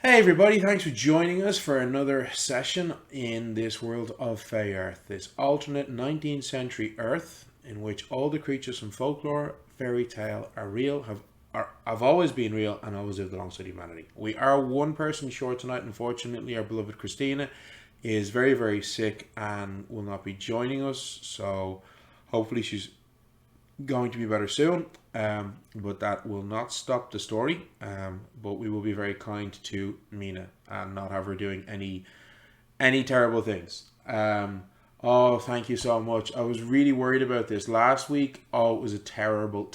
Hey everybody, thanks for joining us for another session in this world of Fey Earth, this alternate 19th century Earth in which all the creatures from folklore, fairy tale are real, have always been real and always lived alongside humanity. We are one person short tonight. Unfortunately, our beloved Christina is very, very sick and will not be joining us, so hopefully she's going to be better soon, but that will not stop the story. But we will be very kind to Mina and not have her doing any terrible things. Oh, thank you so much. I was really worried about this last week. Oh, it was a terrible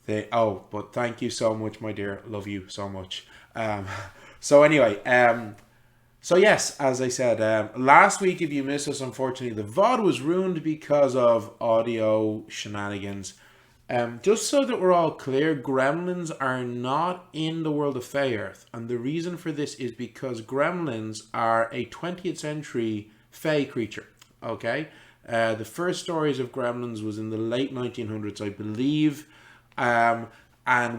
thing. Oh, but thank you so much, my dear. Love you so much. So anyway, so yes, as I said, last week, if you missed us, unfortunately, the VOD was ruined because of audio shenanigans. Just so that we're all clear, gremlins are not in the world of Fey Earth. And the reason for this is because gremlins are a 20th century Fey creature. Okay? The first stories of gremlins was in the late 1900s, I believe. And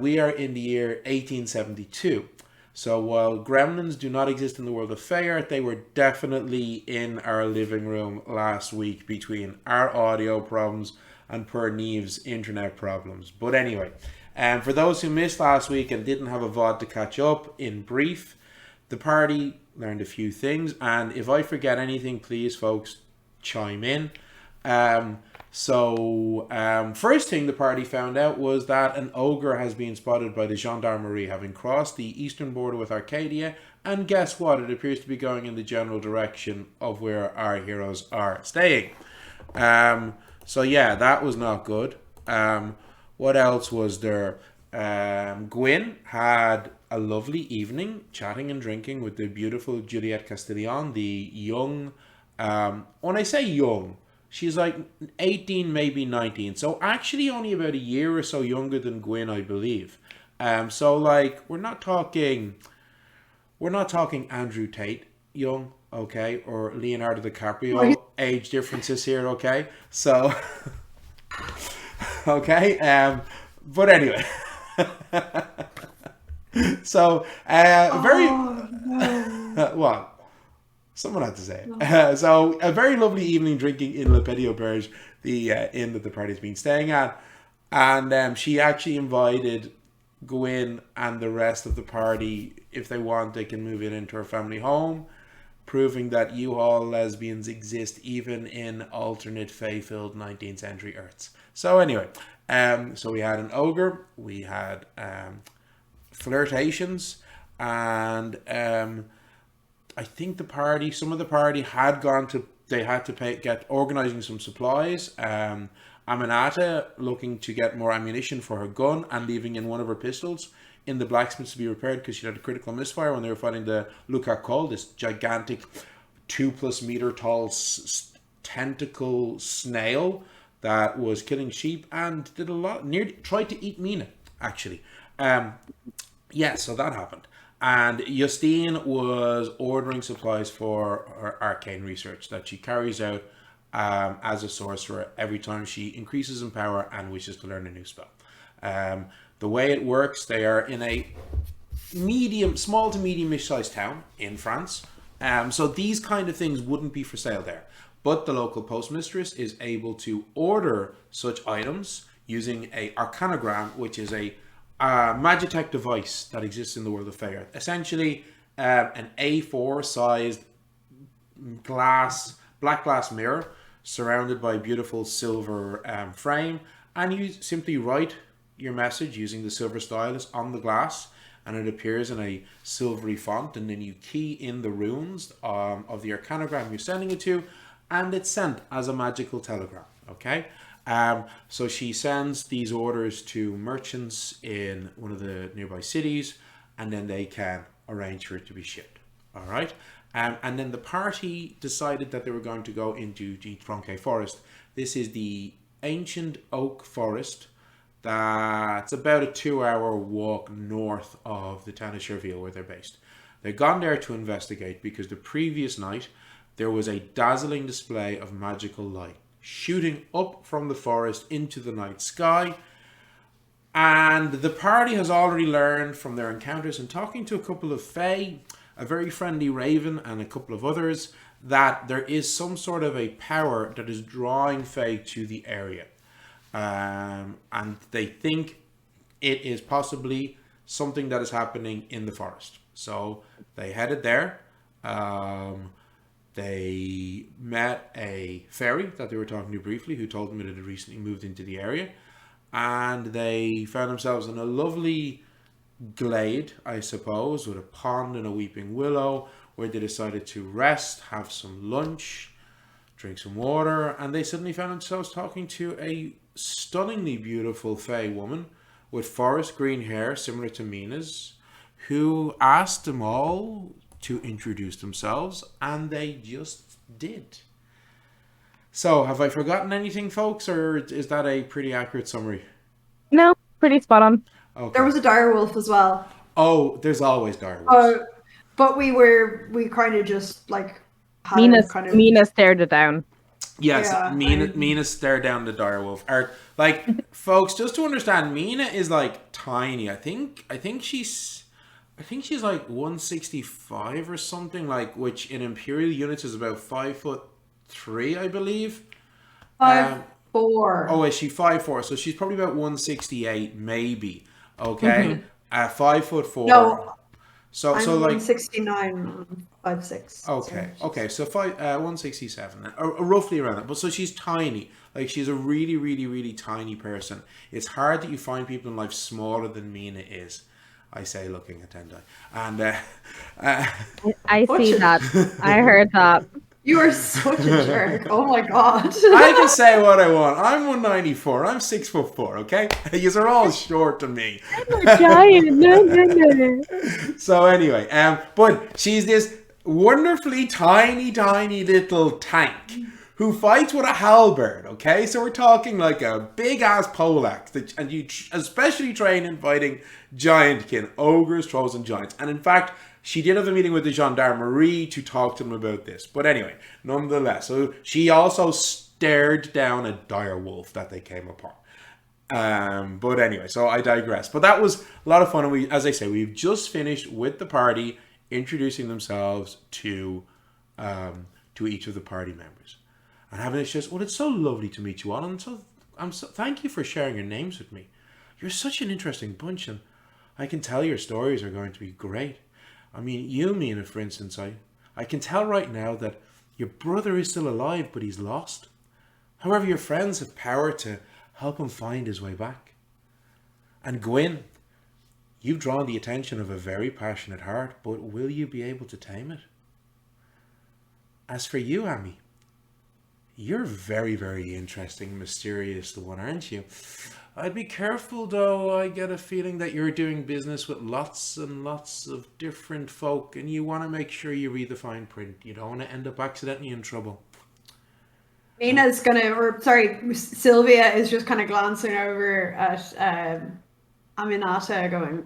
we are in the year 1872. So while gremlins do not exist in the world of Fey Earth, they were definitely in our living room last week between our audio problems and poor Neve's internet problems. But anyway, for those who missed last week and didn't have a VOD to catch up, in brief, the party learned a few things. And if I forget anything, please, folks, chime in. First thing the party found out was that an ogre has been spotted by the gendarmerie having crossed the eastern border with Arcadia, and guess what? It appears to be going in the general direction of where our heroes are staying. That was not good. What else was there? Gwyn had a lovely evening chatting and drinking with the beautiful Juliette Castillon, the young, when I say young, she's like 18, maybe 19. So actually only about a year or so younger than Gwyn, I believe. We're not talking Andrew Tate young, okay, or Leonardo DiCaprio age differences here, okay? So okay, but anyway. Very what? Someone had to say it. So, a very lovely evening drinking in Le Petit Auberge, the inn that the party's been staying at. And she actually invited Gwyn and the rest of the party, if they want, they can move it into her family home, proving that U-Haul lesbians exist even in alternate Fey-filled 19th century Earths. So, anyway, so we had an ogre, we had flirtations, and I think some of the party had they had to get organizing some supplies. Aminata looking to get more ammunition for her gun and leaving in one of her pistols in the blacksmith to be repaired because she had a critical misfire when they were fighting the Lukakol, this gigantic 2+ meter tall tentacle snail that was killing sheep and did a lot, tried to eat Mina, actually. So that happened. And Justine was ordering supplies for her arcane research that she carries out as a sorcerer every time she increases in power and wishes to learn a new spell. The way it works, they are in a small to medium-ish sized town in France. So these kind of things wouldn't be for sale there. But the local postmistress is able to order such items using a arcanogram, which is a Magitech device that exists in the world of Fey Earth. Essentially, an A4 sized black glass mirror surrounded by a beautiful silver frame, and you simply write your message using the silver stylus on the glass, and it appears in a silvery font, and then you key in the runes of the arcanogram you're sending it to, and it's sent as a magical telegram. Okay. So she sends these orders to merchants in one of the nearby cities, and then they can arrange for it to be shipped. All right. And then the party decided that they were going to go into the Tronçais Forest. This is the ancient oak forest that's about a 2-hour walk north of the town of Cherville, where they're based. They've gone there to investigate because the previous night there was a dazzling display of magical light shooting up from the forest into the night sky. And the party has already learned from their encounters and talking to a couple of fae, a very friendly raven, and a couple of others, that there is some sort of a power that is drawing fae to the area. And they think it is possibly something that is happening in the forest. So they headed there. They met a fairy that they were talking to briefly, who told them that it had recently moved into the area. And they found themselves in a lovely glade, I suppose, with a pond and a weeping willow, where they decided to rest, have some lunch, drink some water, and they suddenly found themselves talking to a stunningly beautiful fae woman with forest green hair similar to Mina's, who asked them all to introduce themselves, and they just did. So, have I forgotten anything, folks, or is that a pretty accurate summary? No, pretty spot on. Okay. There was a dire wolf as well. Oh, there's always dire wolves. But we kind of just like had Mina stared it down. Yes, yeah, Mina stared down the dire wolf. Like, folks, just to understand, Mina is like tiny. I think she's like 165 or something, like, which in imperial units is about 5'3", I believe. 5'4". Oh, is she 5'4"? So she's probably about 168, maybe. Okay, 5'4". No, so I'm like 169, 5'6". Okay. So 167, roughly around that. But so she's tiny. Like, she's a really, really, really tiny person. It's hard that you find people in life smaller than Mina is. I say, looking at Tendai. And I see that. I heard that. You are such a jerk. Oh my god. I can say what I want. I'm 194. I'm 6'4", okay? Yous are all short to me. I'm a giant. No. So anyway, but she's this wonderfully tiny little tank who fights with a halberd, okay? So we're talking like a big-ass poleaxe, and you especially train in fighting giantkin, ogres, trolls, and giants. And in fact, she did have a meeting with the gendarmerie to talk to them about this. But anyway, nonetheless, so she also stared down a dire wolf that they came upon. But anyway, so I digress. But that was a lot of fun, and as I say, we've just finished with the party introducing themselves to each of the party members. And having this just, well, it's so lovely to meet you all, and thank you for sharing your names with me. You're such an interesting bunch, and I can tell your stories are going to be great. I mean, you, Mina, for instance, I can tell right now that your brother is still alive, but he's lost. However, your friends have power to help him find his way back. And Gwyn, you've drawn the attention of a very passionate heart, but will you be able to tame it? As for you, Amy, you're very, very interesting, mysterious one, aren't you? I'd be careful, though. I get a feeling that you're doing business with lots and lots of different folk, and you want to make sure you read the fine print. You don't want to end up accidentally in trouble. Sylvia is just kind of glancing over at Aminata going,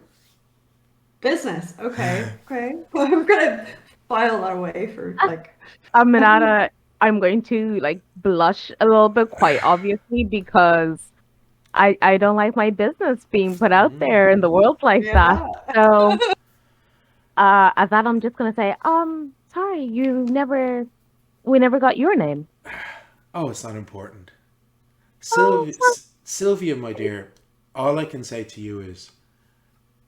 business, okay. I'm gonna file that away for like... Aminata, I'm going to like blush a little bit, quite obviously, because I don't like my business being put out there in the world like that. So at that, I'm just gonna say, sorry, we never got your name. Oh, it's not important. Sylvia, my dear, all I can say to you is,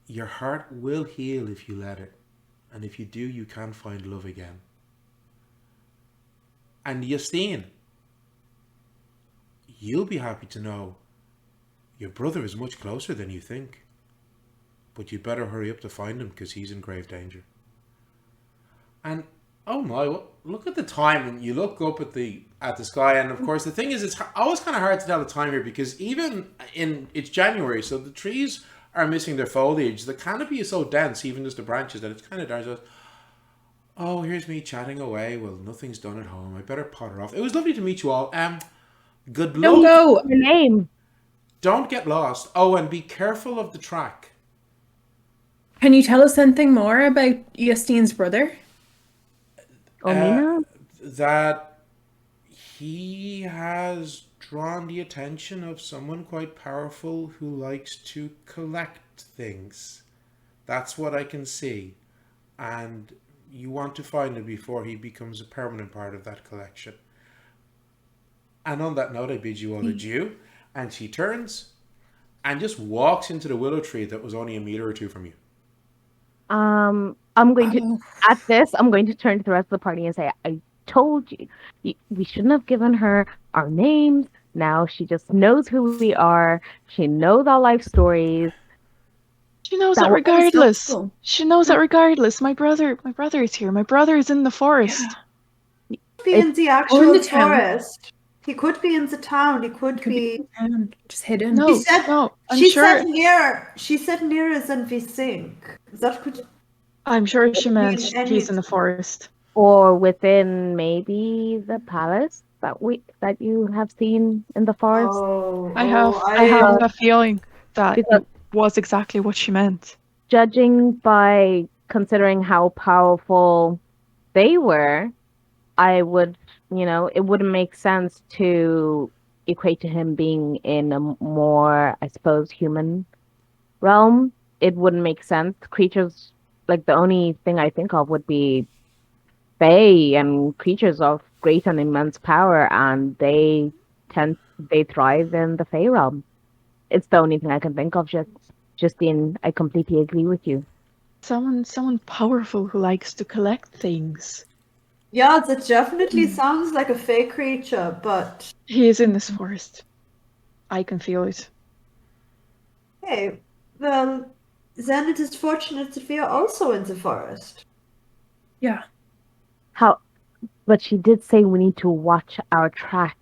your heart will heal if you let it, and if you do, you can find love again. And Justine, you'll be happy to know your brother is much closer than you think. But you'd better hurry up to find him, because he's in grave danger. And, oh my, look at the time, and you look up at the sky, and of course the thing is, it's always kind of hard to tell the time here, because it's January, so the trees are missing their foliage. The canopy is so dense, even just the branches, that it's kind of dark. So, oh, here's me chatting away. Well, nothing's done at home. I better potter off. It was lovely to meet you all. Good luck. Don't go. Your name. Don't get lost. Oh, and be careful of the track. Can you tell us anything more about Justine's brother? Mina? That he has drawn the attention of someone quite powerful who likes to collect things. That's what I can see. And you want to find him before he becomes a permanent part of that collection. And on that note, I bid you all adieu. And she turns and just walks into the willow tree that was only a meter or two from you. I'm going to at this. I'm going to turn to the rest of the party and say, "I told you, we shouldn't have given her our names. Now she just knows who we are. She knows our life stories. She knows That that was regardless. helpful. She knows that regardless. My brother is here. My brother is in the forest. He could be in the actual Or in the town. forest. He could be in the town. He could be. Just hidden. No, She said. no, I'm She sure. said near. She said near as in we think. That could. I'm sure she meant mean he's in the forest. or within maybe the palace that you have seen in the forest." Oh, I have a feeling that Because- it was exactly what she meant. Judging by considering how powerful they were, I would, it wouldn't make sense to equate to him being in a more, I suppose, human realm. It wouldn't make sense. Creatures, like the only thing I think of would be fae and creatures of great and immense power, and they thrive in the fae realm. It's the only thing I can think of. Justine, I completely agree with you. Someone powerful who likes to collect things. Yeah, that definitely sounds like a fake creature, but He is in this forest. I can feel it. hey, well, then it is fortunate that we are also in the forest. Yeah. But she did say we need to watch our track,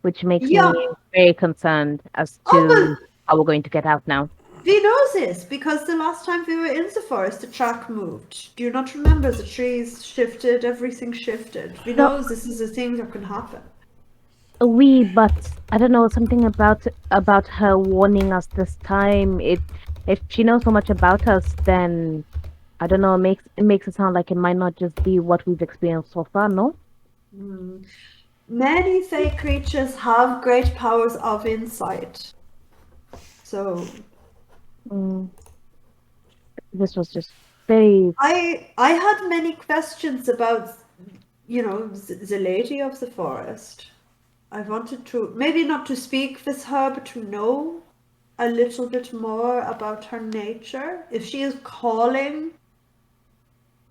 which makes Yeah. me very concerned as Oh, to how we're going to get out now. We know this because the last time we were in the forest, the track moved. Do you not remember? The trees shifted, everything shifted. We No. know this is a thing that can happen. But I don't know, something about her warning us this time. If she knows so much about us, then I don't know. It makes it sound like it might not just be what we've experienced so far. No. Many fake creatures have great powers of insight. So This was just very. I had many questions about, the lady of the forest. I wanted to maybe not to speak with her, but to know a little bit more about her nature. If she is calling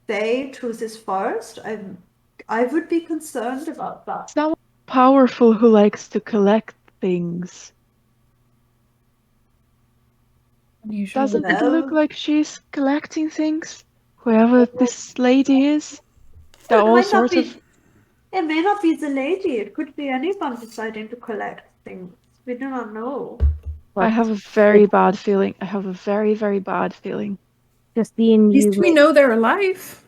Fae to this forest, I would be concerned about that. Someone powerful who likes to collect things. Unusual. Doesn't it No. look like she's collecting things? Whoever this lady is. There are It all might not sorts be. of. It may not be the lady. It could be anyone deciding to collect things. We do not know. I have a very bad feeling. I have a very, very bad feeling. Justine, At least we know they're alive.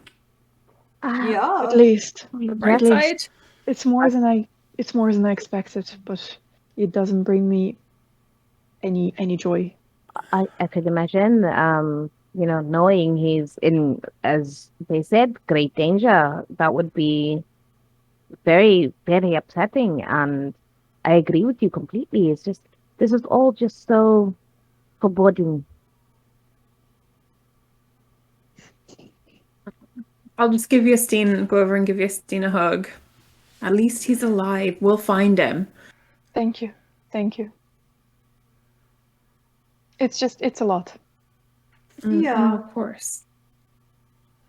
Yeah. At least. On the At bright least. side. It's more than I expected, but it doesn't bring me any joy. I could imagine, knowing he's in, as they said, great danger. That would be very, very upsetting. And I agree with you completely. It's just, this is all just so foreboding. I'll just go over and give Justine a hug. At least he's alive. We'll find him. Thank you. Thank you. It's a lot. Yeah. Of course.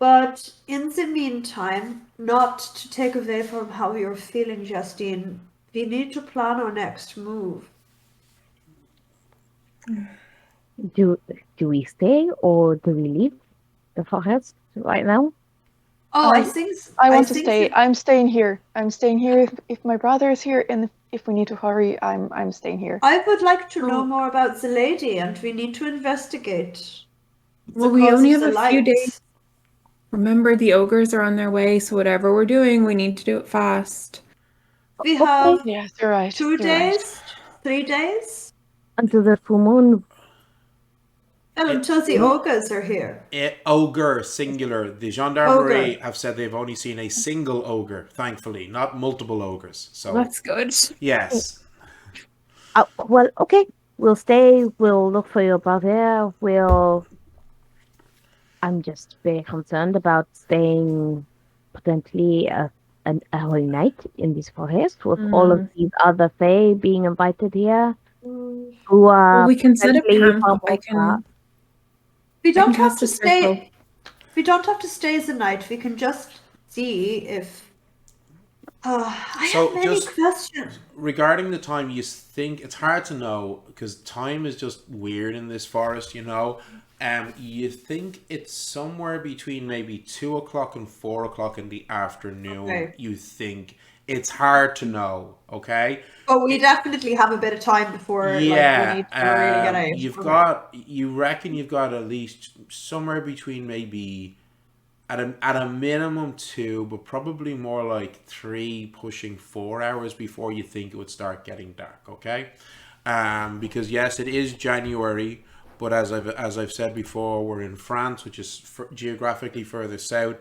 But in the meantime, not to take away from how you're feeling, Justine, we need to plan our next move. Do we stay or do we leave the forest right now? Oh, I I think want to stay. I'm staying here. I'm staying here if my brother is here, and if we need to hurry, I'm staying here. I would like to know Oh. more about the lady, and we need to investigate. Well, the we cause only of have the a few light. days. Remember, the ogres are on their way, so whatever we're doing, we need to do it fast. We have Yes, you're right. 2 you're right. days, 3 days, Until the full moon. and until the ogres are here. Ogre, singular. The gendarmerie Ogre. have said they've only seen a single ogre, thankfully, not multiple ogres. So, That's good. yes. Well, okay. We'll stay. We'll look for you above here. I'm just very concerned about staying potentially a whole night in this forest with all of these other Fae being invited here Mm. who Well, are we can set up potentially camp. far I more smart. can We I can don't have cast to a circle. stay. We don't have to stay as a night. We can just see if. I So have many just questions. regarding the time, you think it's hard to know because time is just weird in this forest, you know. You think it's somewhere between maybe 2 o'clock and 4 o'clock in the afternoon. Okay. You think it's hard to know, okay? But we definitely have a bit of time before, like, we need to really get out. You reckon you've got at least somewhere between maybe at a minimum 2, but probably more like 3, pushing 4 hours before you think it would start getting dark. Okay, because yes, it is January, but as I've said before, we're in France, which is geographically further south.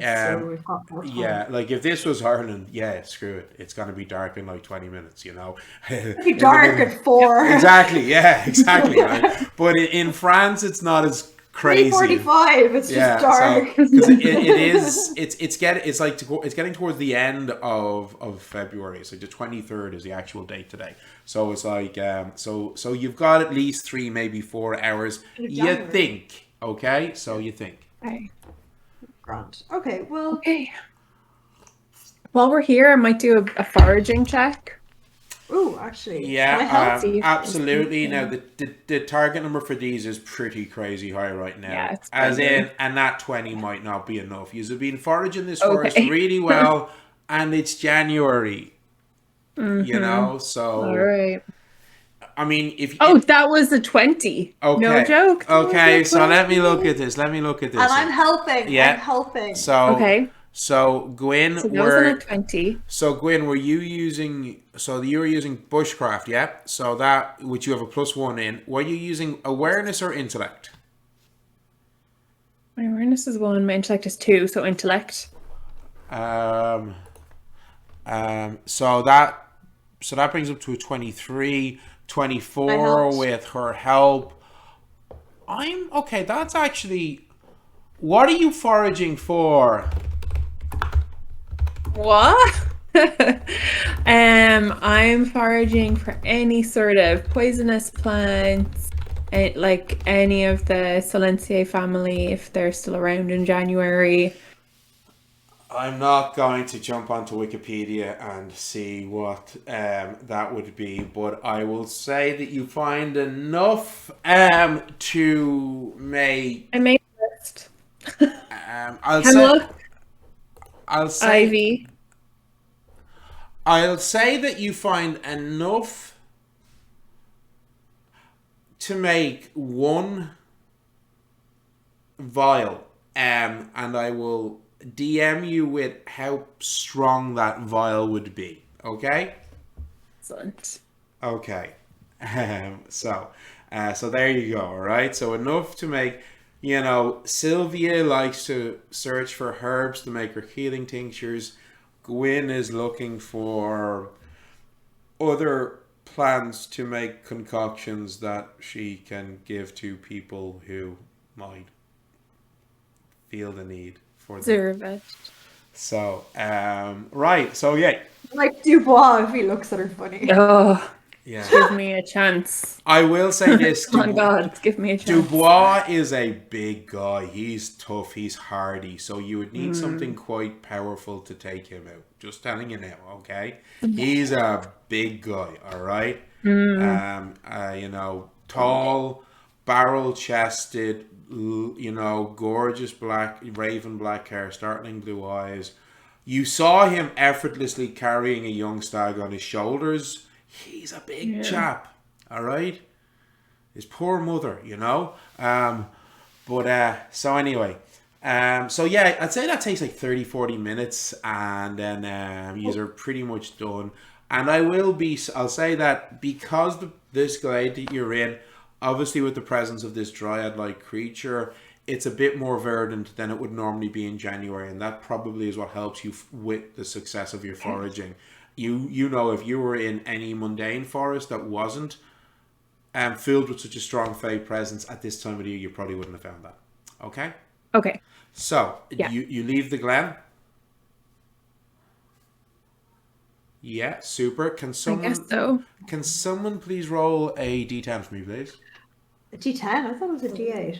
So Um, we've got more time. yeah, like if this was Ireland, yeah, screw it, it's gonna be dark in like 20 minutes. You know, It'll be dark at 4. exactly. Yeah, exactly. Right? But in France, it's not as crazy. 3:45. It's just So dark. because it is it's getting towards the end of February. So the 23rd is the actual date today. So it's like so you've got at least 3, maybe 4 hours. You January. think, okay? So you think. Okay. Grant. Okay. Well. Okay. While we're here, I might do a foraging check. Ooh, actually. Can I Yeah, help? See if absolutely. there's Now anything. the target number for these is pretty crazy high right now. Yeah, it's As quite in, and that 20 might not be enough. You've been foraging this forest Okay. really well, and it's January. You know, All so right. I mean, if Oh, that was a 20. okay, No joke. That was okay. a So let me 20. look at this. Let me look at this. And I'm helping. Yeah. I'm helping. So Okay. so Gwyn, So that was a 20. So Gwyn, were you using? So you were using bushcraft, yeah. So that which you have a +1 in. Were you using awareness or intellect? My awareness is 1, my intellect is 2, so intellect. So that brings up to a 23, 24 helped. with her help. I'm okay. That's actually. What are you foraging for? What? I'm foraging for any sort of poisonous plants, like any of the Silentiae family if they're still around in January. I'm not going to jump onto Wikipedia and see what that would be, but I will say that you find enough to make. I made a list. I'll Hemlock, say ivy. I'll say that you find enough to make 1 vial, and I will DM you with how strong that vial would be. Okay. Excellent. Okay. So there you go. All right. So enough to make. You know, Sylvia likes to search for herbs to make her healing tinctures. Gwyn is looking for other plants to make concoctions that she can give to people who might feel the need for them. Deserve it. So, right. So, yeah. Like Dubois if he looks at her funny. Oh, Yeah. give me a chance. I will say this. Oh my God, give me a chance. Dubois is a big guy. He's tough. He's hardy. So you would need something quite powerful to take him out. Just telling you now, okay? He's a big guy, all right? You know, tall, barrel-chested, you know, gorgeous black, raven black hair, startling blue eyes. You saw him effortlessly carrying a young stag on his shoulders. He's a big chap, all right? His poor mother, you know. So anyway, so yeah, I'd say that takes like 30-40 minutes, and then you are pretty much done. And I'll say that because this glade that you're in, obviously with the presence of this dryad-like creature, it's a bit more verdant than it would normally be in January, and that probably is what helps you with the success of your foraging. You know, if you were in any mundane forest that wasn't filled with such a strong fey presence at this time of the year, you probably wouldn't have found that. Okay? Okay. So, Yeah. you leave the glen. Yeah, super. I guess so. Can someone please roll a d10 for me, please? A D10? I thought it was a D8.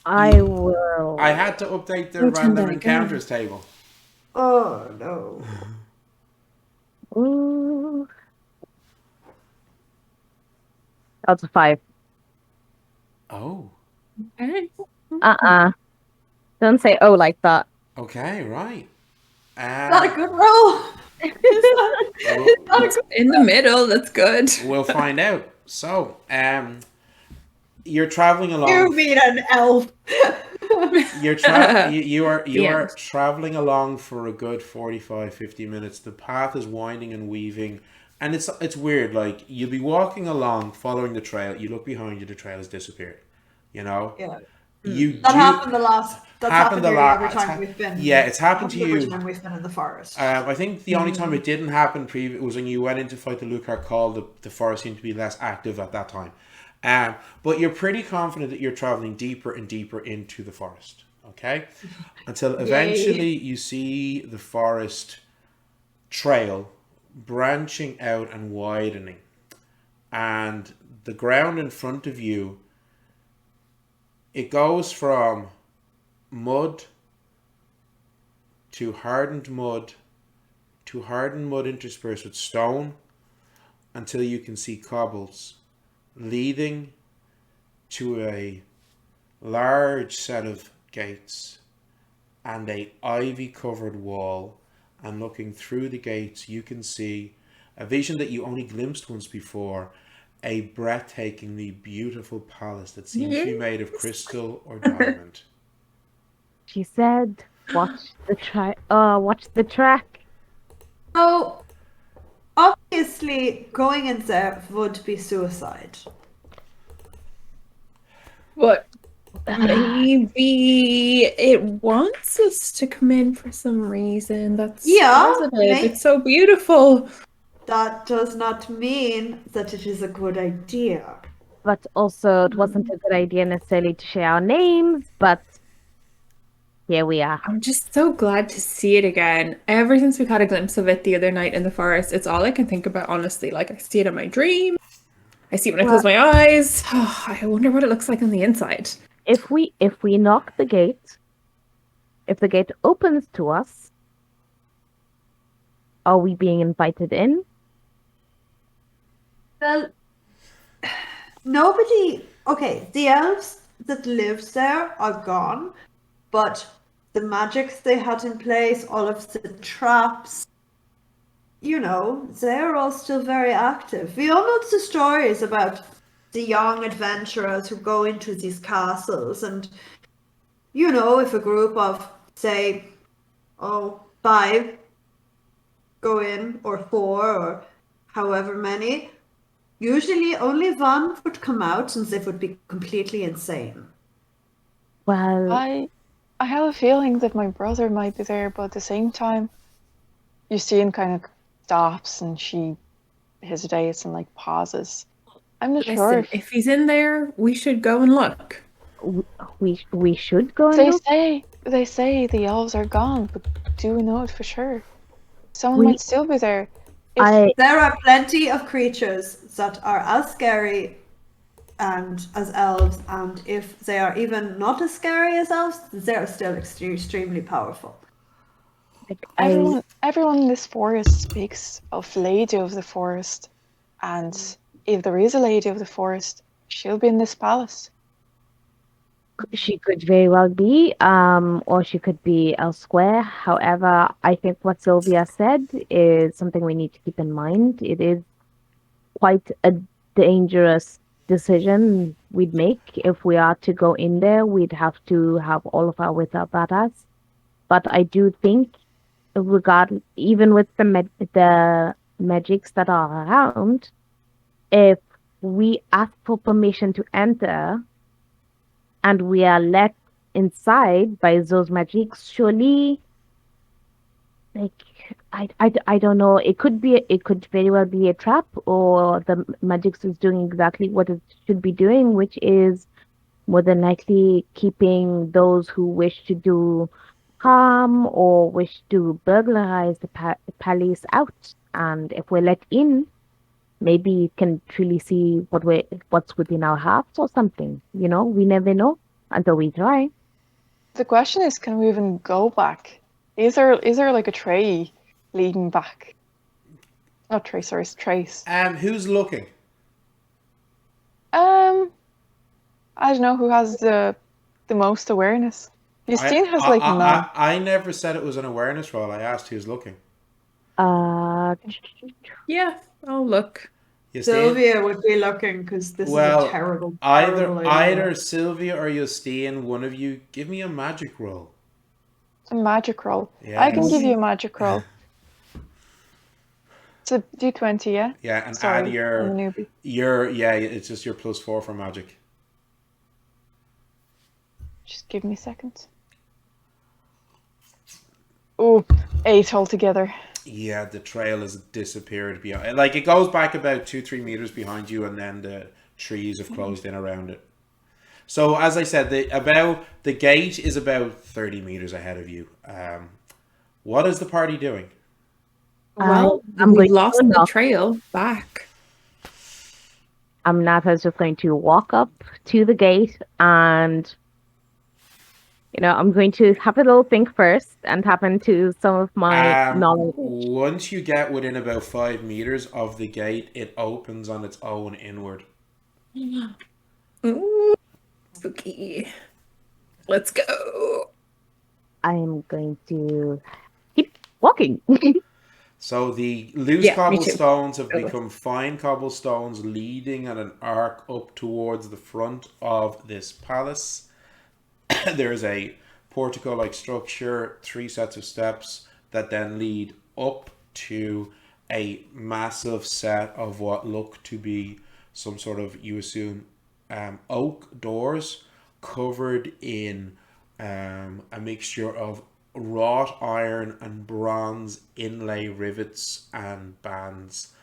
I will. I had to update the Oh, 10 random die encounters table. Oh no. Ooh. That's a 5. Oh, Okay. Don't say oh like that. okay, right. Not a good roll. It's not a good In the middle, that's good. We'll find out. So, you're traveling You along. mean an elf. You are Yes. traveling along for a good 45, 50 minutes. The path is winding and weaving, and it's weird. Like, you'll be walking along, following the trail. You look behind you, the trail has disappeared. You know. Yeah. That's Happened the last. That's happened the nearly every last. time we've been. Yeah, it's happened to every you. time we've been in the forest. I think the only time it didn't happen was when you went in to fight the Lucar Call. The forest seemed to be less active at that time. But you're pretty confident that you're traveling deeper and deeper into the forest. Okay? Until eventually you see the forest trail branching out and widening. And the ground in front of you, it goes from mud to hardened mud interspersed with stone until you can see cobbles leading to a large set of gates and a ivy covered wall, and looking through the gates you can see a vision that you only glimpsed once before, a breathtakingly beautiful palace that seems to be made of crystal or diamond. She said, watch the track. So, obviously, going in there would be suicide. But maybe it wants us to come in for some reason. That's positive. It's so beautiful. That does not mean that it is a good idea. But also, it wasn't a good idea necessarily to share our names, but here we are. I'm just so glad to see it again. Ever since we caught a glimpse of it the other night in the forest, it's all I can think about, honestly. Like, I see it in my dreams. I see it when I close my eyes. Oh, I wonder what it looks like on the inside. If we knock the gate, if the gate opens to us, are we being invited in? Well, nobody. Okay, the elves that lived there are gone, but the magics they had in place, all of the traps, they're all still very active. We all know the stories about the young adventurers who go into these castles, and if a group of, say, 5 go in, or 4, or however many, usually only one would come out since they would be completely insane. Well, I have a feeling that my brother might be there, but at the same time, you see him kind of stops and she hesitates and like pauses. I'm not sure. Listen, if he's in there, we should go and look. we should go and look. They say the elves are gone, but do we know it for sure? Someone might still be there. There are plenty of creatures that are as scary and as elves, and if they are even not as scary as elves, they are still extremely powerful. Everyone in this forest speaks of Lady of the Forest, and if there is a Lady of the Forest, she'll be in this palace. She could very well be, or she could be elsewhere. However, I think what Sylvia said is something we need to keep in mind. It is quite a dangerous decision we'd make if we are to go in there. We'd have to have all of our wits about us. But I do think, even with the magics that are around, if we ask for permission to enter and we are let inside by those magics, surely Like I don't know. It could very well be a trap, or the Magix is doing exactly what it should be doing, which is more than likely keeping those who wish to do harm or wish to burglarize the palace out. And if we're let in, maybe you can truly see what's within our hearts or something. You know, we never know until we try. The question is, can we even go back? Is there like a tray leading back? Not trace, sorry, it's trace. Who's looking? I don't know who has the most awareness. Justine has like none. I never said it was an awareness roll. I asked who's looking. Uh, Yeah, I'll look. Justine? Sylvia would be looking because this is a terrible, terrible idea. Either Sylvia or Justine, one of you, give me a magic roll. A magic roll. Yes. I can give you a magic roll. It's a D20, yeah? Yeah, and Sorry, add I'm a newbie. it's just your +4 for magic. Just give me a second. Oh, 8 altogether. Yeah, the trail has disappeared behind. Like, it goes back about 2-3 meters behind you, and then the trees have closed in around it. So, as I said, the gate is about 30 meters ahead of you. What is the party doing? Well, I'm we going to lost the knock. trail back. Amnata's just going to walk up to the gate and, I'm going to have a little think first and tap into some of my knowledge. Once you get within about 5 meters of the gate, it opens on its own inward. Ooh, spooky. Let's go. I am going to keep walking. So the loose Yeah, me too. cobblestones have become fine cobblestones leading at an arc up towards the front of this palace. There's a portico-like structure, 3 sets of steps that then lead up to a massive set of what look to be some sort of, you assume, oak doors covered in a mixture of wrought iron and bronze inlay rivets and bands,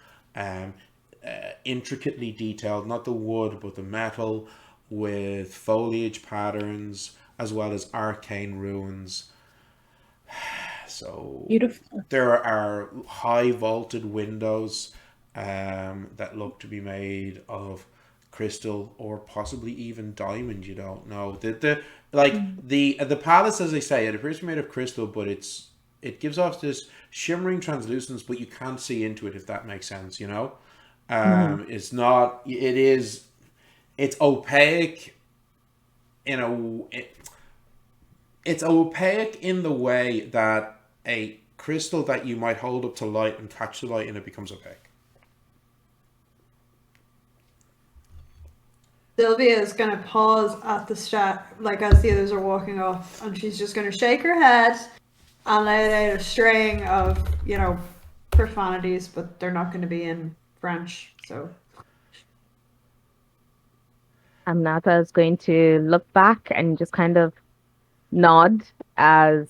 intricately detailed, not the wood but the metal, with foliage patterns as well as arcane runes. So Beautiful. there are high vaulted windows that look to be made of crystal or possibly even diamond. You don't know. The palace, as I say, it appears to be made of crystal, but it gives off this shimmering translucence, but you can't see into it, if that makes sense. It's not. It's opaque. It's opaque in the way that a crystal that you might hold up to light and catch the light and it becomes opaque. Sylvia is going to pause at the start, like as the others are walking off, and she's just going to shake her head and let out a string of, profanities, but they're not going to be in French, so. Amnata is going to look back and just kind of nod as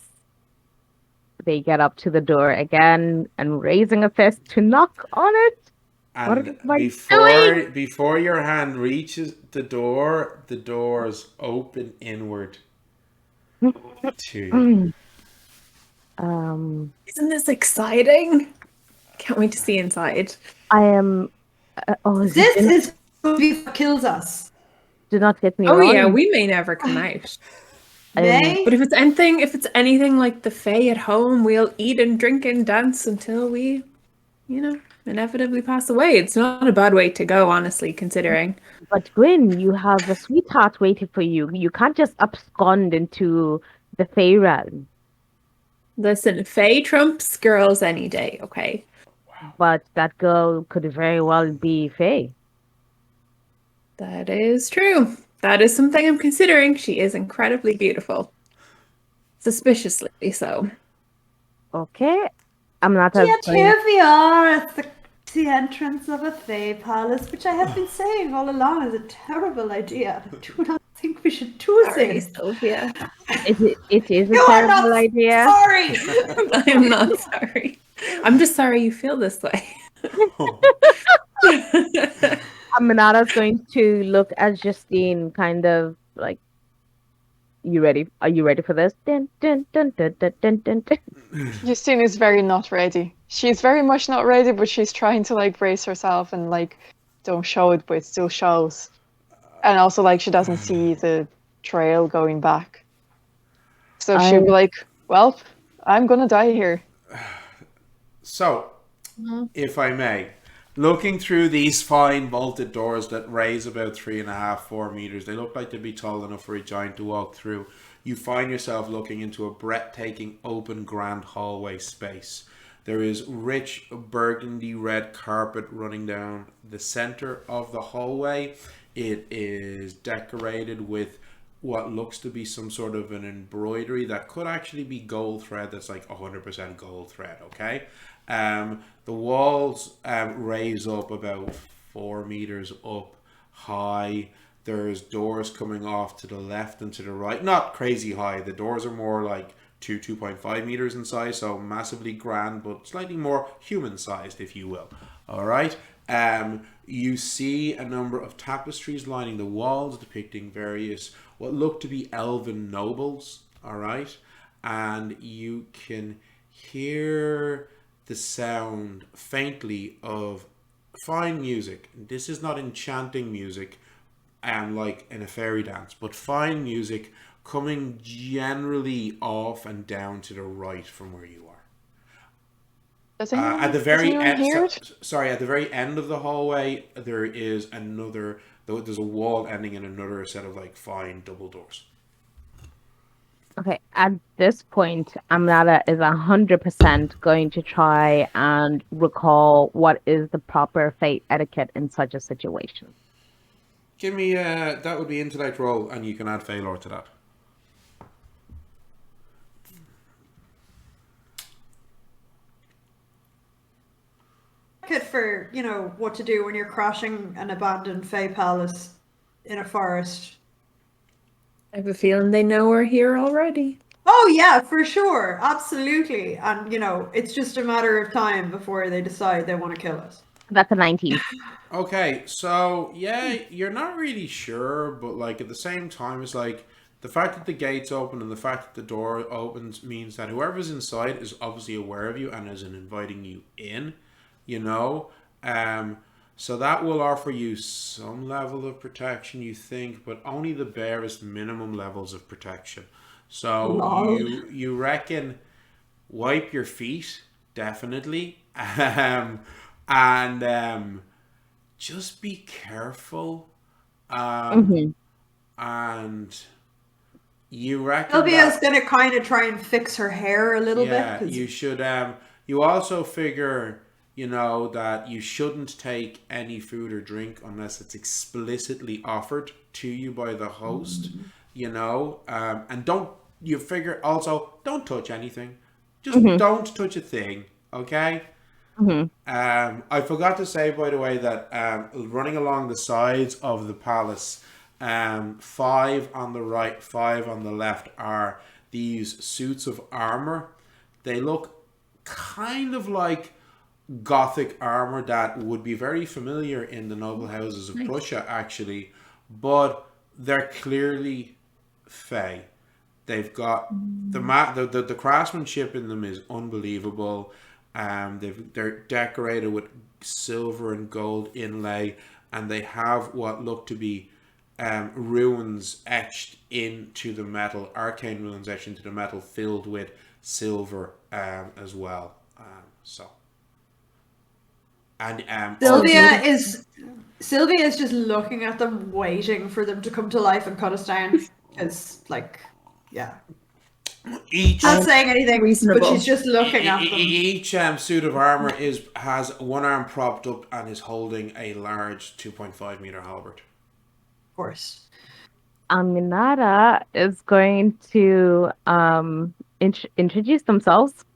they get up to the door again and raising a fist to knock on it. And before your hand reaches the doors open inward to you. Isn't this exciting? Can't wait to see inside. I am. This is what kills us. Do not get me Oh wrong. yeah, we may never come out. May? But if it's anything like the Fae at home, we'll eat and drink and dance until we, inevitably pass away. It's not a bad way to go, honestly, considering. But Gwyn, you have a sweetheart waiting for you. You can't just abscond into the Fae realm. Listen, Fae trumps girls any day, okay? But that girl could very well be Fae. That is true. That is something I'm considering. She is incredibly beautiful. Suspiciously so. Okay. I'm not as Yet here we are at the entrance of a Fae palace, which I have been saying all along is a terrible idea. Do not think we should do Sorry, this. Sylvia. It is a You are terrible not idea. sorry. I'm not sorry. I'm just sorry you feel this way. Aminata's going to look at Justine, kind of like, "You ready? Are you ready for this?" Dun, dun, dun, dun, dun, dun, dun, dun. Justine is very not ready. She's very much not ready, but she's trying to like brace herself and like don't show it, but it still shows. And also like she doesn't see the trail going back. So she'll be like, well, I'm gonna die here. So, if I may, looking through these fine vaulted doors that raise about 3.5, 4 meters, they look like they'd be tall enough for a giant to walk through. You find yourself looking into a breathtaking, open, grand hallway space. There is rich burgundy red carpet running down the center of the hallway. It is decorated with what looks to be some sort of an embroidery that could actually be gold thread that's like 100% gold thread, okay? The walls raise up about 4 meters up high. There's doors coming off to the left and to the right. Not crazy high. The doors are more like 2.5 meters in size, so massively grand, but slightly more human-sized, if you will. All right. You see a number of tapestries lining the walls depicting various what look to be elven nobles. All right. And you can hear the sound faintly of fine music. This is not enchanting music like in a fairy dance, but fine music coming generally off and down to the right from where you are. Does anyone, At the very does anyone end, hear it? sorry, at the very end of the hallway, there is another. There's a wall ending in another set of like fine double doors. Okay, at this point, Aminata is 100% going to try and recall what is the proper fate etiquette in such a situation. Give me that would be intellect roll, and you can add failure to that. For what to do when you're crashing an abandoned Fey palace in a forest. I have a feeling they know we're here already. Oh yeah, for sure, absolutely, and it's just a matter of time before they decide they want to kill us. That's a 19. Okay, so yeah, you're not really sure, but like at the same time, it's like the fact that the gates open and the fact that the door opens means that whoever's inside is obviously aware of you and is inviting you in. So that will offer you some level of protection, you think, but only the barest minimum levels of protection. So Lol. you reckon wipe your feet, definitely, and just be careful, and you reckon Sylvia's gonna kind of try and fix her hair a little bit. yeah, you should. You also figure, that you shouldn't take any food or drink unless it's explicitly offered to you by the host. And you figure also don't touch anything. Just don't touch a thing. Okay. I forgot to say, by the way, that running along the sides of the palace, 5 on the right, 5 on the left, are these suits of armor. They look kind of like Gothic armor that would be very familiar in the noble houses of Prussia, actually, but they're clearly Fey. They've got the craftsmanship in them is unbelievable. They're decorated with silver and gold inlay, and they have what look to be runes etched into the metal, arcane runes etched into the metal, filled with silver as well. Sylvia is just looking at them, waiting for them to come to life and cut us down. Because, not saying anything, Reasonable. but she's just looking at them. Each suit of armor has one arm propped up and is holding a large 2.5 meter halberd. Of course. Aminata is going to introduce themselves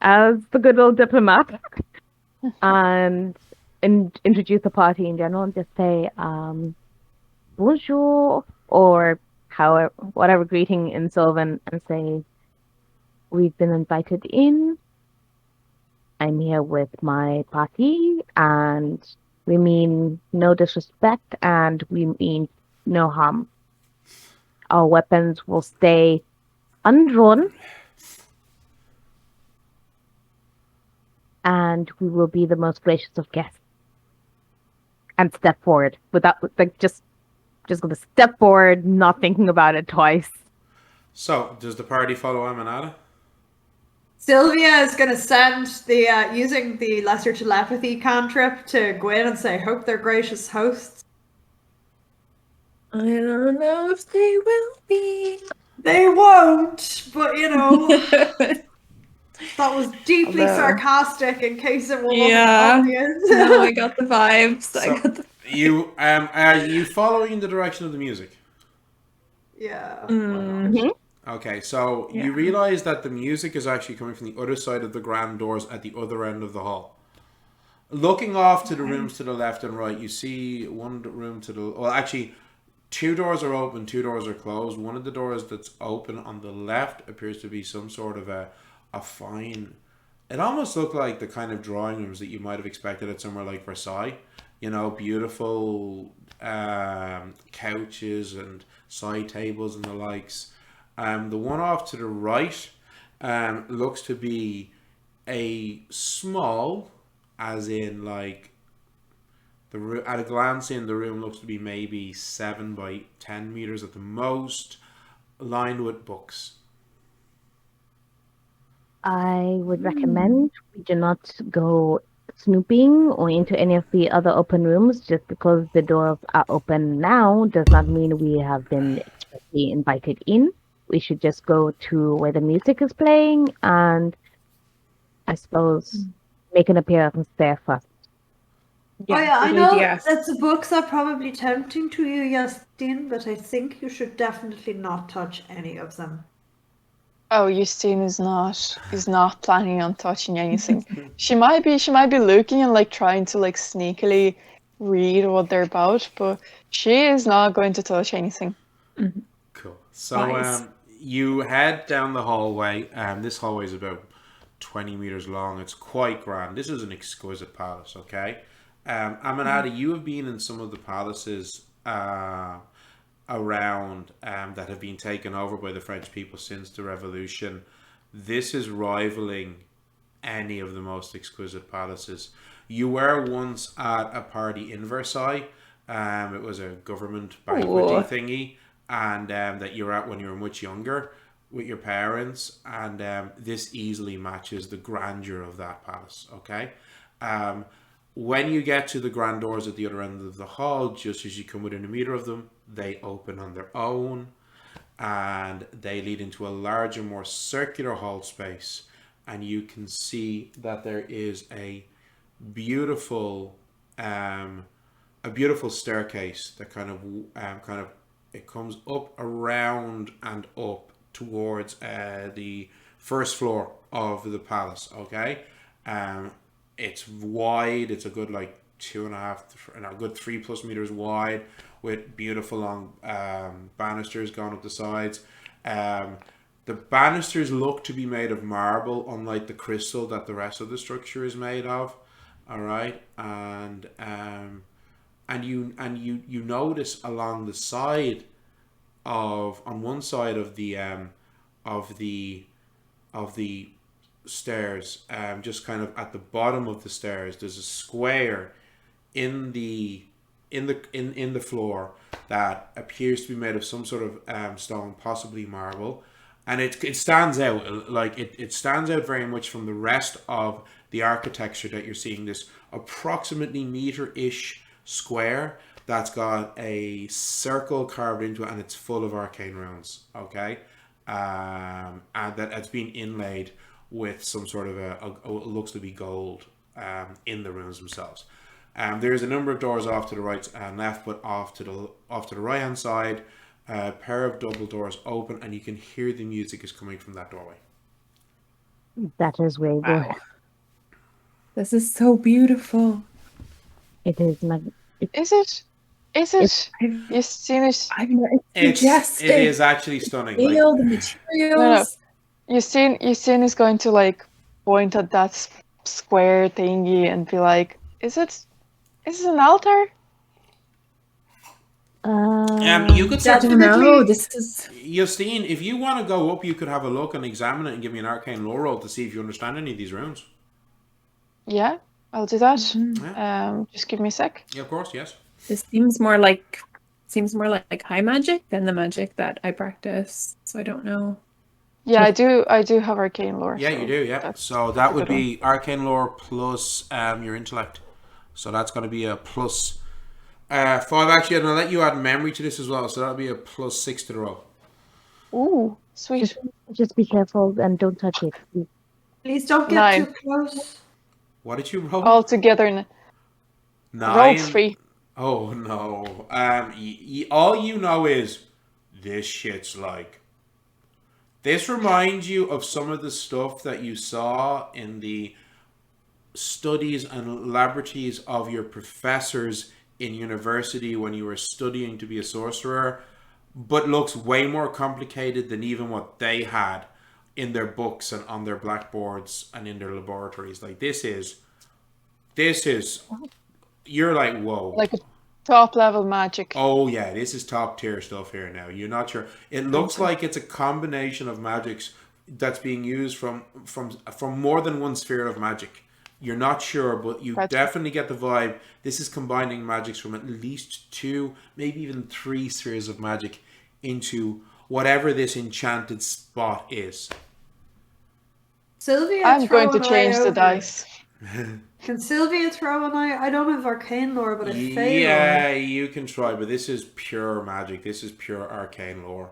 as the good old diplomat and introduce the party in general and just say bonjour or however, whatever greeting in Sylvan, and say, "We've been invited in. I'm here with my party, and we mean no disrespect, and we mean no harm. Our weapons will stay undrawn, and we will be the most gracious of guests." And step forward without like just gonna step forward, not thinking about it twice. So, does the party follow Amanada? Sylvia is going to send the using the lesser telepathy cantrip to Gwyn and say, "Hope they're gracious hosts." I don't know if they will be. They won't, but that was deeply Although- sarcastic. In case it wasn't Yeah. obvious. No, I got the vibes. So, are you following the direction of the music? Yeah. Mhm. Okay, so Yeah. you realize that the music is actually coming from the other side of the grand doors at the other end of the hall. Looking off to the rooms to the left and right, you see one room to the... Well, actually, two doors are open, two doors are closed. One of the doors that's open on the left appears to be some sort of a fine... It almost looked like the kind of drawing rooms that you might have expected at somewhere like Versailles. Beautiful couches and side tables and the likes. The one off to the right looks to be a small, as in like at a glance in, the room looks to be maybe 7 by 10 meters at the most, lined with books. I would recommend we do not go snooping or into any of the other open rooms. Just because the doors are open now does not mean we have been expressly invited in. We should just go to where the music is playing and I suppose make an appearance there first. I good know idea. that the books are probably tempting to you, Justine, but I think you should definitely not touch any of them. Oh, Justine is not planning on touching anything. She might be looking and like trying to like sneakily read what they're about, but she is not going to touch anything. Cool. So Nice. you head down the hallway. This hallway is about 20 meters long. It's quite grand. This is an exquisite palace, okay? Amanada, you have been in some of the palaces around that have been taken over by the French people since the revolution. This is rivaling any of the most exquisite palaces. You were once at a party in Versailles. It was a government banqueting Ooh. thingy, and that you were at when you were much younger with your parents, and this easily matches the grandeur of that palace. Okay. When you get to the grand doors at the other end of the hall, just as you come within a meter of them, they open on their own and they lead into a larger, more circular hall space. And you can see that there is a beautiful staircase that kind of it comes up around and up towards the first floor of the palace. Okay. It's wide. It's a good like 2.5, a good 3+ meters wide, with beautiful long banisters going up the sides. The banisters look to be made of marble, unlike the crystal that the rest of the structure is made of. All right, and you notice along the side on one side of the stairs, just kind of at the bottom of the stairs, there's a square in the floor that appears to be made of some sort of stone, possibly marble, and it stands out like it stands out very much from the rest of the architecture that you're seeing. This approximately meter-ish square that's got a circle carved into it, and it's full of arcane runes. Okay, and that it's been inlaid with some sort of it looks to be gold in the runes themselves. There's a number of doors off to the right and left, but off to the right hand side, a pair of double doors open, and you can hear the music is coming from that doorway. That is where Wow. This is so beautiful. it is. Is it? Is it? I've, You've seen it? I've not, it's It majestic. is actually stunning. Like, Scale, the No, no. materials. You've seen is going to like point at that square thingy and be like, is it an altar? you could I start. don't know. Definitely. This is Justine, if you want to go up, you could have a look and examine it and give me an arcane lore roll to see if you understand any of these runes. Yeah, I'll do that. Yeah. Just give me a sec. Yeah, of course, yes. this seems more like high magic than the magic that I practice. So I don't know. Yeah, I do have arcane lore. Yeah, so you do, yeah. that's So that a would good one. be arcane lore plus your intellect. So that's going to be a plus 5. Actually, I'm going to let you add memory to this as well. So that'll be a plus 6 to the roll. Ooh, sweet. Just be careful and don't touch it. Please. Please don't get 9 too close. What did you roll? all together. I rolled 9. 3. Oh no. All you know is this shit's like. This reminds you of some of the stuff that you saw in the studies and laboratories of your professors in university when you were studying to be a sorcerer, but looks way more complicated than even what they had in their books and on their blackboards and in their laboratories. Like this is you're like, whoa. Like a top level magic. Oh yeah, this is top tier stuff here now. You're not sure. It looks like it's a combination of magics that's being used from more than one sphere of magic. You're not sure, but you Gotcha. definitely get the vibe. This is combining magics from at least 2, maybe even 3 spheres of magic into whatever this enchanted spot is. Sylvia, I'm throw going to an eye change the over. dice. Can Sylvia throw an eye? I don't have arcane lore, but I fail. Yeah, you can try, but this is pure magic. This is pure arcane lore.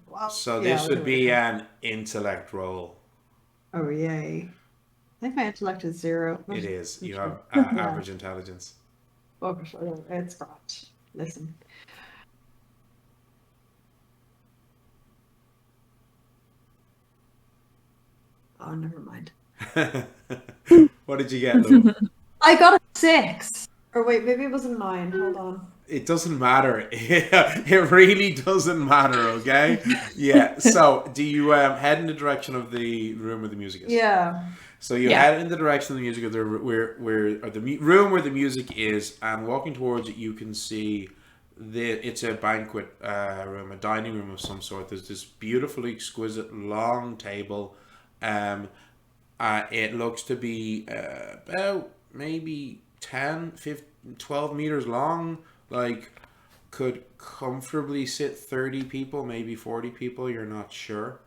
Wow. So Yeah, this I'll would do be it. an intellect roll. Oh yay! I think my intellect is 0. It is. You have Yeah. average intelligence. Oh, for sure. It's right. Listen. Oh, never mind. What did you get, Lou? I got a 6. Or wait, maybe it was a 9. Hold on. It doesn't matter. It really doesn't matter, okay? Yeah. So, do you head in the direction of the room where the music is? Yeah. So you Yeah. head in the direction of the music of the room where the music is, and walking towards it, you can see it's a banquet room, a dining room of some sort. There's this beautifully exquisite long table. It looks to be about maybe 10, 15, 12 meters long. Like, could comfortably sit 30 people, maybe 40 people. You're not sure.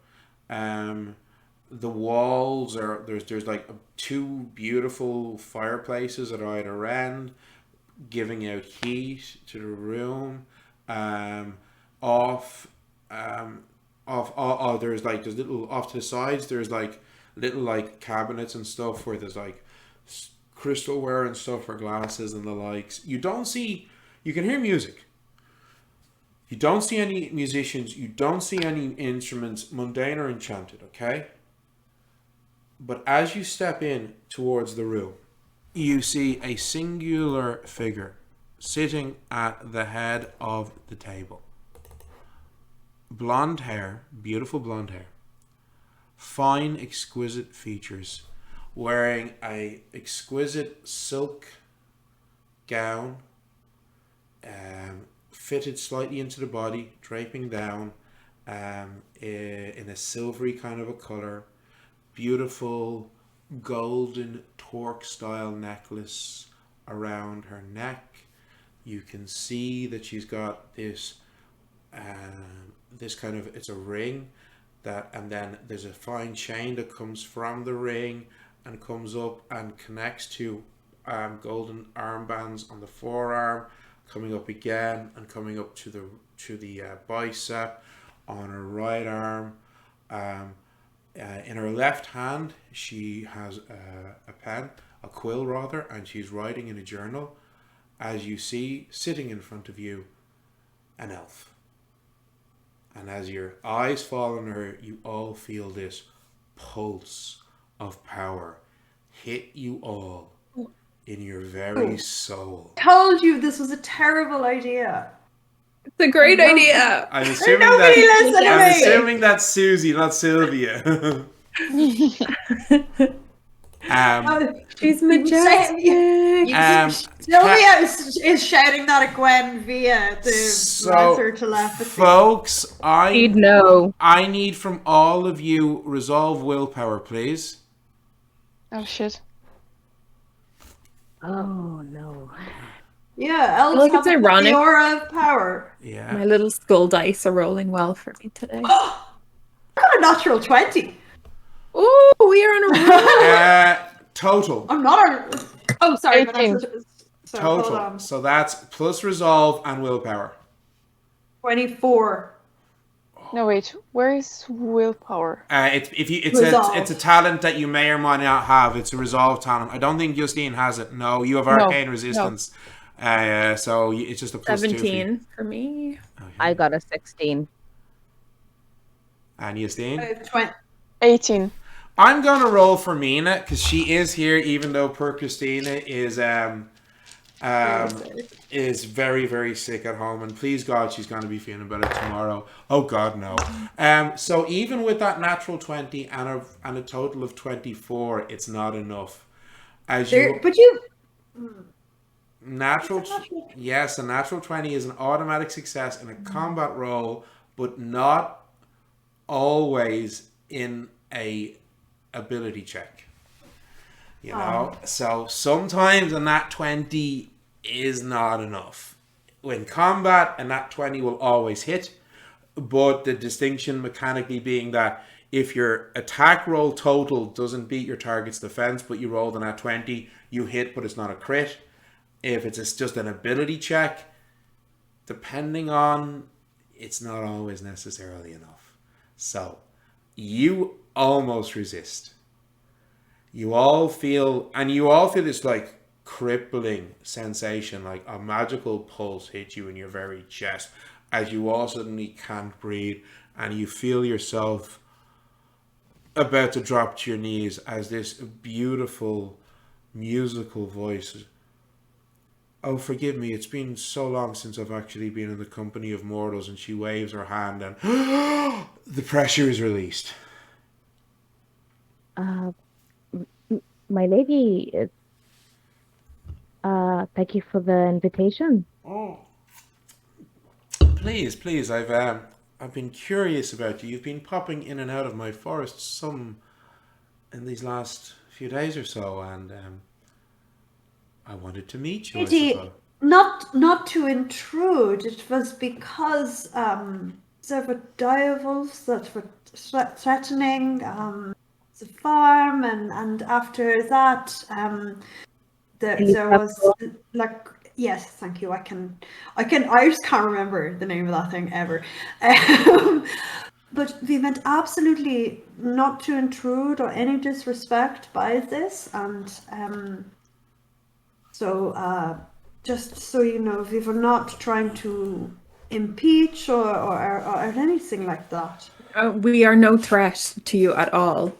The walls are there's like 2 beautiful fireplaces at either end, giving out heat to the room. Off there's little off to the sides. There's like little like cabinets and stuff where there's like crystalware and stuff for glasses and the likes. You can hear music. You don't see any musicians. You don't see any instruments, mundane or enchanted. Okay. But as you step in towards the room, you see a singular figure sitting at the head of the table. Blonde hair, beautiful blonde hair, fine, exquisite features, wearing a exquisite silk gown, fitted slightly into the body, draping down, in a silvery kind of a color. Beautiful golden torque style necklace around her neck. You can see that she's got this kind of, it's a ring that, and then there's a fine chain that comes from the ring and comes up and connects to golden armbands on the forearm, coming up again and coming up to the bicep on her right arm. In her left hand, she has a pen, a quill rather, and she's writing in a journal. As you see, sitting in front of you, an elf. And as your eyes fall on her, you all feel this pulse of power hit you all in your very soul. Told you this was a terrible idea. It's a great idea. I'm assuming Nobody listen to I'm me. assuming that's Susie, not Sylvia. She's You majestic. Sylvia is shouting that at Gwen via the lesser telepathy. Folks, He'd know. I need from all of you resolve willpower, please. Oh shit. Oh no. Yeah, elves like have it's ironic. the aura of power. Yeah. My little skull dice are rolling well for me today. I got a natural 20. Oh, we are on a roll. Total. I'm not a... Oh, sorry. 18. So, hold Total. on. So that's plus resolve and willpower. 24. No wait, where is willpower? It's a talent that you may or may not have. It's a resolve talent. I don't think Justine has it. No, you have arcane resistance. So it's just a plus 17 for me. Okay. I got a 16. And Justine? 18. I'm gonna roll for Mina because she is here, even though poor Christina is very, very sick at home, and please God she's going to be feeling better tomorrow. Oh God, no. So even with that natural 20 and a total of 24, it's not enough. Yes, a natural 20 is an automatic success in a combat roll, but not always in a ability check. You know, so sometimes a nat 20 is not enough. In combat, a nat 20 will always hit, but the distinction mechanically being that if your attack roll total doesn't beat your target's defense, but you rolled a nat 20, you hit, but it's not a crit. If it's just an ability check, depending on, it's not always necessarily enough. So, you almost resist. You all feel this like crippling sensation, like a magical pulse hit you in your very chest as you all suddenly can't breathe, and you feel yourself about to drop to your knees as this beautiful musical voice. Oh, forgive me, it's been so long since I've actually been in the company of mortals, and she waves her hand and the pressure is released. My lady, thank you for the invitation. Oh, please, I've been curious about you. You've been popping in and out of my forest some in these last few days or so, and I wanted to meet you. Not to intrude. It was because there were direwolves that were threatening the farm, and after that, there was like, yes, thank you. I just can't remember the name of that thing ever. But we meant absolutely not to intrude or any disrespect by this, and so just so you know, we were not trying to impeach or anything like that. We are no threat to you at all.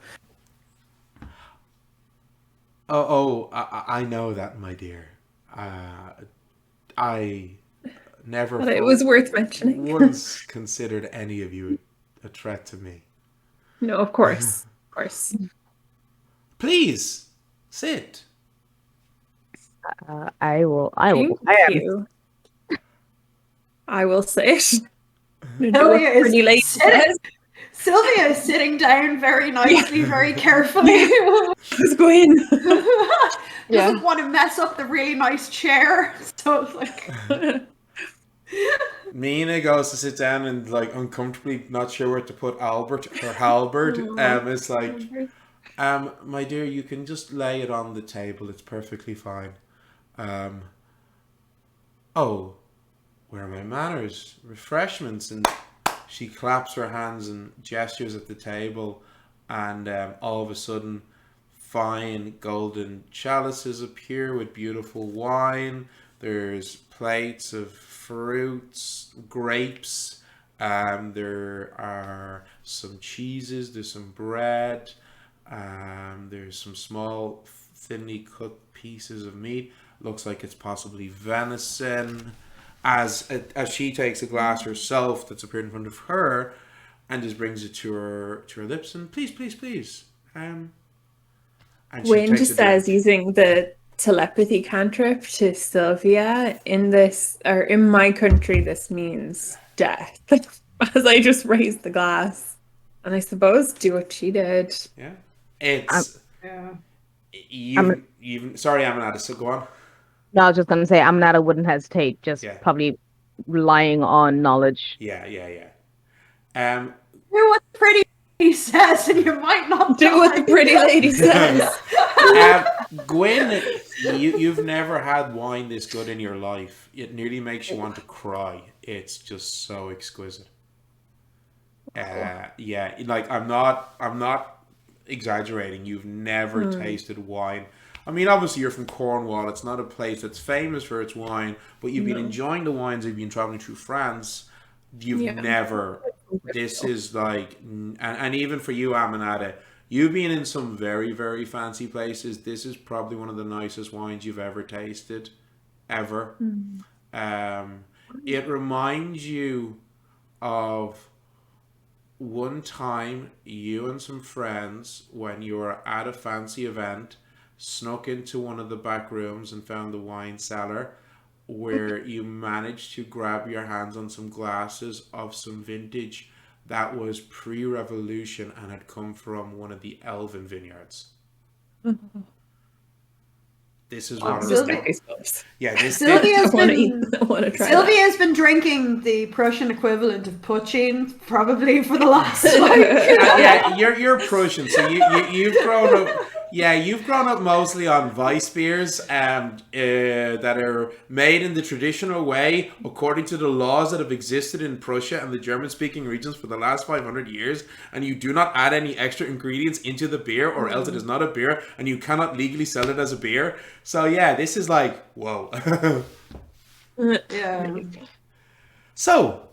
I know that, my dear. I never. But it was worth mentioning. Once considered any of you a threat to me. No, of course. Please sit. I will. Thank you. I will sit. Sylvia is sitting down very nicely, very carefully. Who's going? Doesn't want to mess up the really nice chair. So it's like Mina goes to sit down and like uncomfortably not sure where to put Albert or Halbert. It's like, my dear, you can just lay it on the table. It's perfectly fine. Oh, where are my manners? Refreshments. And she claps her hands and gestures at the table, and all of a sudden fine golden chalices appear with beautiful wine. There's plates of fruits, grapes, there are some cheeses, there's some bread, there's some small thinly cut pieces of meat. Looks like it's possibly venison. As she takes a glass herself that's appeared in front of her, and just brings it to her lips, and please, please, please. And she Wayne takes just a drink. says using the telepathy cantrip to Sylvia, in this, or in my country, this means death. As I just raise the glass. And I suppose do what she did. Yeah. It's Yeah. you've sorry, Aminata, so go on. No, I was just gonna say Aminata wouldn't hesitate, just Yeah. probably relying on knowledge. Yeah. Do what the pretty lady says, and you might not Do what the die. pretty lady says. Gwen, you've never had wine this good in your life. It nearly makes you want to cry. It's just so exquisite. Yeah, like I'm not exaggerating. You've never tasted wine. I mean, obviously you're from Cornwall. It's not a place that's famous for its wine, but you've been enjoying the wines. You've been traveling through France. You've never. This is like, and even for you, Aminata, you've been in some very, very fancy places. This is probably one of the nicest wines you've ever tasted, ever. It reminds you of one time you and some friends, when you were at a fancy event, snuck into one of the back rooms and found the wine cellar, where you managed to grab your hands on some glasses of some vintage that was pre-revolution and had come from one of the elven vineyards. This is what Sylvia's Sylvia's been drinking the Prussian equivalent of poaching probably for the last yeah, you're Prussian, so you've grown up. Yeah, you've grown up mostly on Weiss beers that are made in the traditional way, according to the laws that have existed in Prussia and the German-speaking regions for the last 500 years, and you do not add any extra ingredients into the beer, or else it is not a beer, and you cannot legally sell it as a beer. So yeah, this is like, whoa. Yeah. So,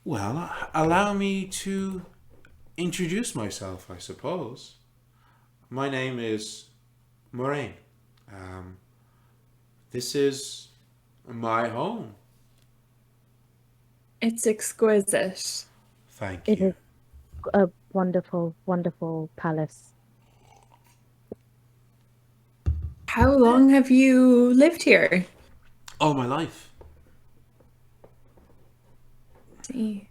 well, allow me to introduce myself, I suppose. My name is Moraine. This is my home. It's exquisite. Thank It you. is a wonderful, wonderful palace. How long have you lived here? All my life. See,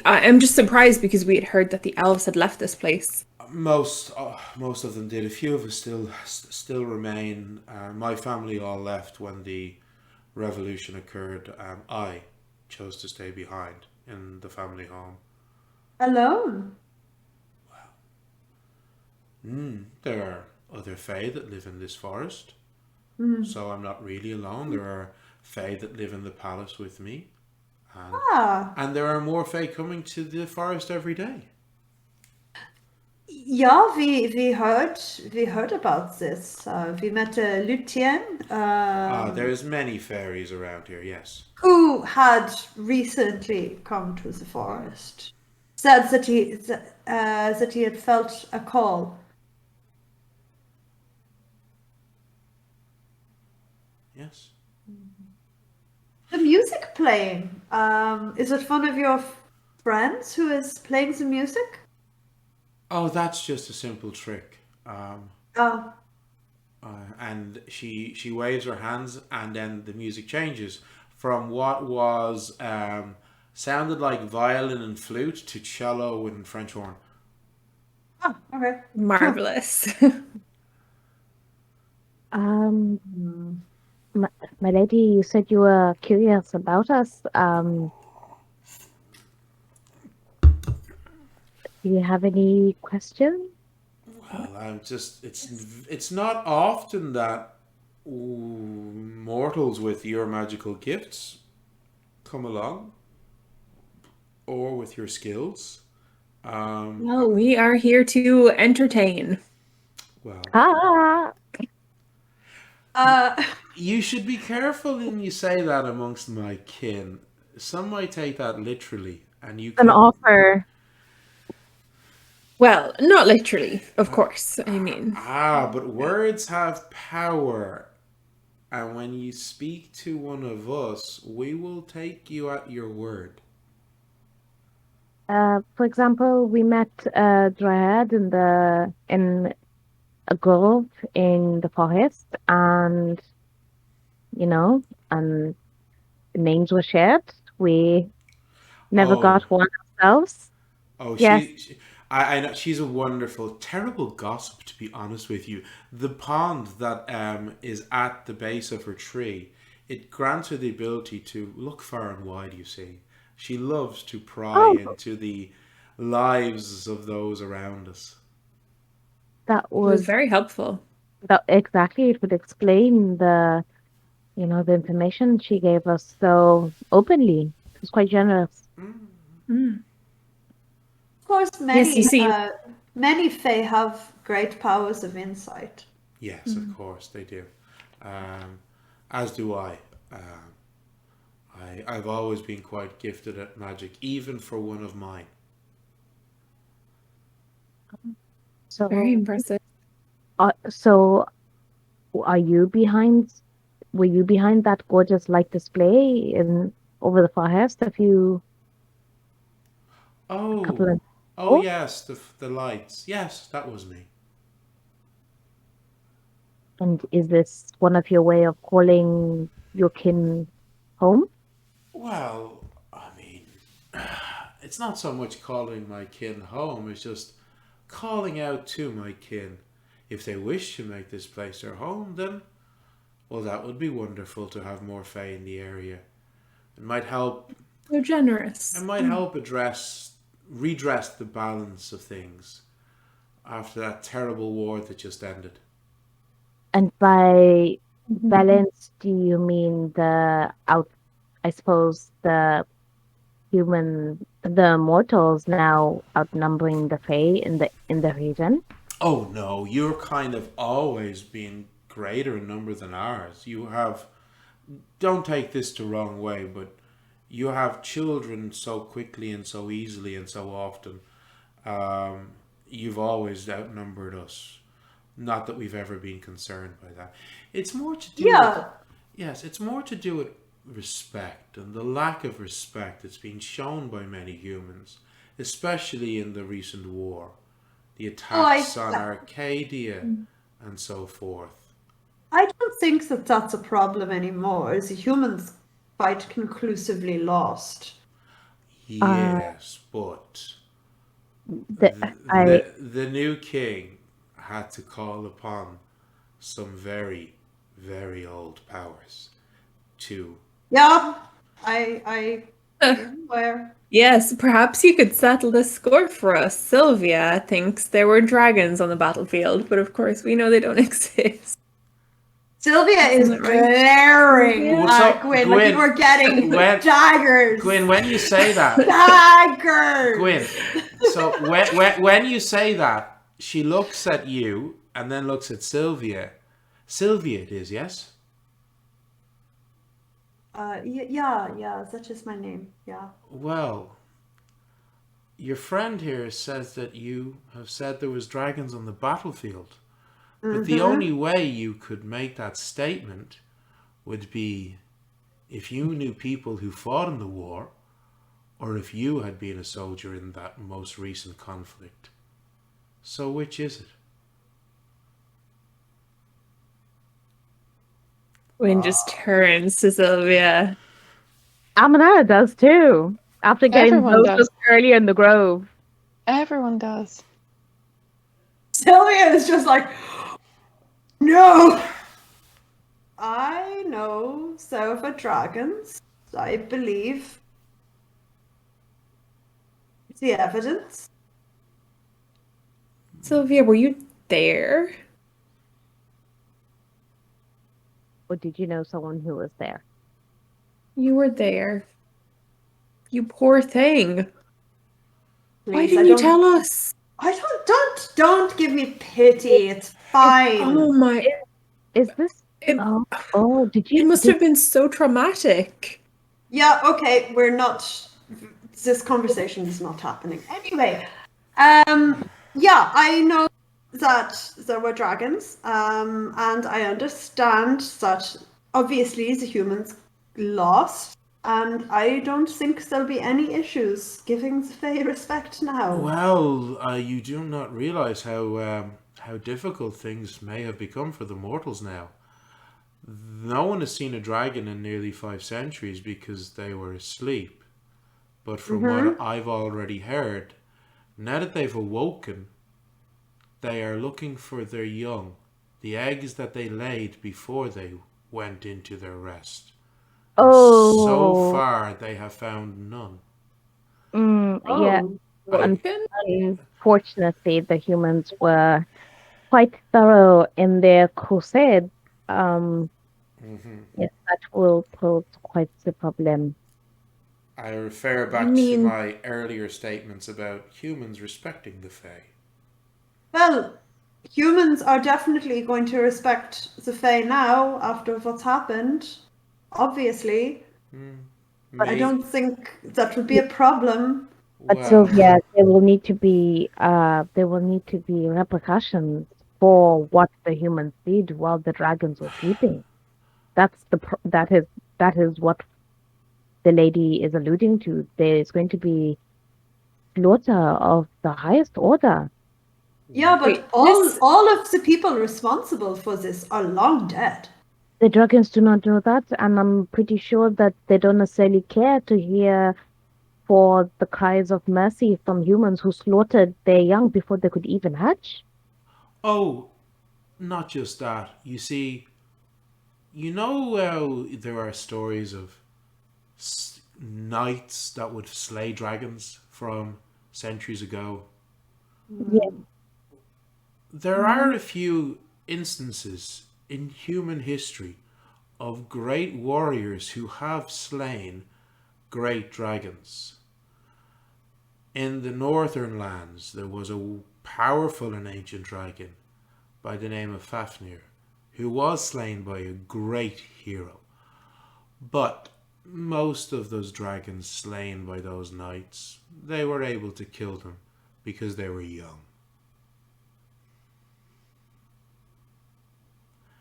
I'm just surprised because we had heard that the elves had left this place. Most of them did. A few of us still remain. My family all left when the revolution occurred. I chose to stay behind in the family home. Alone. There are other fae that live in this forest, so I'm not really alone. There are fae that live in the palace with me, and there are more fae coming to the forest every day. Yeah, we heard about this. We met Lutien, There's many fairies around here. Yes. who had recently come to the forest. Said that he had felt a call. Yes. The music playing. Is it one of your friends who is playing the music? Oh, that's just a simple trick. Oh. And she waves her hands, and then the music changes from what was sounded like violin and flute to cello and French horn. Oh, okay. Marvelous. My lady, you said you were curious about us. Do you have any questions? Well, it's not often that mortals with your magical gifts come along, or with your skills. No, we are here to entertain. Well, you should be careful when you say that amongst my kin. Some might take that literally, and you An can... offer. Well, not literally, of course. I mean, But words have power. And when you speak to one of us, we will take you at your word. For example, we met a dryad in a grove in the forest, and you know, and names were shared. We never got Oh, one ourselves. oh, Yes. I know she's a wonderful, terrible gossip. To be honest with you, the pond that is at the base of her tree, it grants her the ability to look far and wide. You see, she loves to pry Oh, into the lives of those around us. that it was was very helpful. that exactly. It would explain the information she gave us so openly. It was quite generous. Mm. Of course, Yes, you see, many Fae have great powers of insight. Yes, of course they do. Um, as do I. I've always been quite gifted at magic, even for one of mine. very So, impressive. so are you behind? Were you behind that gorgeous light display in over the forest a couple Oh, of oh ago? yes, the lights. Yes, that was me. And is this one of your way of calling your kin home? Well, I mean, it's not so much calling my kin home, it's just calling out to my kin. If they wish to make this place their home, then, well, that would be wonderful to have more Fae in the area. It might help. So generous. It might help redress the balance of things after that terrible war that just ended. And by balance, do you mean I suppose the mortals now outnumbering the Fae in the region? Oh no, you're kind of always been greater in number than ours. You have, don't take this the wrong way, but you have children so quickly and so easily and so often. Um, you've always outnumbered us. Not that we've ever been concerned by that. It's more to do with, Yeah, yes, it's more to do with respect and the lack of respect that's been shown by many humans, especially in the recent war, the oh, attacks on Arcadia and so forth. I don't think that that's a problem anymore. As humans quite conclusively lost. Uh, Yes, but the I the new king had to call upon some very, very old powers to. Yeah, I am aware. Yes, perhaps you could settle this score for us. Sylvia thinks there were dragons on the battlefield, but of course we know they don't exist. Sylvia is Isn't that right? glaring Well, at so Gwyn like you were getting when daggers. Gwyn, when you say that, Daggers. Gwyn, so when you say that, she looks at you and then looks at Sylvia. Sylvia, it is, yes. Yeah, that's just my name. Yeah. Well, your friend here says that you have said there was dragons on the battlefield. But the only way you could make that statement would be if you knew people who fought in the war, or if you had been a soldier in that most recent conflict. So which is it? Wynn just turns to Sylvia. Amanada does too. After getting Everyone blows does. earlier in the grove. Everyone does. Sylvia is just like, no. I know silver dragons. I believe the evidence. Sylvia, were you there? Or did you know someone who was there? You were there. You poor thing. Why Please, didn't you tell us? Don't give me pity. It's fine. Oh my. Is this? It, Did it you? must have been so traumatic. Yeah, okay, we're not. This conversation is not happening. Anyway, Yeah, I know that there were dragons, and I understand that obviously the humans lost, and I don't think there'll be any issues giving the Fae respect now. Well, you do not realize how difficult things may have become for the mortals now. No one has seen a dragon in nearly 5 centuries because they were asleep. But from what I've already heard, now that they've awoken, they are looking for their young, the eggs that they laid before they went into their rest. And so Oh, far, they have found none. yeah. Oh, I Unfortunately, the humans were quite thorough in their crusade. Um, Mhm. yes, that will pose quite the problem. I refer I back to mean, my earlier statements about humans respecting the Fae. well, humans are definitely going to respect the Fae now after what's happened, obviously. But I May don't think that would be a problem. But well, Sylvia, there will need to be repercussions for what the humans did while the dragons were sleeping. That is what the lady is alluding to. There is going to be slaughter of the highest order. Yeah, wait, but this all of the people responsible for this are long dead. The dragons do not know that, and I'm pretty sure that they don't necessarily care to hear for the cries of mercy from humans who slaughtered their young before they could even hatch. oh, not just that. You see, you know how there are stories of knights that would slay dragons from centuries ago. Yeah. There are a few instances in human history of great warriors who have slain great dragons. In the northern lands, there was a powerful and ancient dragon by the name of Fafnir, who was slain by a great hero. But most of those dragons slain by those knights, they were able to kill them because they were young.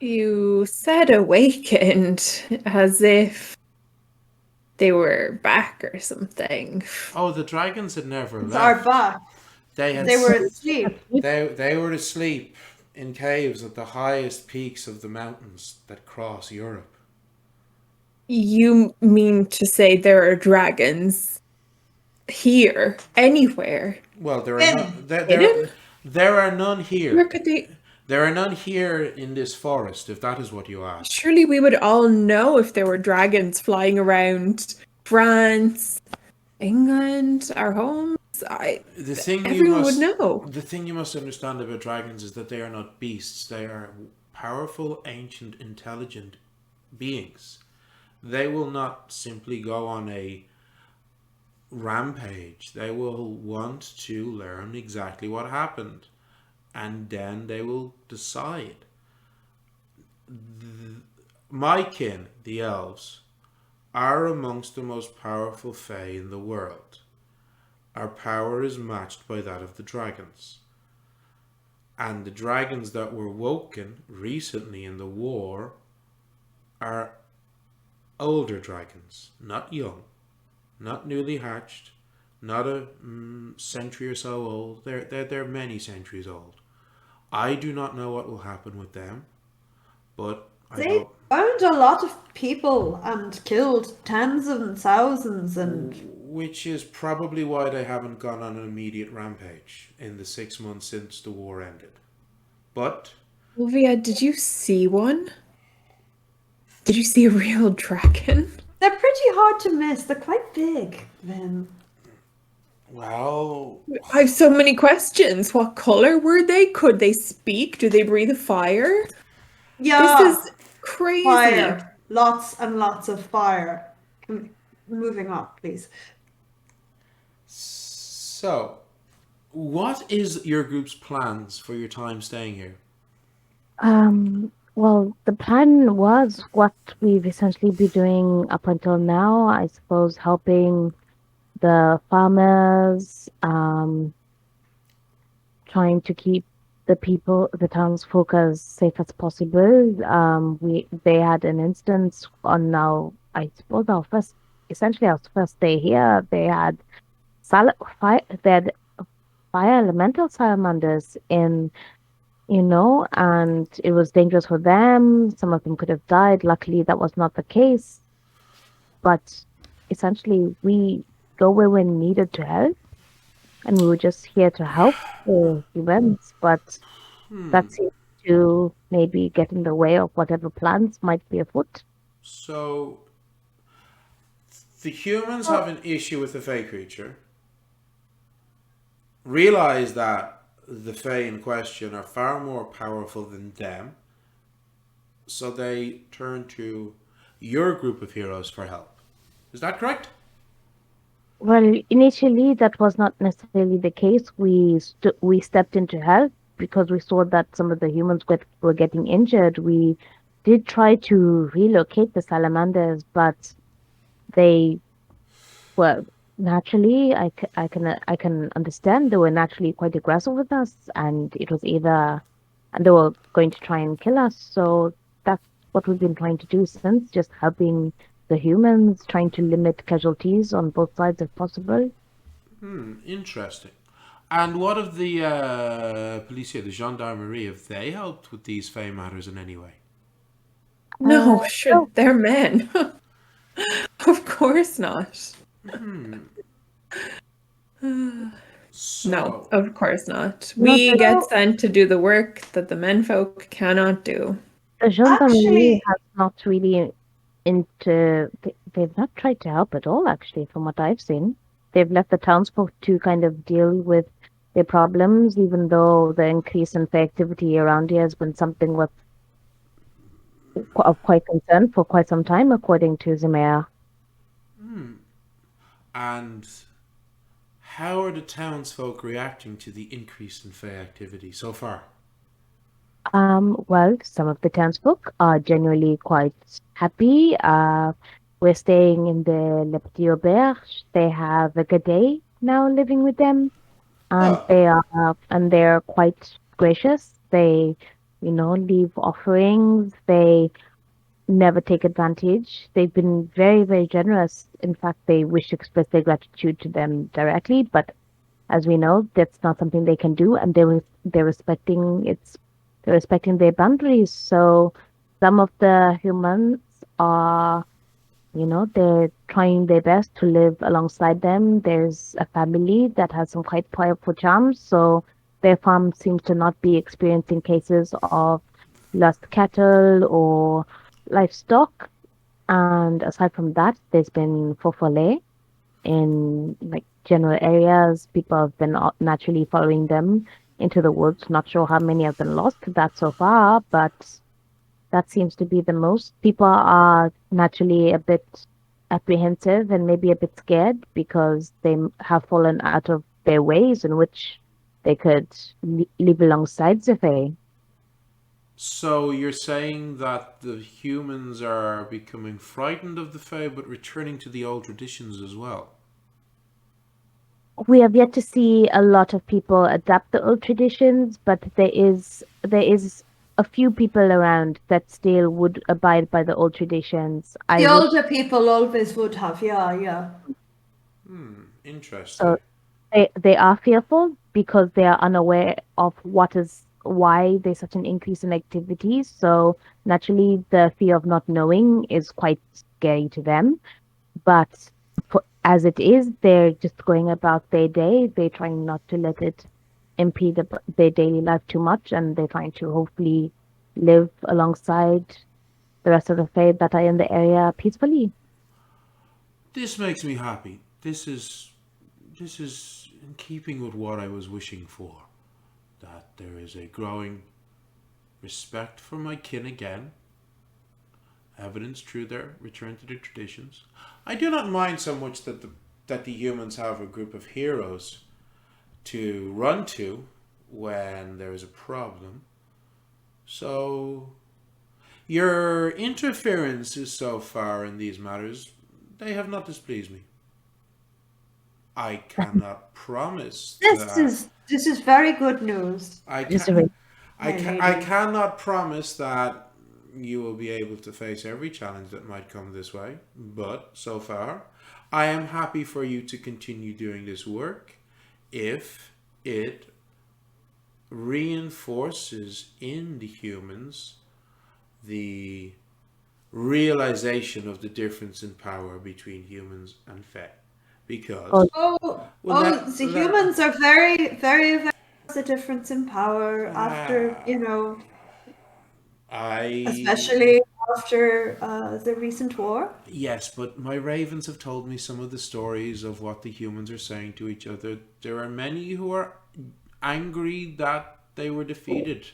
you said awakened as if they were back or something. Oh, the dragons had never It's our left. back. They had They were asleep. they were asleep in caves at the highest peaks of the mountains that cross Europe. You mean to say there are dragons here, anywhere? Well, there are In. none. Hidden? There are none Where here. could they? There are none here in this forest, if that is what you ask. Surely we would all know if there were dragons flying around France, England, our homes. The thing you Everyone would must know. the thing you must understand about dragons is that they are not beasts. They are powerful, ancient, intelligent beings. They will not simply go on a rampage. They will want to learn exactly what happened, and then they will decide. My kin, the elves, are amongst the most powerful Fae in the world. Our power is matched by that of the dragons. And the dragons that were woken recently in the war are older dragons, not young, not newly hatched, not a century or so old. They're many centuries old. I do not know what will happen with them, but I They don't. found a lot of people and killed tens of thousands and Which is probably why they haven't gone on an immediate rampage in the 6 months since the war ended. But Sylvia, did you see one? Did you see a real dragon? they're pretty hard to miss. They're quite big, then. well, I have so many questions. What color were they? Could they speak? Do they breathe fire? This Yeah, is crazy. fire. Lots and lots of fire. Moving on, please. so what is your group's plans for your time staying here? Well, the plan was what we've essentially been doing up until now, I suppose, helping the farmers, trying to keep the townsfolk as safe as possible. They had an instance on now, I suppose essentially our first day here. They had fire elemental salamanders and it was dangerous for them. Some of them could have died. Luckily, that was not the case. But essentially, we go where we're needed to help, and we were just here to help the humans. But that seems to maybe get in the way of whatever plans might be afoot. So the humans have an issue with the Fey creature. Realize that the Fey in question are far more powerful than them. So they turn to your group of heroes for help. Is that correct? Well, initially, that was not necessarily the case. We stepped in to help because we saw that some of the humans were getting injured. We did try to relocate the salamanders, but they were naturally, I can understand they were naturally quite aggressive with us, and and they were going to try and kill us. So that's what we've been trying to do since, just helping the humans, trying to limit casualties on both sides if possible. Interesting. And what of the policia, the gendarmerie? Have they helped with these Fey matters in any way? No, Uh, sure, they're men. Of course not. No, So, of course not. no, We get sent to do the work that the menfolk cannot do. the gendarmerie Actually, has not really they've not tried to help at all, actually, from what I've seen. They've left the townsfolk to kind of deal with their problems, even though the increase in fair activity around here has been something of quite concern for quite some time, according to the mayor. and how are the townsfolk reacting to the increase in Fey activity so far? Well, some of the townsfolk are generally quite happy. We're staying in the Le Petit Auberge. They have a Gade now living with them, and Oh, they're quite gracious. They, leave offerings. They never take advantage. They've been very, very generous. In fact, they wish to express their gratitude to them directly, but as we know, that's not something they can do, and they're respecting they're respecting their boundaries. So some of the humans are, they're trying their best to live alongside them. There's a family that has some quite powerful charms, so their farm seems to not be experiencing cases of lost cattle or livestock. And aside from that, there's been fofole in like general areas. People have been naturally following them into the woods. Not sure how many have been lost to that so far, but that seems to be the most. People are naturally a bit apprehensive and maybe a bit scared because have fallen out of their ways in which they could live alongside the Fae. so you're saying that the humans are becoming frightened of the Fae but returning to the old traditions as well? We have yet to see a lot of people adapt the old traditions, but there is a few people around that still would abide by the old traditions. I the would older people always would have, yeah, yeah. Interesting. so they are fearful because they are unaware of why there's such an increase in activities. So naturally, the fear of not knowing is quite scary to them. But as it is, they're just going about their day. They're trying not to let it impede their daily life too much, and they're trying to hopefully live alongside the rest of the faith that are in the area peacefully. This makes me happy. This is in keeping with what I was wishing for. That there is a growing respect for my kin again, evidence through their return to their traditions. I do not mind so much that the humans have a group of heroes to run to when there is a problem. So your interferences so far in these matters, they have not displeased me. I cannot promise This is very good news, I Just can my I lady. cannot promise that you will be able to face every challenge that might come this way, but so far I am happy for you to continue doing this work if it reinforces in the humans the realization of the difference in power between humans and Fae. Because Oh, the let humans are very, very, very the difference in power after, I especially after the recent war. yes, but my ravens have told me some of the stories of what the humans are saying to each other. There are many who are angry that they were defeated.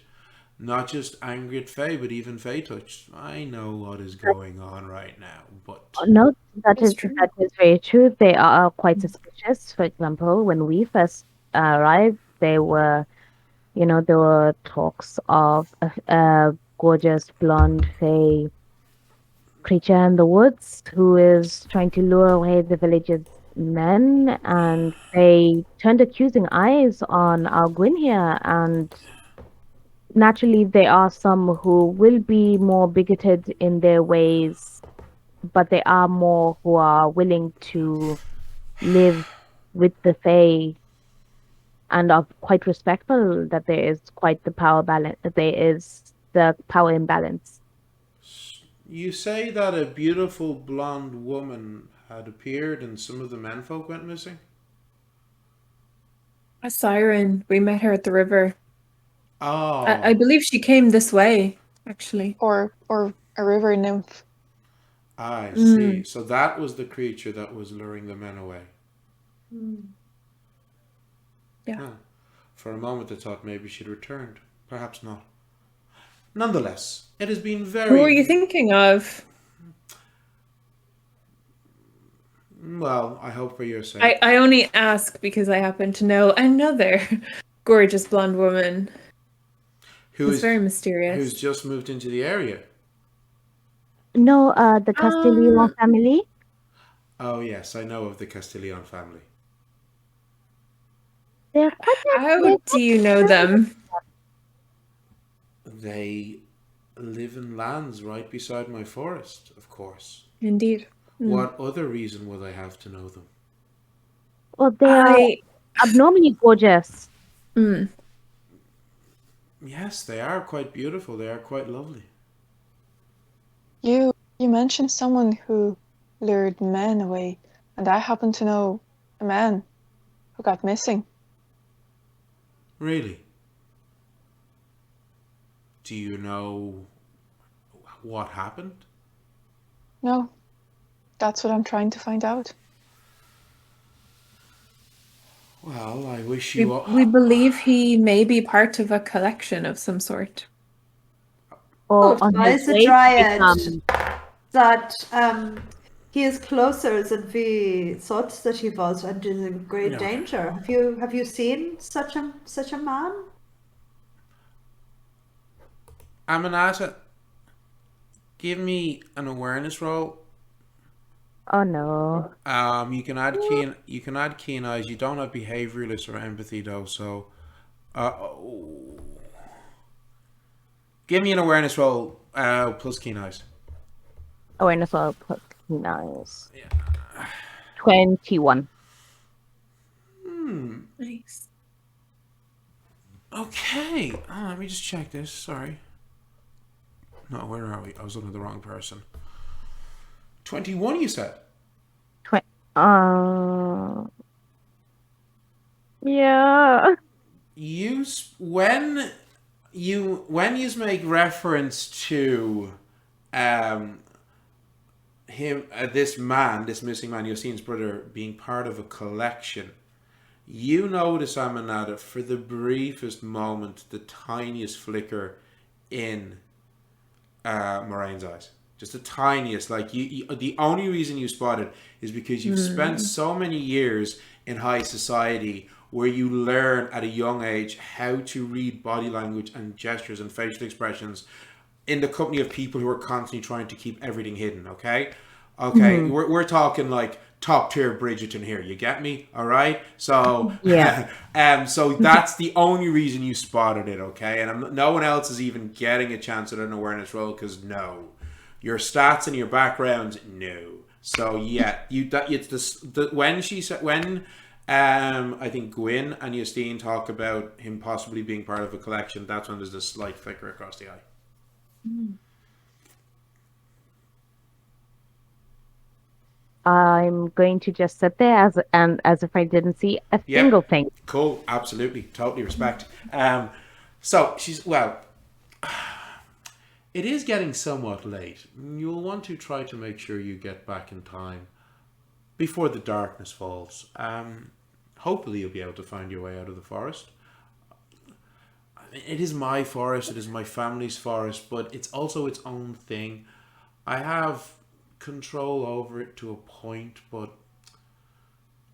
Not just angry at Faye, but even Faye touched. I know what is going on right now, but No, That's true. that is very true. They are quite suspicious. For example, when we first arrived, there were talks of a gorgeous blonde fey creature in the woods who is trying to lure away the village's men, and they turned accusing eyes on our Gwyn here, and naturally there are some who will be more bigoted in their ways, but there are more who are willing to live with the Fae and are quite respectful that there is quite the power balance, that there is the power imbalance. you say that a beautiful blonde woman had appeared and some of the menfolk went missing? A siren. We met her at the river. I Oh, believe she came this way, actually. Or a river nymph. I see. Mm. So that was the creature that was luring the men away. Yeah. Huh. For a moment I thought maybe she'd returned. Perhaps not. Nonetheless, it has been Who are you thinking of? well, I hope for your sake. I only ask because I happen to know another gorgeous blonde woman. It's very mysterious. who's just moved into the area. No, the Castillo family. Oh yes, I know of the Castilian family. They're quite How do you know them? They live in lands right beside my forest, of course. Indeed. What other reason would I have to know them? well, they are abnormally gorgeous. Mm. Yes, they are quite beautiful. They are quite lovely. You mentioned someone who lured men away, and I happen to know a man who got missing. Really? Do you know what happened? No, that's what I'm trying to find out. Well, I wish We, you all. we believe he may be part of a collection of some sort. Or Oh, on his it's a way to dryad become. that he is closer than we thought that he was and is in great Okay. danger. Have you seen such a man? Aminata, give me an awareness roll. Oh no. You can add keen eyes. You don't have behavioralist or empathy though, so give me an awareness roll plus keen eyes. Awareness level plus nice. Yeah. 21. Nice. Okay. Let me just check this. Sorry. No, where are we? I was looking at the wrong person. 21, you said? Yeah. When you make reference to him, this missing man, Yossine's brother, being part of a collection, you notice, Aminata, for the briefest moment, the tiniest flicker in Moraine's eyes. Just the tiniest. Like the only reason you spot it is because you've spent so many years in high society where you learn at a young age how to read body language and gestures and facial expressions in the company of people who are constantly trying to keep everything hidden. Okay, we're talking like top tier Bridgerton here. You get me? All right. So Yeah. so that's the only reason you spotted it, okay? And no one else is even getting a chance at an awareness roll because no, your stats and your background, no. So yeah, it's when she said when. I think Gwyn and Justine talk about him possibly being part of a collection. That's when there's a slight flicker across the eye. I'm going to just sit there as if I didn't see a Yep. single thing. Cool. Absolutely. Totally respect. So she's, well, it is getting somewhat late. You'll want to try to make sure you get back in time before the darkness falls. Hopefully you'll be able to find your way out of the forest. I mean, it is my forest, it is my family's forest, but it's also its own thing. I have control over it to a point, but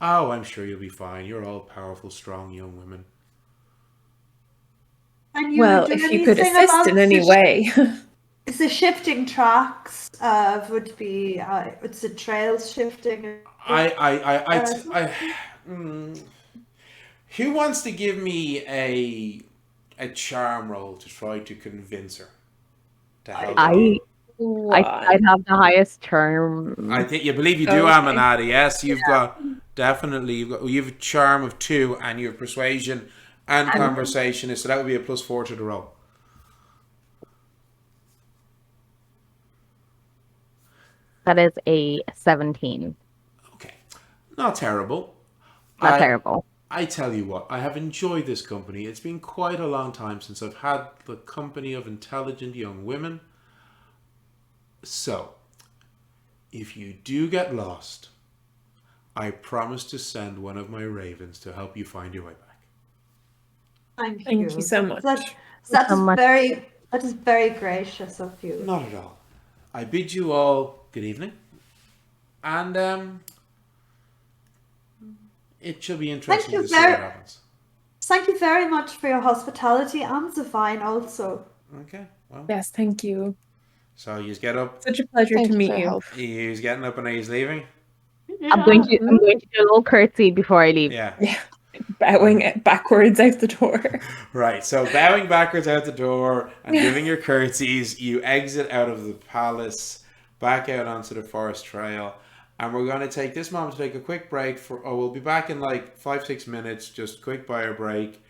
oh, I'm sure you'll be fine. You're all powerful, strong young women. And you Well, do if you could anything assist about in any way. Is the shifting tracks would be it's the trails shifting? Who wants to give me a charm roll to try to convince her to help you? I'd have the highest term. I think you believe you do, Okay. Amanada. Yes, you've got definitely you have a charm of 2 and you have persuasion and conversationist, so that would be a +4 to the roll. That is a 17. Okay, not terrible. Not terrible. I tell you what, I have enjoyed this company. It's been quite a long time since I've had the company of intelligent young women. So, if you do get lost, I promise to send one of my ravens to help you find your way back. Thank you so much. That is very gracious of you. Not at all. I bid you all good evening. And it shall be interesting to see what happens. Thank you very much for your hospitality and the wine also. Okay, well. Yes, thank you. So you get up. Such a pleasure Thank to you meet for your you. help. He's getting up and he's leaving. I'm going to do a little curtsy before I leave. Yeah. Yeah. Bowing backwards out the door. Right. So bowing backwards out the door and giving your curtsies, you exit out of the palace, back out onto the forest trail. And we're going to take this moment to take a quick break we'll be back in like 5-6 minutes, just quick bio break.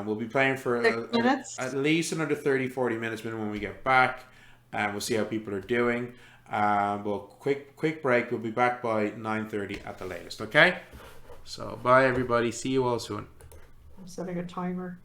We'll be playing for at least another 30-40 minutes minimum when we get back. And we'll see how people are doing. Well, quick break. We'll be back by 9:30 at the latest. Okay. So bye everybody. See you all soon. I'm setting a timer.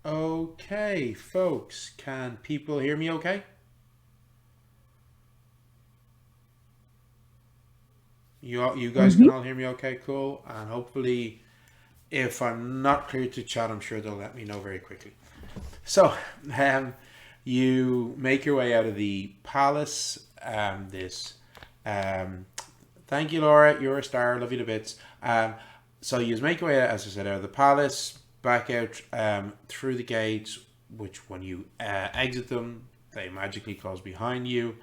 Okay, folks, can people hear me okay? You guys can all hear me okay, cool. And hopefully, if I'm not clear to chat, I'm sure they'll let me know very quickly. So, you make your way out of the palace. Thank you, Laura. You're a star. Love you to bits. So you make your way, as I said, out of the palace, back out through the gates, which when you exit them, they magically close behind you.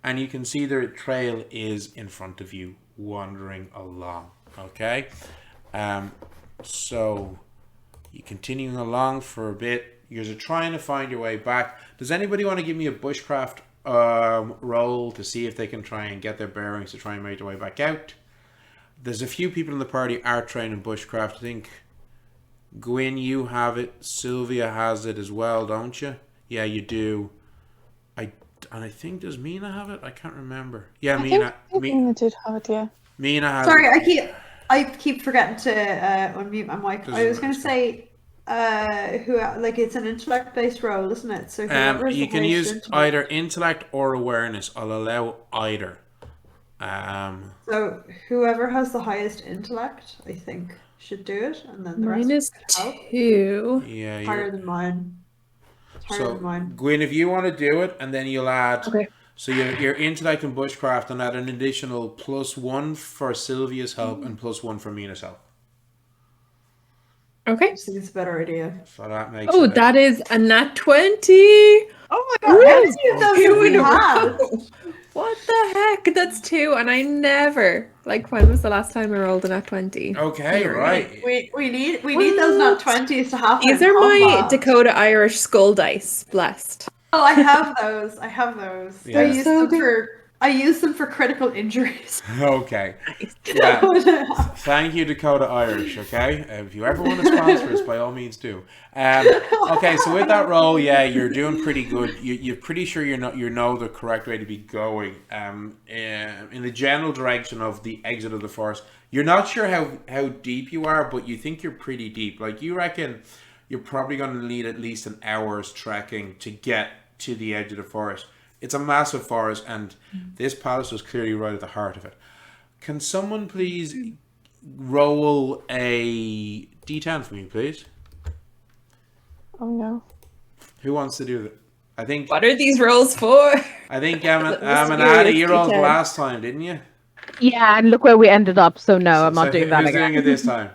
And you can see the trail is in front of you, wandering along. Okay? So you're continuing along for a bit. You're trying to find your way back. Does anybody want to give me a bushcraft roll to see if they can try and get their bearings to try and make their way back out? There's a few people in the party are trained in bushcraft. I think Gwyn, you have it. Sylvia has it as well, don't you? Yeah, you do. I think, does Mina have it? I can't remember. Yeah, Mina. Mina did have it, yeah. Mina has Sorry, it. I keep forgetting to unmute my mic. I was going to say, it's an intellect-based role, isn't it? So you can use either intellect or awareness. I'll allow either. So whoever has the highest intellect, I think, should do it, and then the Mine is rest help. 2. Yeah, Higher than mine. So, Gwyn, if you want to do it, and then you'll add. Okay. So your intellect and bushcraft, and add an additional +1 for Sylvia's help and +1 for Mina's help. I Okay. just think it's a better idea. So that makes. Oh, that is a nat 20. Oh my god, how many of those do we have? What the heck? That's 2, and I never. Like, when was the last time I rolled a nat 20? Okay, right. We need those nat 20s to happen. These are my Dakota Irish skull dice. Blessed. Oh, I have those. Yeah. I use them for critical injuries. Okay. Yeah. Thank you, Dakota Irish. Okay. If you ever want to sponsor us, by all means do. Okay. So with that roll, yeah, you're doing pretty good. You're pretty sure you know the correct way to be going. In the general direction of the exit of the forest. You're not sure how deep you are, but you think you're pretty deep. Like, you reckon you're probably going to need at least an hour's trekking to get to the edge of the forest. It's a massive forest, and this palace was clearly right at the heart of it. Can someone please roll a d10 for me, please? Oh no. Who wants to do that? I think. What are these rolls for? I think Amanada, you rolled last time, didn't you? Yeah, and look where we ended up. So no, I'm not doing that who's again. doing it this time?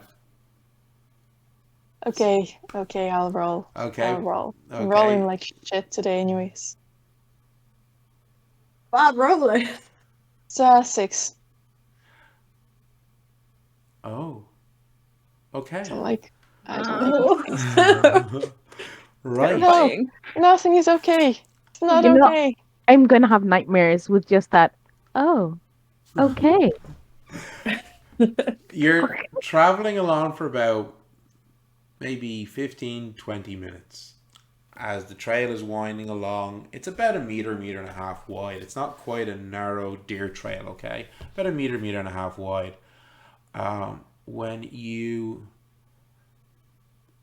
Okay, I'll roll. Okay. I'll roll. Okay. I'm rolling like shit today anyways. Bad rolling. It's 6. Oh. Okay. So like, I don't think Right. No, nothing is okay. It's not You know- okay. I'm gonna have nightmares with just that. Oh, okay. You're traveling along for about maybe 15-20 minutes as the trail is winding along. It's about a meter and a half wide. It's not quite a narrow deer trail, okay? About a meter and a half wide. When you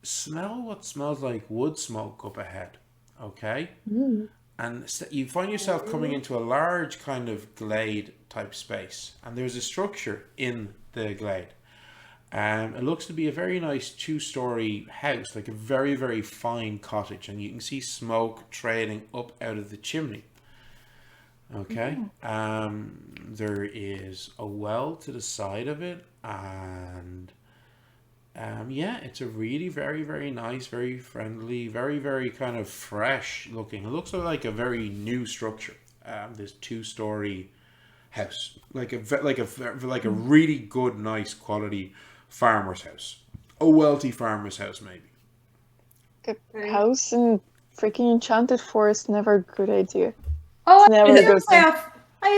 smell what smells like wood smoke up ahead, okay? And you find yourself coming into a large kind of glade type space, and there's a structure in the glade. It looks to be a very nice 2-story house, like a very, very fine cottage, and you can see smoke trailing up out of the chimney. Okay. There is a well to the side of it, and yeah, it's a really very, very nice, very friendly, very, very kind of fresh looking. It looks like a very new structure. This 2-story house, like a really good, nice quality farmer's house, a wealthy farmer's house, maybe. A house in freaking enchanted forest, never a good idea. Oh, Never I goes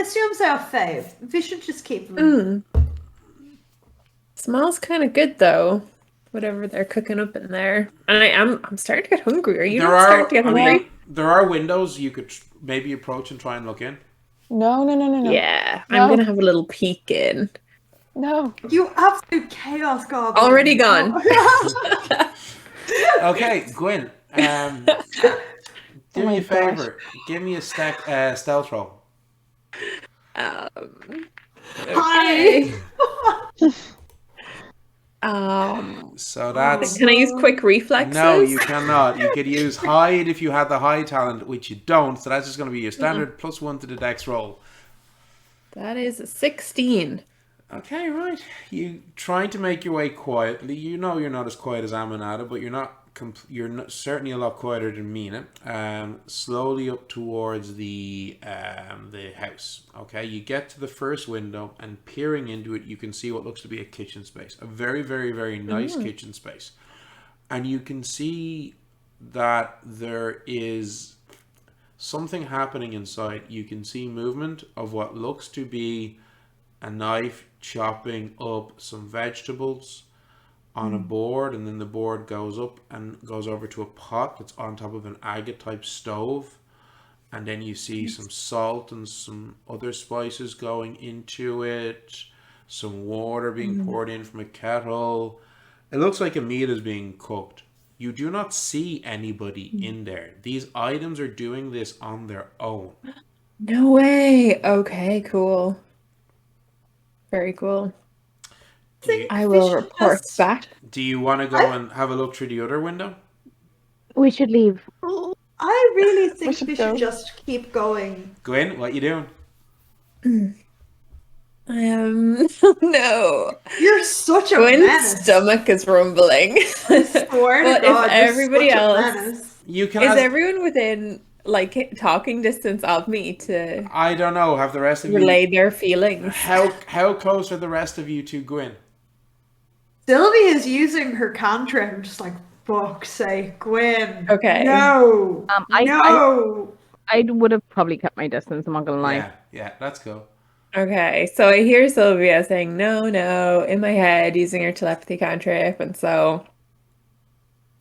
assume they have fave. We should just keep them. Smells kind of good though. Whatever they're cooking up in there, and I'm starting to get hungry. Are you not starting to get hungry? There are windows you could maybe approach and try and look in. No. Yeah, No. I'm gonna have a little peek in. No. You absolute chaos goblin. Already gone. Okay, Gwyn, Do me a favor. Give me a stealth roll. Hi. So that's... Can I use quick reflexes? No, you cannot. You could use hide if you had the hide talent, which you don't. So that's just going to be your standard +1 to the dex roll. That is a 16. Okay, right. You trying to make your way quietly. You know you're not as quiet as Aminata, but you're not certainly a lot quieter than Mina. Slowly up towards the house. Okay, you get to the first window, and peering into it, you can see what looks to be a kitchen space. A very, very, very nice kitchen space. And you can see that there is something happening inside. You can see movement of what looks to be a knife chopping up some vegetables on a board, and then the board goes up and goes over to a pot that's on top of an agate type stove, and then you see some salt and some other spices going into it, some water being poured in from a kettle. It looks like a meal is being cooked. You do not see anybody in there. These items are doing this on their own. No way. Okay, cool. Very cool. I will report back. Do you want to go and have a look through the other window? We should leave. I really think should we go. should just keep going. Gwyn, what you doing? No. You're such a Gwen's menace. stomach is rumbling. I swear But to God, if everybody you're such else a menace. You can is ask, everyone within like talking distance of me to I don't know. Have the rest of relay you... their feelings? How close are the rest of you to Gwyn? Sylvie is using her cantrip. I'm just like, fuck's sake, Gwyn. Okay. No. I would have probably kept my distance. I'm not gonna lie. Yeah, let's go. Okay, so I hear Sylvia saying no in my head using her telepathy cantrip, and so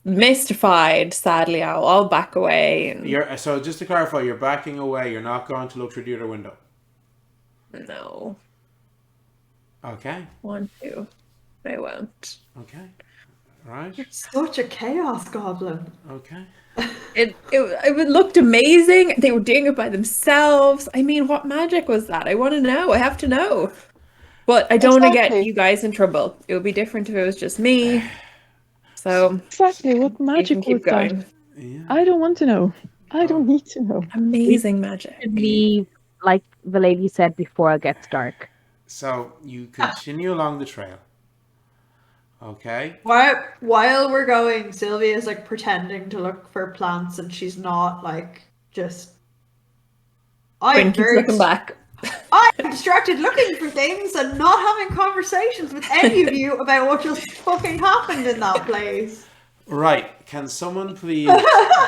mystified, sadly, I'll back away. And... So just to clarify, you're backing away. You're not going to look through the other window. No. Okay. Want to. I won't. Okay. Right. Such a chaos goblin. Okay. It looked amazing. They were doing it by themselves. I mean, what magic was that? I want to know. I have to know. But I don't want to get you guys in trouble. It would be different if it was just me. So Exactly, what you can magic was keep going. that? Yeah. I don't want to know. I don't need to know. Amazing magic. Leave, like the lady said, before it gets dark. So you continue along the trail. Okay. While we're going, Sylvia is like pretending to look for plants, and she's not like just. Gwen keeps looking back. I'm distracted looking for things and not having conversations with any of you about what just fucking happened in that place. Right. Can someone please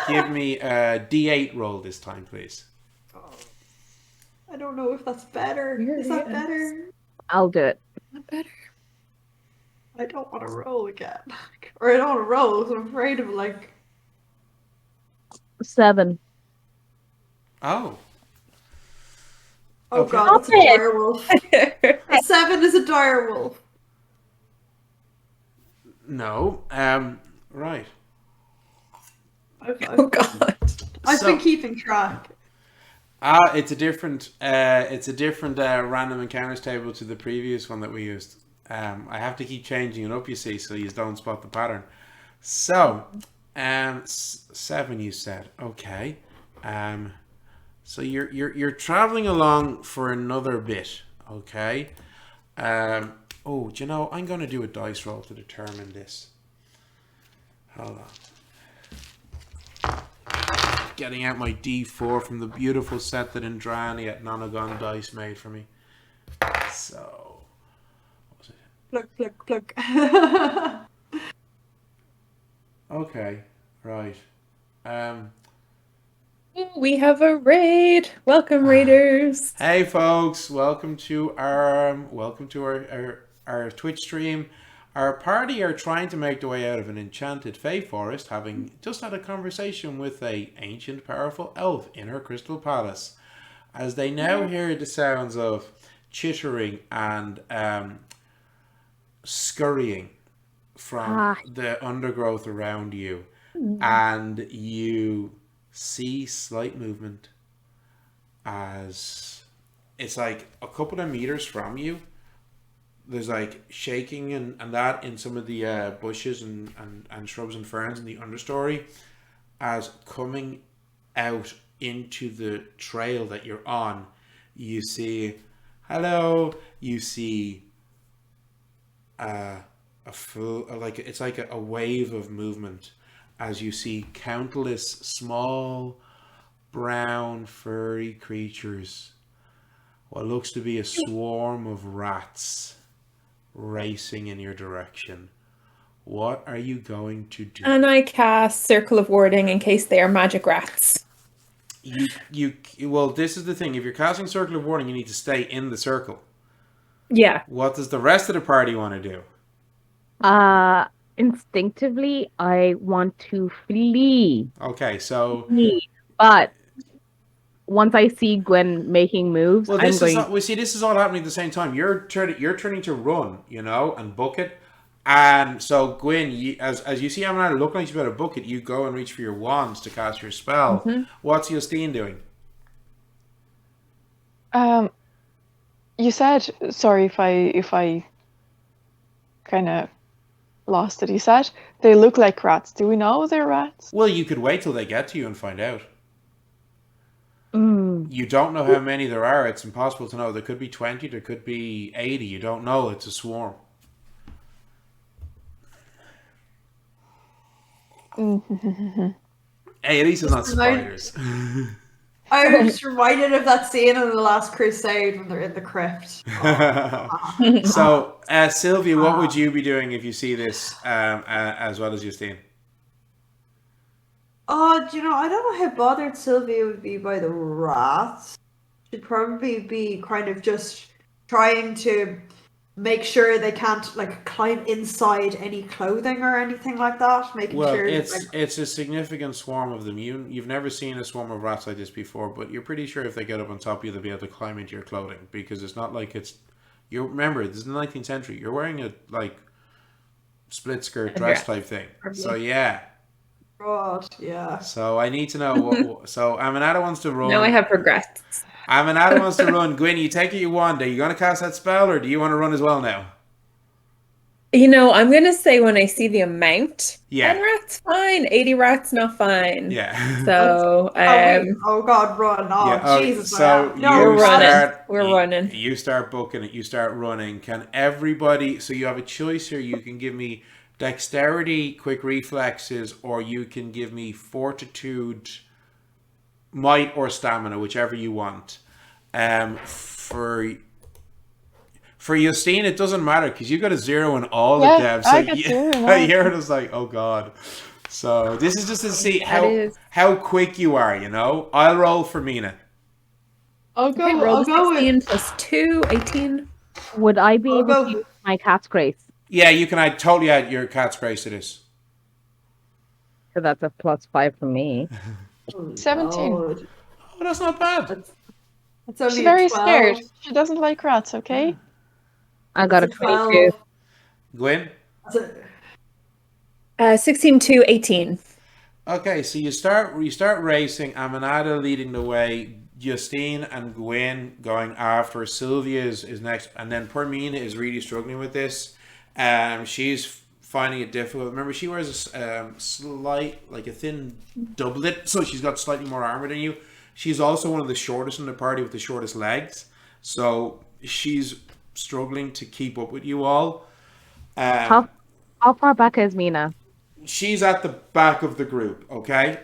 give me a D8 roll this time, please? I don't know if that's better. Is that better? I'll do it. Not better. I don't want to roll again. Or I don't want to roll because I'm afraid of like... 7. Oh. Oh Okay. god, it's a dire wolf. A 7 is a dire wolf. No. Right. Oh god. I've been keeping track. It's a different random encounters table to the previous one that we used. I have to keep changing it up, you see, so you don't spot the pattern. So, 7 you said. Okay. So you're traveling along for another bit, okay? Do you know, I'm going to do a dice roll to determine this. Hold on. Getting out my D4 from the beautiful set that Indrani at Nonagon Dice made for me. So, what was it? Pluck. Okay, right. We have a raid. Welcome, raiders. Hey folks, welcome to our Twitch stream. Our party are trying to make their way out of an enchanted Fey forest, having just had a conversation with a ancient powerful elf in her crystal palace. As they now hear the sounds of chittering and scurrying from the undergrowth around you, and you see slight movement as it's like a couple of meters from you. There's like shaking and that in some of the bushes and shrubs and ferns in the understory, as coming out into the trail that you're on, you see, hello, you see a full, like it's like a wave of movement as you see countless small brown furry creatures, what looks to be a swarm of rats racing in your direction. What are you going to do? And I cast Circle of Warding in case they are magic rats. Well, this is the thing. If you're casting Circle of Warding, you need to stay in the circle. Yeah. What does the rest of the party want to do? Instinctively, I want to flee. Okay, so But once I see Gwen making moves, well, I'm going. this is all happening at the same time. You're turning to run, and book it. And so, Gwyn, as you see Amanada looking like she's about to book it, you go and reach for your wands to cast your spell. Mm-hmm. What's Justine doing? You said, sorry if I kind of lost it. You said they look like rats. Do we know they're rats? Well, you could wait till they get to you and find out. Mm. You don't know how many there are. It's impossible to know. There could be 20, there could be 80. You don't know. It's a swarm. 80 is not spiders. I was reminded of that scene in The Last Crusade when they're in the crypt. So, Sylvia, what would you be doing if you see this as well as Justine? Oh, do you know, I don't know how bothered Sylvia would be by the rats. She'd probably be kind of just trying to make sure they can't like climb inside any clothing or anything like that. Making Well, sure it's a significant swarm of them. You've never seen a swarm of rats like this before, but you're pretty sure if they get up on top of you, they'll be able to climb into your clothing, because it's not like it's. You remember, this is the 19th century. You're wearing a like split skirt dress type thing. So yeah. God, yeah. So I need to know what. So Amanada wants to run. Now I have regrets. Amanada wants to run. Gwyn, you take it you want. Are you going to cast that spell, or do you want to run as well now? You know, I'm going to say when I see the amount, Yeah. 10 rats fine, 80 rats not fine. Yeah. So, Oh God, run! Oh Yeah, Jesus! so man. No, we're running. start. We're running. You start booking it. You start running. Can everybody? So you have a choice here. You can give me dexterity, quick reflexes, or you can give me fortitude, might, or stamina, whichever you want. For Justine, it doesn't matter because you got a 0 in all of them. So I got 0, you're just like, oh God. So this is just to see That how quick you are. I'll roll for Mina. I'll go. Okay, roll I'll the go 16 with. plus 2, 18. Would I be I'll able go- to use my cat's grace? Yeah, you can. I totally add your cat's grace to this. So that's a +5 for me. 17. Oh, Oh, that's not bad. it's only She's a very 12. scared. She doesn't like rats, okay? I got a It's a 12. 22. Gwyn? That's a- 16 to 18. Okay, so you start racing. Amanada leading the way. Justine and Gwyn going after. Sylvia is next, and then poor Mina is really struggling with this. She's finding it difficult. Remember, she wears a a thin doublet, so she's got slightly more armor than you. She's also one of the shortest in the party with the shortest legs, so she's struggling to keep up with you all. How far back is Mina? She's at the back of the group, okay?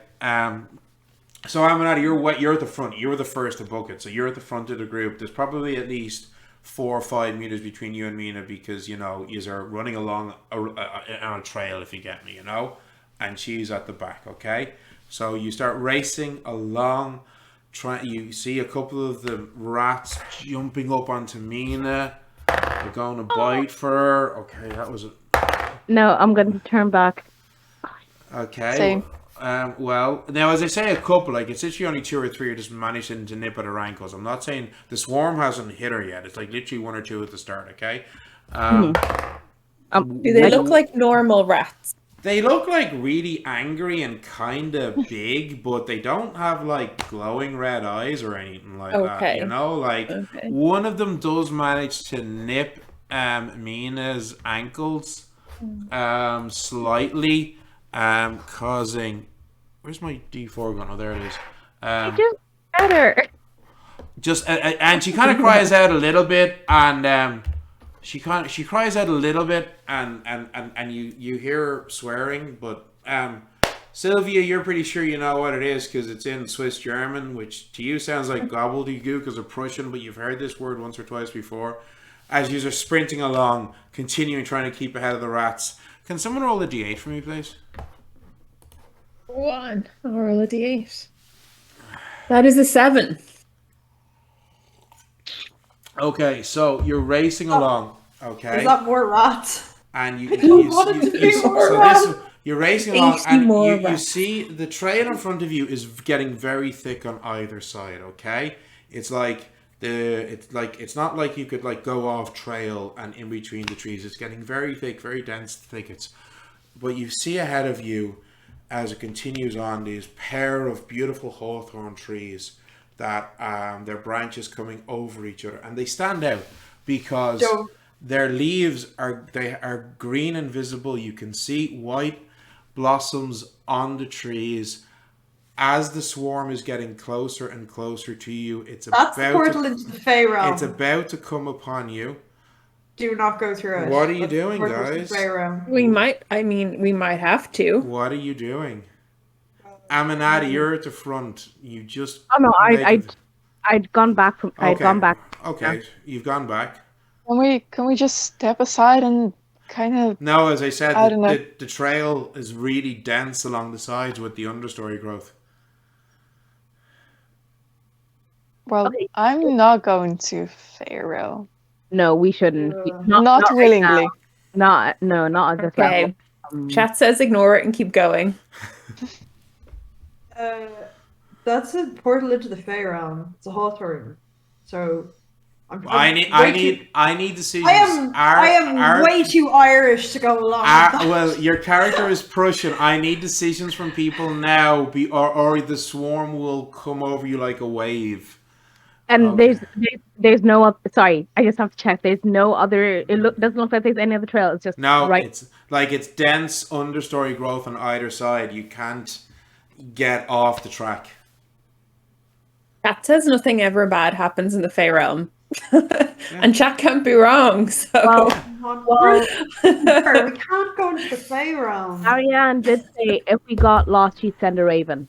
So Amanada, you're at the front. You were the first to book it, so you're at the front of the group. There's probably at least 4 or 5 meters between you and Mina because you are running along on a trail, if you get me, and she's at the back, okay? So you start racing along. You see a couple of the rats jumping up onto Mina. They're going to bite for her. Okay, that was it. No, I'm going to turn back. Okay. Same. Well, now as I say, a couple, like it's literally only 2 or 3 are just managing to nip at her ankles. I'm not saying the swarm hasn't hit her yet. It's like literally 1 or 2 at the start. Okay. Do they look like normal rats? They look like really angry and kind of big, but they don't have like glowing red eyes or anything like that. You Okay. know, like Okay. one of them does manage to nip Mina's ankles slightly, causing. Where's my D4 gun? Oh, there it is. Just better. And she kind of cries out a little bit, and she cries out a little bit, and you hear her swearing, but Sylvia, you're pretty sure you know what it is because it's in Swiss German, which to you sounds like gobbledygook as a Prussian, but you've heard this word once or twice before. As you are sprinting along, continuing trying to keep ahead of the rats. Can someone roll a d8 for me, please? 1. I'll roll a d8. That is a 7. Okay, so you're racing along. Okay. Is that more rats? And you're racing along, see and more you rats. see the trail in front of you is getting very thick on either side. Okay, it's not like you could like go off trail and in between the trees. It's getting very thick, very dense thickets. But you see ahead of you, as it continues on, these pair of beautiful hawthorn trees that their branches coming over each other, and they stand out because. Their leaves are green and visible. You can see white blossoms on the trees. As the swarm is getting closer and closer to you, That's the portal into the Fey realm. It's about to come upon you. Do not go through it. What are you That's the doing, portal into the guys? Fey realm. We might have to. What are you doing? Aminati, you're at the front. You just. Oh no, made I'd gone back from. I'd Okay. gone back. Okay, you've gone back. Can we just step aside and kind of? No, as I said, I don't know. the trail is really dense along the sides with the understory growth. Well, Okay. I'm not going to Pharaoh. No, we shouldn't. Not right willingly. now. Not at this Okay. level. Chat says ignore it and keep going. That's a portal into the Fey realm. It's a hawthorn. So I need decisions. I am way too Irish to go along with that. Well, your character is Prussian. I need decisions from people now, or the swarm will come over you like a wave. And Okay. there's no other. Sorry, I just have to check. There's no other. Doesn't look like there's any other trail. It's just No, right. it's dense understory growth on either side. You can't get off the track. Chat says nothing ever bad happens in the Fey realm. And chat can't be wrong, so Well, we can't go into the Fey realm. Ariane did say if we got lost, she'd send a raven.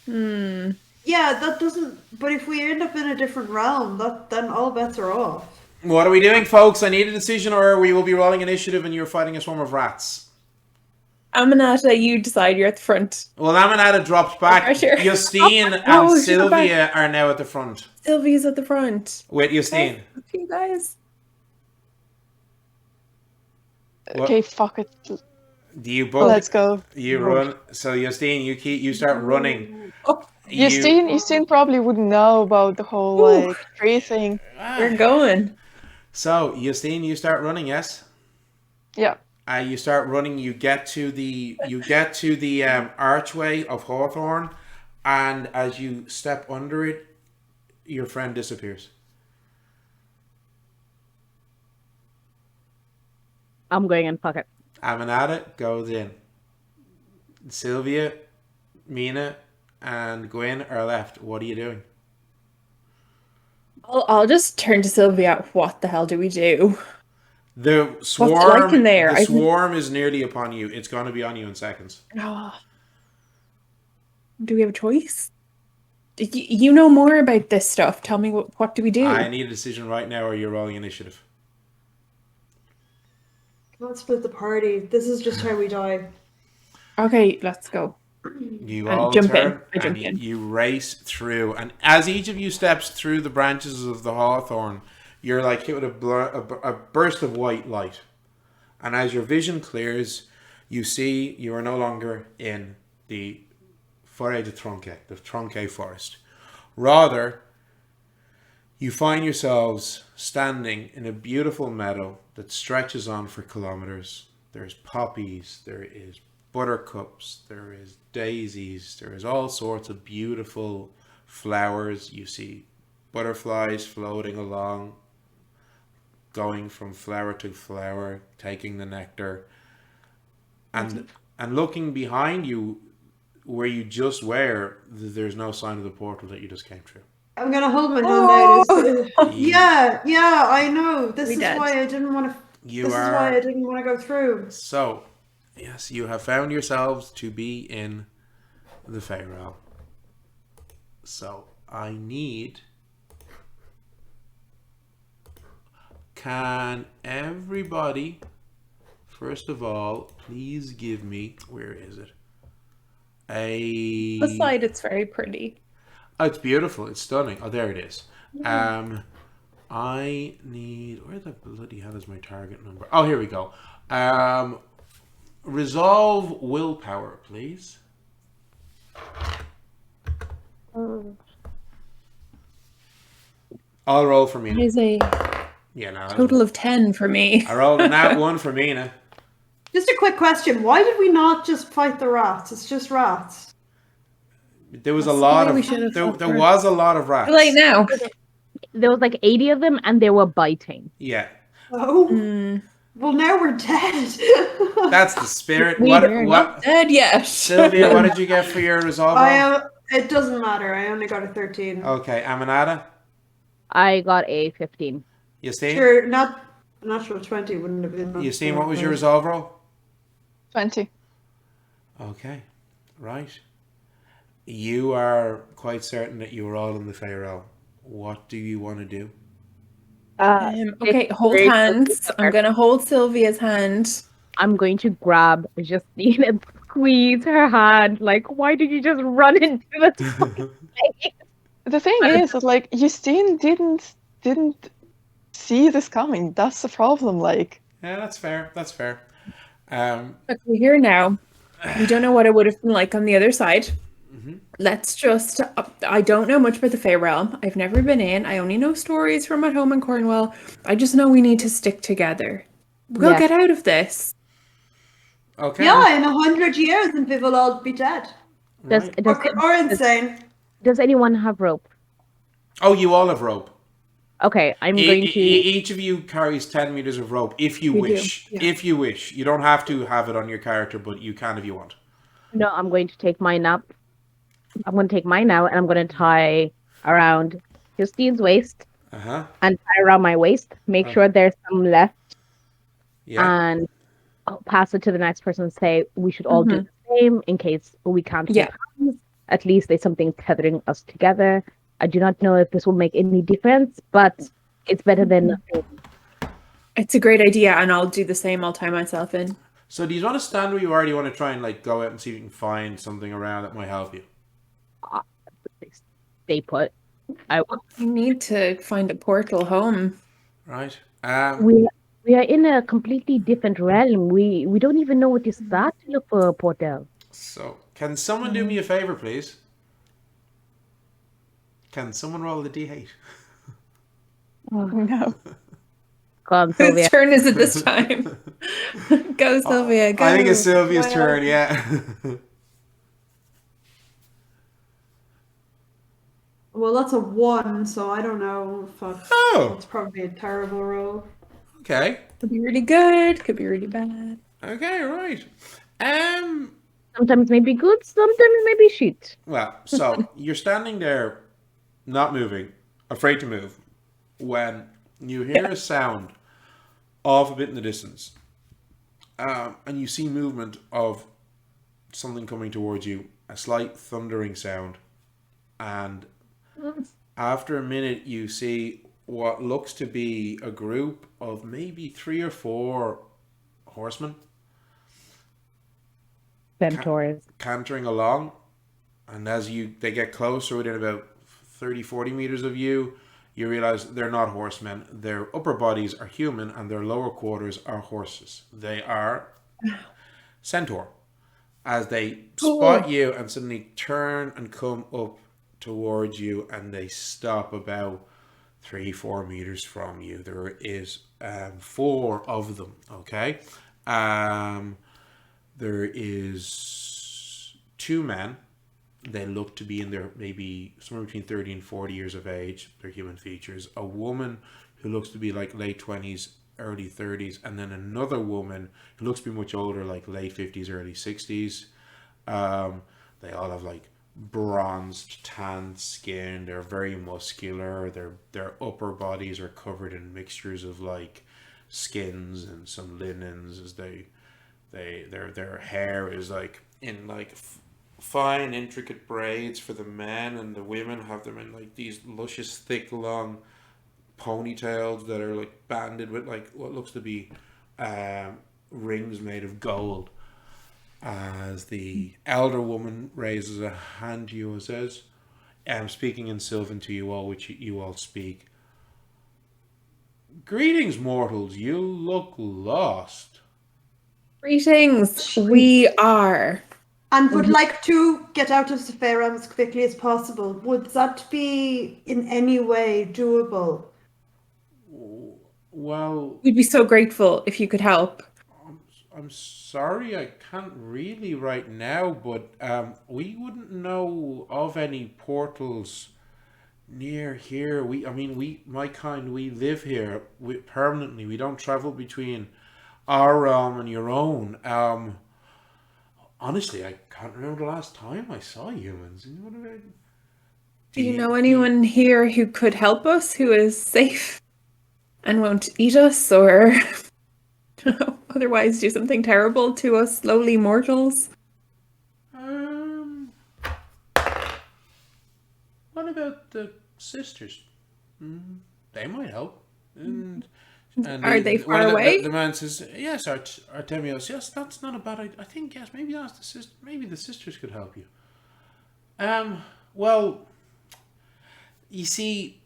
Yeah, that doesn't. But if we end up in a different realm, then all bets are off. What are we doing, folks? I need a decision, or we will be rolling initiative, and you're fighting a swarm of rats. Aminata, you decide. You're at the front. Well, Aminata dropped back. Pressure. Justine and Oh, she's Sylvia are now at the front. Sylvia's at the front. Wait, Justine. Okay, guys. What- Okay, fuck it. Do you both? Let's go. You run. So Justine, you start running. Oh, Justine probably wouldn't know about the whole like tree thing. we're going. So Justine, you start running. Yes. Yeah. You start running. You get to the archway of Hawthorn, and as you step under it, your friend disappears. I'm going in. Fuck it. Aminata goes in. Sylvia, Mina, and Gwen are left. What are you doing? I'll just turn to Sylvia. What the hell do we do? The swarm. What's it like in there? The swarm is nearly upon you. It's going to be on you in seconds. Do we have a choice? You know more about this stuff. Tell me what do we do? I need a decision right now, or you're rolling initiative. Can't split the party. This is just how we die. Okay, let's go. You And all jump in. turn I jump and in. you race through, and as each of you steps through the branches of the hawthorn, you're like hit with a burst of white light, and as your vision clears, you see you are no longer in the Forêt de Tronçais, the Tronçais Forest. Rather, you find yourselves standing in a beautiful meadow that stretches on for kilometers. there's poppies, there is buttercups, there is daisies, there is all sorts of beautiful flowers. You see butterflies floating along, going from flower to flower, taking the nectar. And looking behind you, where you just were, there's no sign of the portal that you just came through. I'm gonna hold my hand out. Yeah, I know. This is why I didn't want to. This is why I didn't want to go through. So, yes, you have found yourselves to be in the Feyrealm. So, I need... Can everybody, first of all, please give me... Where is it? The slide, it's very pretty. Oh, it's beautiful. It's stunning. Oh, there it is. I need... Where the bloody hell is my target number? Oh, here we go. Resolve willpower, please. I'll roll for Mina. It is a total of 10 for me. I rolled a nat 1 for Mina. Just a quick question. Why did we not just fight the rats? It's just rats. There was a lot of... There was a lot of rats. Like now. There was like 80 of them, and they were biting. Yeah. Oh. Well, now we're dead. That's the spirit. We're not dead yet. Sylvia, what did you get for your resolve? It doesn't matter. I only got a 13. Okay, Aminata? I got a 15. Yassine? Sure, not sure 20 wouldn't have been. Yassine, what was your resolve roll? 20. Okay, right. You are quite certain that you are all in the Feyrealm. What do you want to do? Okay, hold hands. I'm going to hold Sylvia's hand. I'm going to grab Justine and squeeze her hand. Like, why did you just run into the The thing is that, like, Justine didn't see this coming. That's the problem, like. Yeah, that's fair. That's fair. Look, we're here now. We don't know what it would have been like on the other side. Let's just... I don't know much about the Feyrealm. I've never been in. I only know stories from at home in Cornwall. I just know we need to stick together. We'll get out of this. Okay. Yeah, in 100 years, and people will all be dead. Or insane. Does anyone have rope? Oh, you all have rope. Okay, I'm going to... Each of you carries 10 meters of rope, if you wish. Yeah. If you wish. You don't have to have it on your character, but you can if you want. No, I'm going to take mine up. I'm going to take mine out, and I'm going to tie around Justine's waist and tie around my waist. Make sure there's some left. Yeah. And I'll pass it to the next person and say, we should all do the same in case we can't hold hands. At least there's something tethering us together. I do not know if this will make any difference, but it's better than nothing. It's a great idea, and I'll do the same. I'll tie myself in. So do you want to stand where you are, or do you want to try and like go out and see if you can find something around that might help you? Stay put. I need to find a portal home. Right. We are in a completely different realm. We don't even know what to start to look for a portal. So, can someone do me a favor, please? Can someone roll the D8? Oh, no. Come, Sylvia. Whose turn is it this time? Go, Sylvia, go. I think it's Sylvia's turn, yeah. Well, that's a 1, so I don't know if that's probably a terrible roll. Okay. Could be really good, could be really bad. Okay, right. Sometimes maybe good, sometimes maybe shit. Well, so you're standing there, not moving, afraid to move, when you hear a sound off a bit in the distance, and you see movement of something coming towards you, a slight thundering sound, and after a minute you see what looks to be a group of maybe 3 or 4 horsemen Centaurs. cantering along, and as they get closer, within about 30-40 meters of you, you realize they're not horsemen. Their upper bodies are human and their lower quarters are horses. They are centaur. As they spot you and suddenly turn and come up towards you, and they stop about 3-4 meters from you. There is 4 of them, okay? There is two men. They look to be in their maybe somewhere between 30 and 40 years of age. Their human features. A woman who looks to be like late 20s, early 30s, and then another woman who looks to be much older, like late 50s, early 60s. They all have like bronzed, tanned skin. They're very muscular. Their upper bodies are covered in mixtures of like skins and some linens. As their hair is like in like fine, intricate braids for the men, and the women have them in like these luscious, thick, long ponytails that are like banded with like what looks to be rings made of gold. As the elder woman raises a hand to you and says, I'm speaking in Sylvan to you all, which you all speak. Greetings, mortals. You look lost. Greetings. We are. And would like to get out of the Faerham as quickly as possible. Would that be in any way doable? Well, We'd be so grateful if you could help. I'm sorry, I can't really right now, but we wouldn't know of any portals near here. My kind, we live here permanently. We don't travel between our realm and your own. Honestly, I can't remember the last time I saw humans. Do you know anyone here who could help us, who is safe and won't eat us or otherwise do something terrible to us lowly mortals? What about the sisters? They might help. And Are they far away? The man says, "Yes, Artemios. Yes, that's not a bad idea. I think yes. Maybe that's the sister. Maybe the sisters could help you." Well, you see,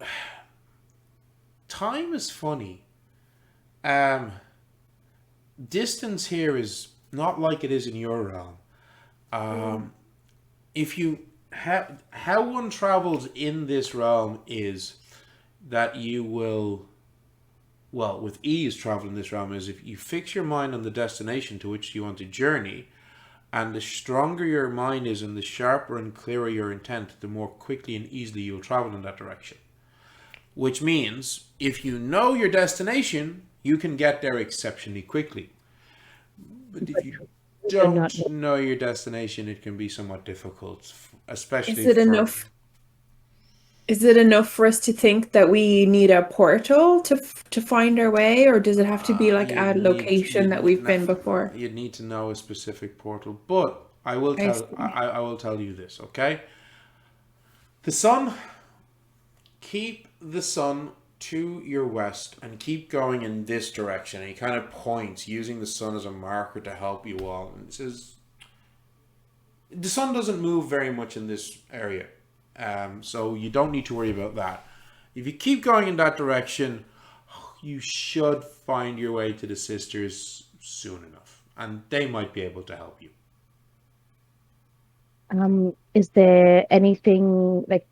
time is funny. Distance here is not like it is in your realm. If you how one travels in this realm is that you will, well, with ease travel in this realm is if you fix your mind on the destination to which you want to journey, and the stronger your mind is and the sharper and clearer your intent, the more quickly and easily you'll travel in that direction. Which means if you know your destination, you can get there exceptionally quickly. But if you don't know your destination, it can be somewhat difficult, especially Is it enough for us to think that we need a portal to find our way, or does it have to be like a location that we've been before? You'd need to know a specific portal, but I will tell you this, okay? The sun, keep the sun to your west and keep going in this direction. And he kind of points, using the sun as a marker to help you all. And it says, the sun doesn't move very much in this area. So you don't need to worry about that. If you keep going in that direction, you should find your way to the sisters soon enough. And they might be able to help you. Is there anything, like,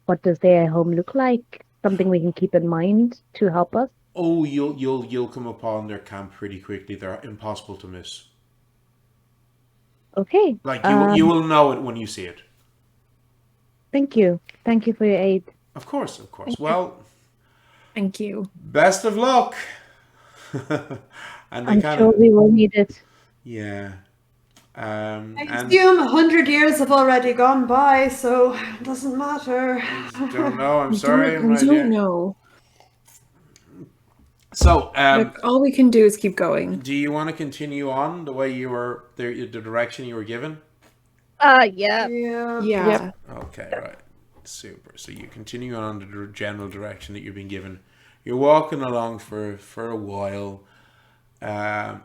what does their home look like? Something we can keep in mind to help us? Oh, you'll come upon their camp pretty quickly. They're impossible to miss. Okay. Like you will know it when you see it. Thank you. Thank you for your aid. Of course. Well, thank you. Best of luck. And I'm sure we will need it. Yeah. I assume 100 years have already gone by, so it doesn't matter. I don't know. I'm sorry. We don't know. So, look, all we can do is keep going. Do you want to continue on the way you were, the direction you were given? Yeah. Yeah. Okay, right. Super. So you continue on the general direction that you've been given. You're walking along for a while.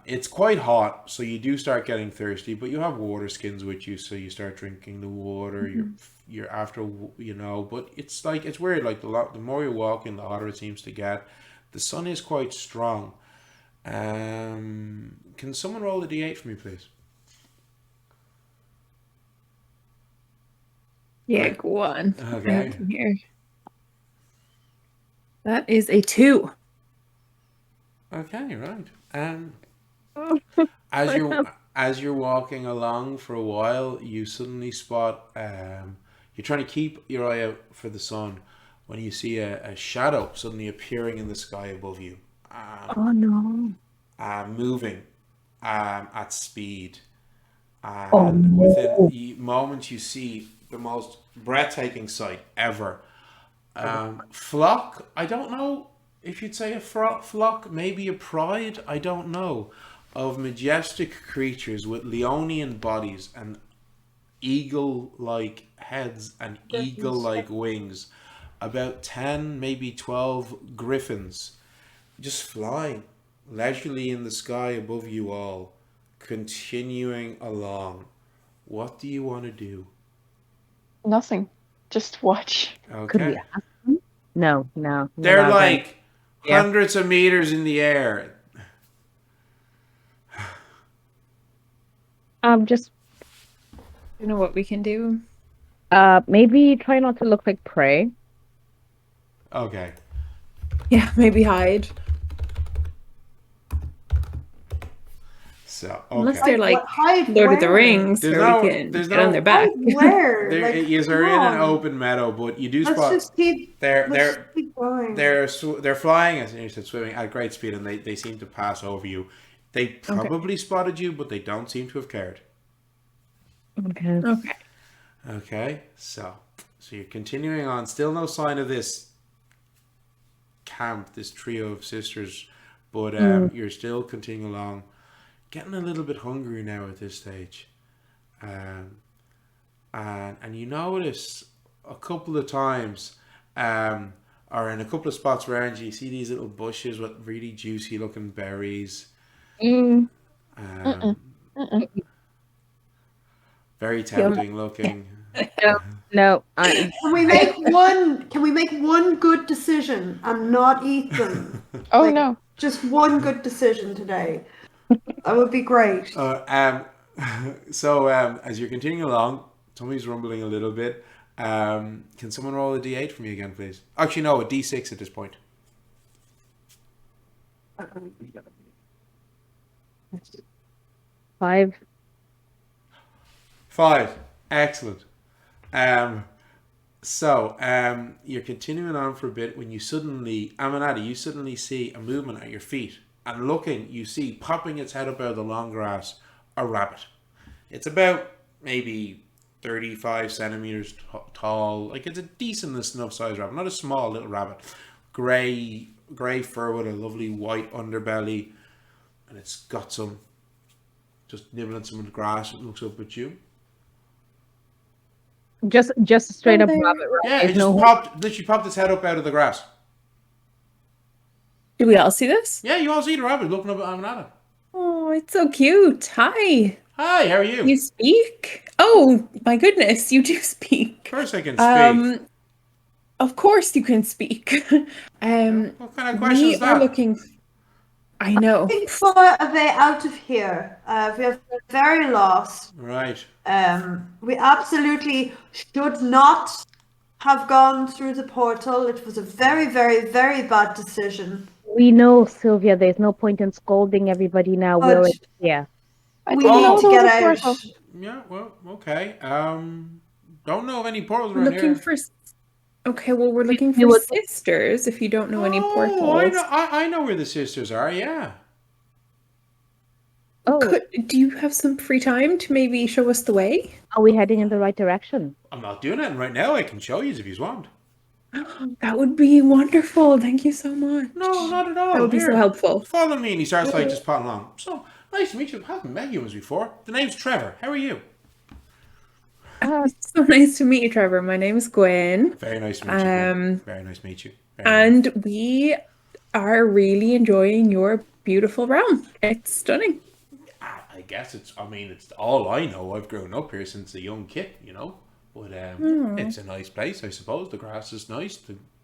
It's quite hot, so you do start getting thirsty, but you have water skins with you, so you start drinking the water. Mm-hmm. You're after, but it's weird. Like the more you're walking, the hotter it seems to get. The sun is quite strong. Can someone roll a d8 for me, please? Yeah, go on. Okay. Here. That is a 2. Okay, right. As you're walking along for a while, you suddenly spot. You're trying to keep your eye out for the sun when you see a shadow suddenly appearing in the sky above you, Oh no. moving at speed. Oh And within no. moments, you see the most breathtaking sight ever. Flock, I don't know if you'd say a flock, maybe a pride, I don't know, of majestic creatures with leonian bodies and eagle like heads and eagle like wings. About 10, maybe 12 griffins just flying leisurely in the sky above you all, continuing along. What do you want to do? Nothing. Just watch. Could we Okay. ask them? No, no, we're They're not going. like Yeah. hundreds of meters in the air. Just You know what we can do? maybe try not to look like prey. Okay. Yeah, maybe hide. So, Unless okay. they're like What, hide Lord of the where? Rings, There's where no- we can there's get on no- their back. Hide where? They're, Like, you're come in an on. open meadow, but you do Let's spot just keep. they're Let's they're just keep going. they're flying as you said, swimming at great speed, and they seem to pass over you. They probably spotted you, but they don't seem to have cared. Okay. Okay. Okay, so you're continuing on. Still no sign of this camp, this trio of sisters, but you're still continuing along, getting a little bit hungry now at this stage, and you notice a couple of times, or in a couple of spots around you, you see these little bushes with really juicy looking berries. Mm. Very tempting looking. No, Can we make one? Can we make one good decision and not eat them? Oh Like, no. Just one good decision today. That would be great. So as you're continuing along, somebody's rumbling a little bit. Can someone roll a d8 for me again, please? Actually, no, a d6 at this point. 5. 5. Excellent. You're continuing on for a bit when you suddenly, Amanati, you suddenly see a movement at your feet. And looking, you see popping its head up out of the long grass, a rabbit. It's about maybe 35 centimeters tall. Like, it's a decent enough size rabbit, not a small little rabbit. Grey fur with a lovely white underbelly, and it's got some, just nibbling some of the grass. It looks up at you. Just a straight up there. rabbit, right? Yeah, it There's just no literally popped its head up out of the grass. Do we all see this? Yeah, you all see the rabbit looking up at Amanata. Oh, it's so cute. Hi. Hi, how are you? You speak? Oh, my goodness, you do speak. Of course I can speak. Of course you can speak. What kind of question We is are that? looking. I know. Looking for a way out of here. We are very lost. Right. We absolutely should not have gone through the portal. It was a very, very, very bad decision. We know, Sylvia, there's no point in scolding everybody now. But Yeah. I we didn't know need to there get was a out. portal. Yeah, well, okay. Don't know of any portals We're around looking here. for. Okay, well, we're looking we for would- sisters. If you don't know any Oh, portals, I know where the sisters are, yeah. Oh, do you have some free time to maybe show us the way? are we heading in the right direction? I'm not doing it right now. I can show you if you want. That would be wonderful. Thank you so much. No, not at all. That would be so Here, helpful. follow me. And he starts like just potting along. So, nice to meet you. I haven't met you once before. The name's Trevor. How are you? It's so nice to meet you, Trevor. My name is Gwen, Very nice to meet you. Gwen. Very nice to meet you. Very nice. and we are really enjoying your beautiful realm. It's stunning. I guess it's all I know. I've grown up here since a young kid, you know. But it's a nice place, I suppose. The grass is nice.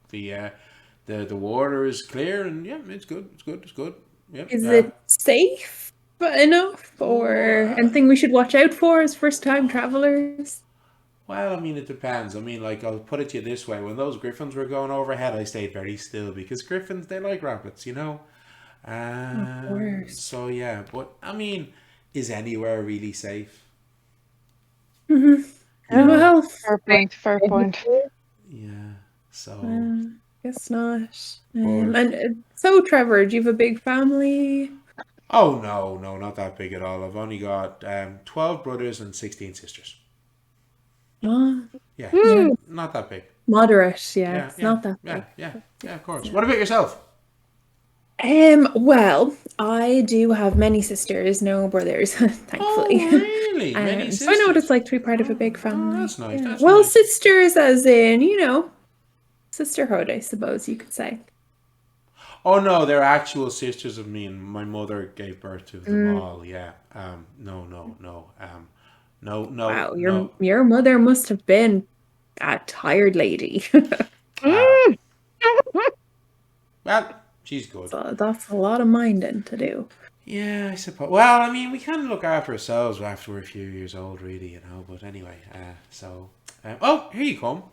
The water is clear, and yeah, it's good. It's good. Yeah. Is it safe enough, or anything we should watch out for as first-time travelers? Well, it depends. Like, I'll put it to you this way: when those griffins were going overhead, I stayed very still because griffins, they like rabbits, you know. course. So yeah, but I mean, is anywhere really safe? Mm-hmm. You know? Well, Fair point. Fair point. Yeah. So, guess not. But- And so, Trevor, do you have a big family? oh no, not that big at all. I've only got 12 brothers and 16 sisters. Oh, Yeah, yeah. not that big. Moderate, yeah. Yeah, It's yeah, not that big. yeah, of course. What about yourself? Well, I do have many sisters, no brothers, thankfully. Oh, really? Many So I know what it's sisters? like to be part of a big family. that's nice, Yeah. that's Well, nice. sisters as in, sisterhood, I suppose you could say. Oh no, they're actual sisters of me, and my mother gave birth to them all. Yeah. No. Wow, no. your mother must have been a tired lady. Well, she's good. So that's a lot of minding to do. Yeah, I suppose. Well, I mean, we can look after ourselves after we're a few years old, really, But anyway, oh, here you come.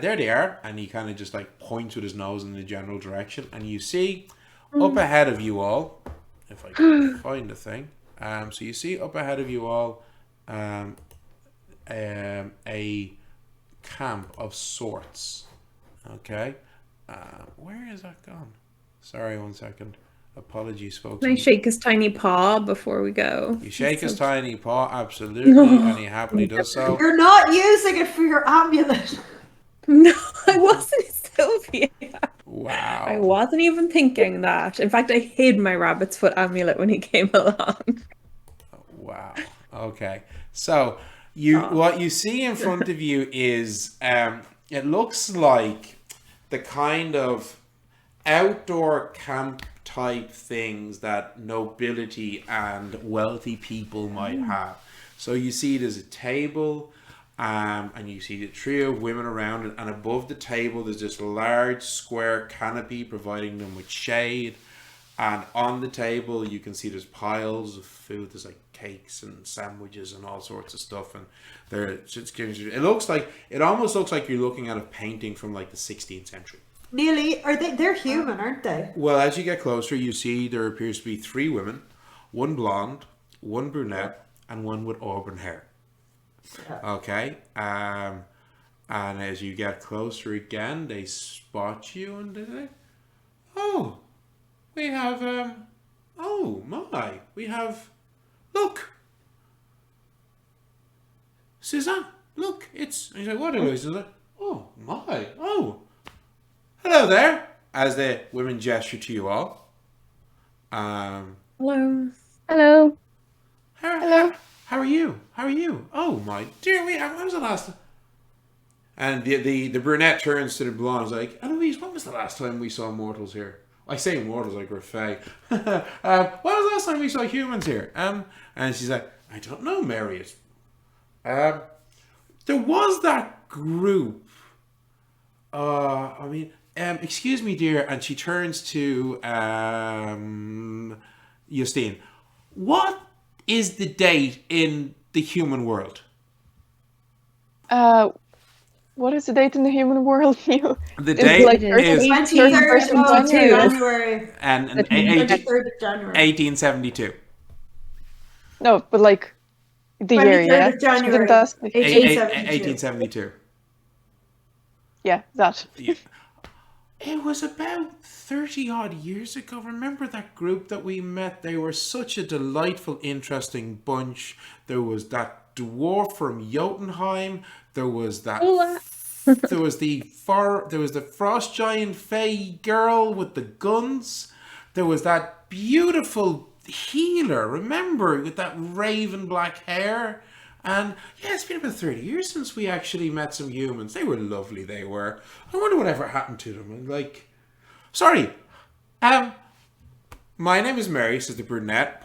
There they are, and he kind of just like points with his nose in the general direction, and you see up ahead of you all, if I can find the thing. So you see up ahead of you all, a camp of sorts. Okay, where is that gone? Sorry, 1 second. Apologies, folks. Can I shake his tiny paw before we go? You shake his tiny paw, absolutely, and he happily does so. You're not using it for your amulet. No, I wasn't, Sylvia. Wow. I wasn't even thinking that. In fact, I hid my rabbit's foot amulet when he came along. Wow. Okay. So what you see in front of you is it looks like the kind of outdoor camp type things that nobility and wealthy people might have. So you see there's a table, and you see the trio of women around it, and above the table there's this large square canopy providing them with shade, and on the table you can see there's piles of food. There's like cakes and sandwiches and all sorts of stuff, and it almost looks like you're looking at a painting from like the 16th century. Nearly, they're human, aren't they? Well, as you get closer, you see there appears to be 3 women, 1 blonde, 1 brunette, and 1 with auburn hair. Okay, and as you get closer again, they spot you and they say, "Oh, we have oh my, we have, look, Suzanne, look, it's." And you say, "What is it?" "Oh my, oh, hello there." As the women gesture to you all. Hello. Hello. Hello. How are you? How are you? Oh my dear, when was the last time? And the brunette turns to the blonde and is like, "Eloise, when was the last time we saw mortals here?" I say mortals like we're fey. When was the last time we saw humans here? And she's like, "I don't know, Mary. There was that group. Excuse me, dear." And she turns to Justine. "What is the date in the human world?" What is the date in the human world? The date like is 23rd of January. January. and 23rd of January. 1872. No, but like the year, 23rd yeah. of January. Didn't ask. 1872. Yeah, that. It was about 30 odd years ago. Remember that group that we met? They were such a delightful, interesting bunch. There was that dwarf from Jotunheim. There was that. There was the frost giant fey girl with the guns. There was that beautiful healer. Remember, with that raven black hair. And yeah, it's been about 30 years since we actually met some humans. They were lovely, they were. I wonder whatever happened to them. And like, sorry, my name is Mary, says the brunette,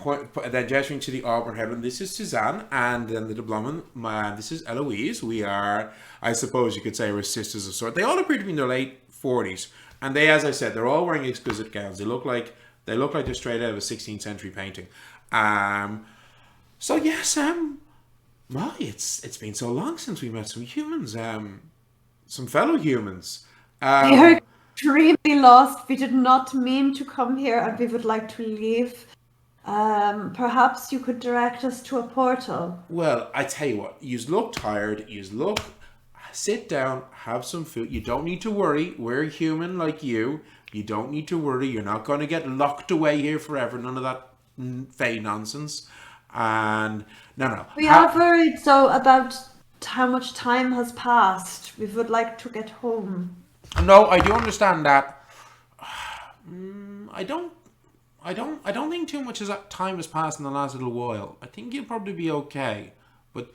then gesturing to the auburn hair. And this is Suzanne, and then the blonde one, this is Eloise. We are, I suppose you could say, we're sisters of sort. They all appear to be in their late 40s. And they, as I said, they're all wearing exquisite gowns. They look like they're straight out of a 16th century painting. So yes, well, it's been so long since we met some humans, some fellow humans. They are extremely lost. We did not mean to come here and we would like to leave. Perhaps you could direct us to a portal. Well, I tell you what, you look tired, sit down, have some food. You don't need to worry. We're human like you. You don't need to worry. You're not going to get locked away here forever. None of that fey nonsense. And no. We are worried though about how much time has passed. We would like to get home. No, I do understand that. I don't think too much as time has passed in the last little while. I think you'll probably be okay. But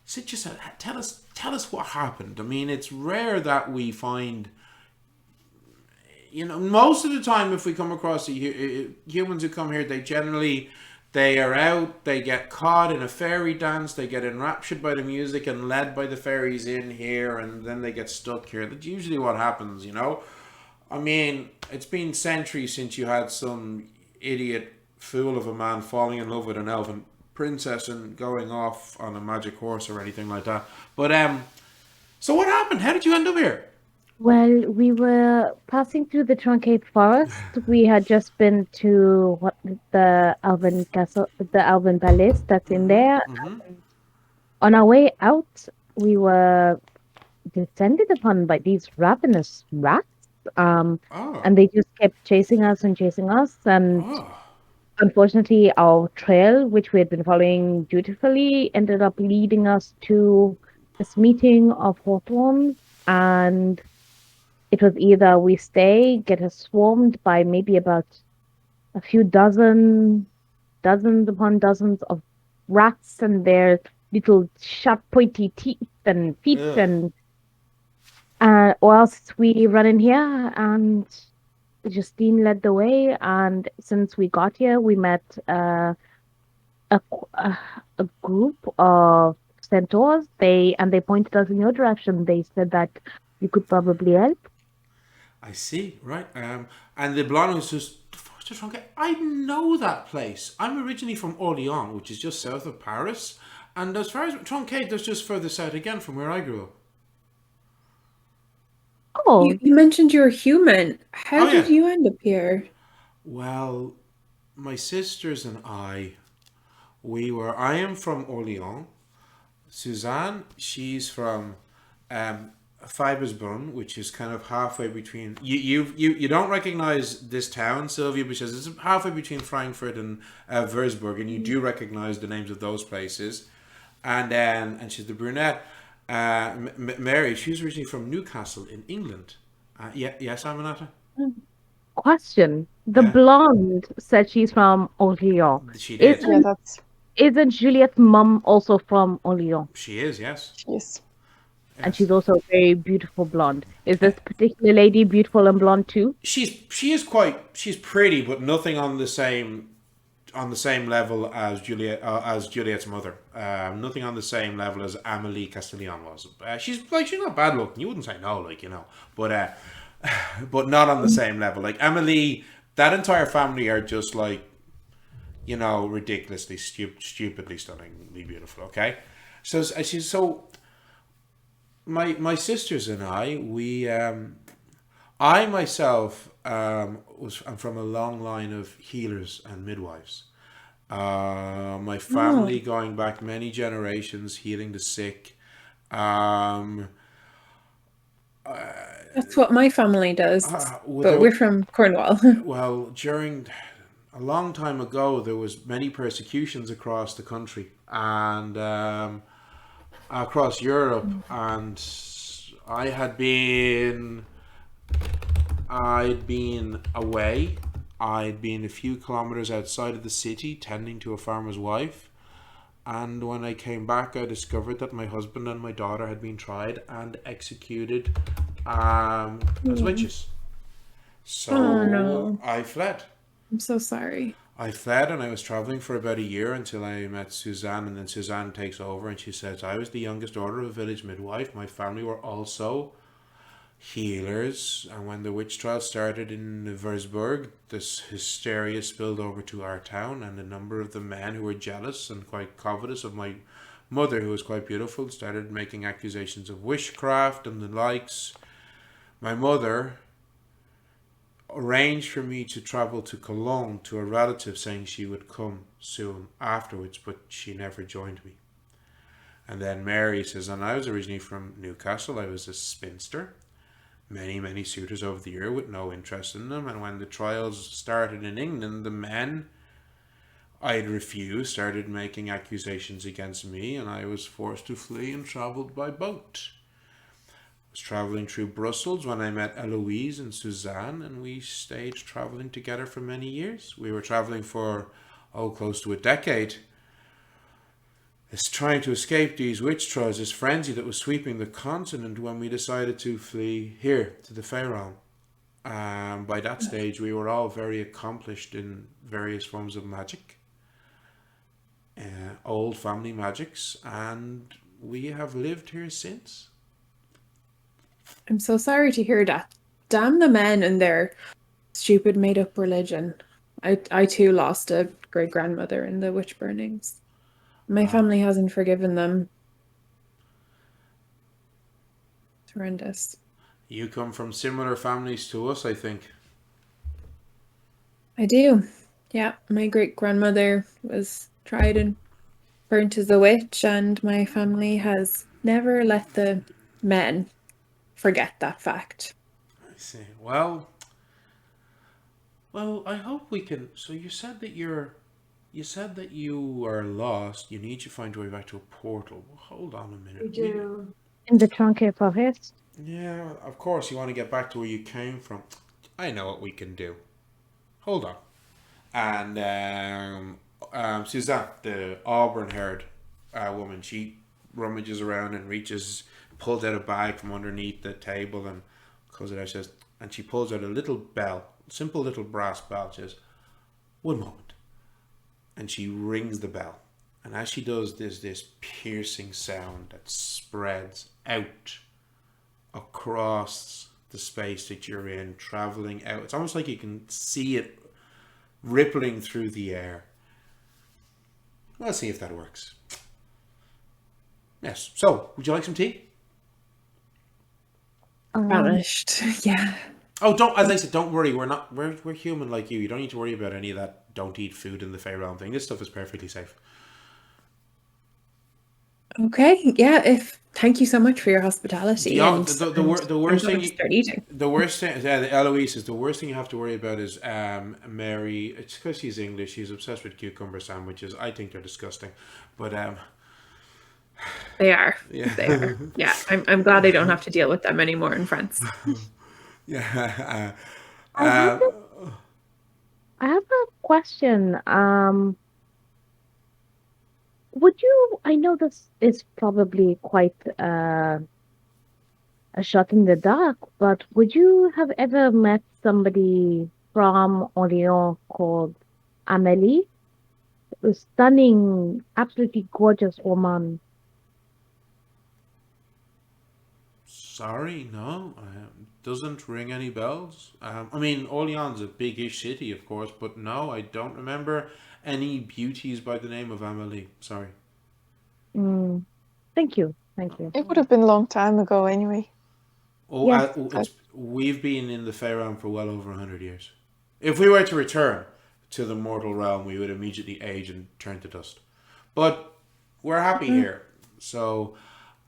sit yourself. Tell us what happened. I mean, it's rare that we find. Most of the time, if we come across humans who come here, they are out. They get caught in a fairy dance. They get enraptured by the music and led by the fairies in here, and then they get stuck here. That's usually what happens. I mean, it's been centuries since you had some idiot fool of a man falling in love with an elven princess and going off on a magic horse or anything like that. But so what happened? How did you end up here? Well, we were passing through the Tronçais Forest. We had just been to the Elven Castle, the Elven Palace that's in there. On our way out, we were descended upon by these ravenous rats. And they just kept chasing us. And unfortunately, our trail, which we had been following dutifully, ended up leading us to this meeting of Hawthorns. And it was either we get us swarmed by maybe about a few dozens upon dozens of rats and their little sharp pointy teeth and feet or else we run in here and Justine led the way, and since we got here we met a group of centaurs. They pointed us in your direction. They said that you could probably help. I see, right. And the blonde was just I know that place. I'm originally from Orléans, which is just south of Paris. And as far as Tronçais, that's just further south again from where I grew up. Oh, You mentioned you're human. How did you end up here? Well, my sisters and I am from Orléans. Suzanne, she's from Fibersbrunn, which is kind of halfway between. You don't recognize this town, Sylvia, because it's halfway between Frankfurt and Würzburg, and you do recognize the names of those places. And she's the brunette. Mary, she's originally from Newcastle in England. Yes, Aminata? Question. The blonde said she's from Orléans. She did. Isn't Juliet's mum also from Orléans? She is, yes. Yes. And she's also a very beautiful blonde. Is this particular lady beautiful and blonde too? She's pretty, but nothing on the same level as Juliet's mother. Nothing on the same level as Amélie Castillon was. She's not bad looking. You wouldn't say no, but not on the same level. Like Amélie, that entire family are just ridiculously stupidly stunningly beautiful. Okay, so my sisters and I myself I'm from a long line of healers and midwives. My family going back many generations, healing the sick. That's what my family does, but we're from Cornwall. Well, during a long time ago, there was many persecutions across the country and across Europe, and I'd been away. I'd been a few kilometers outside of the city tending to a farmer's wife, and when I came back I discovered that my husband and my daughter had been tried and executed as witches. So I fled. I'm so sorry. I fled, and I was traveling for about a year until I met Suzanne, and then Suzanne takes over and she says, I was the youngest daughter of a village midwife. My family were also healers, and when the witch trial started in Würzburg, this hysteria spilled over to our town, and a number of the men who were jealous and quite covetous of my mother, who was quite beautiful, started making accusations of witchcraft and the likes. My mother, arranged for me to travel to Cologne to a relative, saying she would come soon afterwards, but she never joined me. And then Mary says, and I was originally from Newcastle. I was a spinster. Many suitors over the year with no interest in them. And when the trials started in England, the men I'd refused started making accusations against me, and I was forced to flee and travelled by boat. I was travelling through Brussels when I met Eloise and Suzanne, and we stayed travelling together for many years. We were travelling for, close to a decade. It's trying to escape these witch trials, this frenzy that was sweeping the continent, when we decided to flee here to the Faerun. By that stage, we were all very accomplished in various forms of magic, old family magics, and we have lived here since. I'm so sorry to hear that. Damn the men and their stupid made-up religion. I too lost a great-grandmother in the witch burnings. My family hasn't forgiven them. It's horrendous. You come from similar families to us, I think. I do. Yeah, my great-grandmother was tried and burnt as a witch, and my family has never let the men forget that fact. I see. Well, I hope we can. So you said that you are lost. You need to find your way back to a portal. Well, hold on a minute. We do. In the Tronçais Forest. Yeah, of course you want to get back to where you came from. I know what we can do. Hold on. And Suzanne, the auburn-haired woman, she rummages around and pulls out a bag from underneath the table and closes it out. And she pulls out a little bell, simple little brass bell. She says, "One moment," and she rings the bell. And as she does, there's this piercing sound that spreads out across the space that you're in, traveling out. It's almost like you can see it rippling through the air. Let's see if that works. Yes. So, would you like some tea? Vanished. Yeah. Oh, don't. As I said, don't worry. We're human like you. You don't need to worry about any of that. Don't eat food in the Faerun thing. This stuff is perfectly safe. Okay. Yeah. Thank you so much for your hospitality. The worst thing. Start eating. The worst thing. Eloise says the worst thing you have to worry about is Mary. It's because she's English. She's obsessed with cucumber sandwiches. I think they're disgusting, but They are. Yeah. They are. Yeah. I'm glad I don't have to deal with them anymore in France. Yeah. I have a question. I know this is probably quite a shot in the dark, but would you have ever met somebody from Orléans called Amélie? A stunning, absolutely gorgeous woman. Sorry, no. Doesn't ring any bells. I mean, Orleans is a big-ish city, of course, but no, I don't remember any beauties by the name of Amélie. Sorry. Thank you. It would have been a long time ago anyway. Oh, Yes. we've been in the Faerun for well over 100 years. If we were to return to the mortal realm, we would immediately age and turn to dust. But we're happy here. So,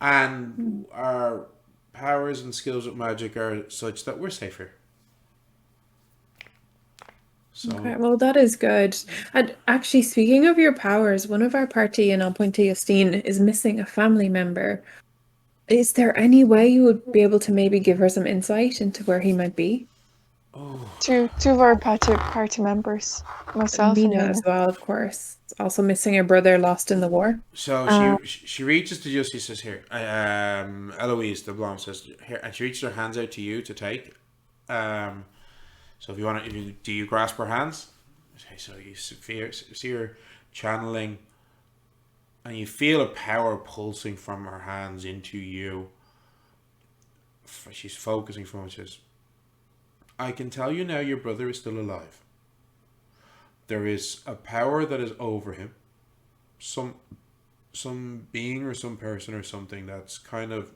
and our powers and skills with magic are such that we're safe here. So, Okay, well, that is good. And actually, speaking of your powers, one of our party in Pointe Justine is missing a family member. Is there any way you would be able to maybe give her some insight into where he might be? Two of our party members, myself and Nina Nina. as well, of course. Also missing a brother lost in the war. So she reaches to Justy, says, "Here, Eloise, the blonde, says here," and she reaches her hands out to you to take. So if you want to, do you grasp her hands? Okay, so you see her channeling, and you feel a power pulsing from her hands into you. She's focusing from it. Says, "I can tell you now, your brother is still alive. There is a power that is over him. Some being or some person or something that's kind of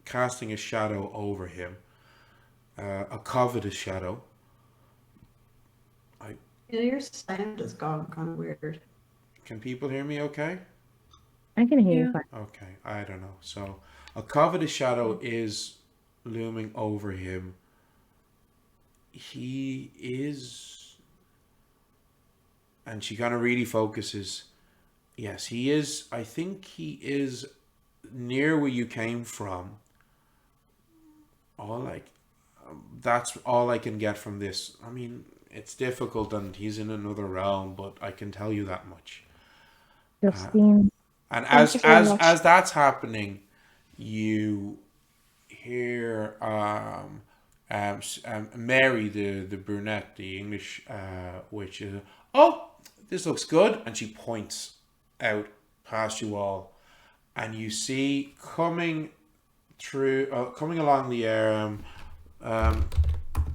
casting a shadow over him. A covetous shadow. Your sound has gone kind of weird. Can people hear me okay? I can hear you Yeah. fine. Okay, I don't know. So a covetous shadow is looming over him. He is, and she kind of really focuses. Yes, he is. I think he is near where you came from. That's all I can get from this. I mean, it's difficult, and he's in another realm, but I can tell you that much. Justine. And Thank you very much. as that's happening, you hear Mary, the brunette, the English witch, is, oh, this looks good, and she points out past you all, and you see coming along the air,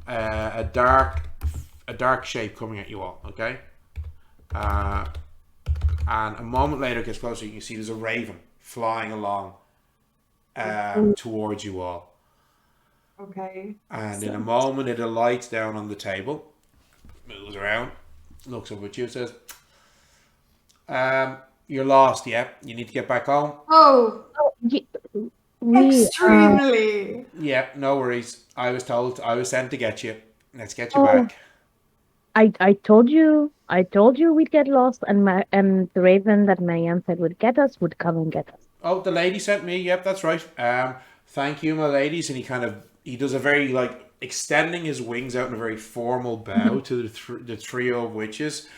a dark shape coming at you all. Okay, and a moment later, it gets closer. You can see there's a raven flying along towards you all. Okay. And in a moment, it alights down on the table, moves around, looks up at you, says, "You're lost. Yeah, you need to get back home." Oh, We extremely. Yeah, no worries. I was sent to get you. Let's get you back. I told you we'd get lost, and the raven that Marianne said would get us would come and get us. Oh, the lady sent me. Yep, that's right. Thank you, my ladies. And he does a very extending his wings out in a very formal bow to the trio of witches.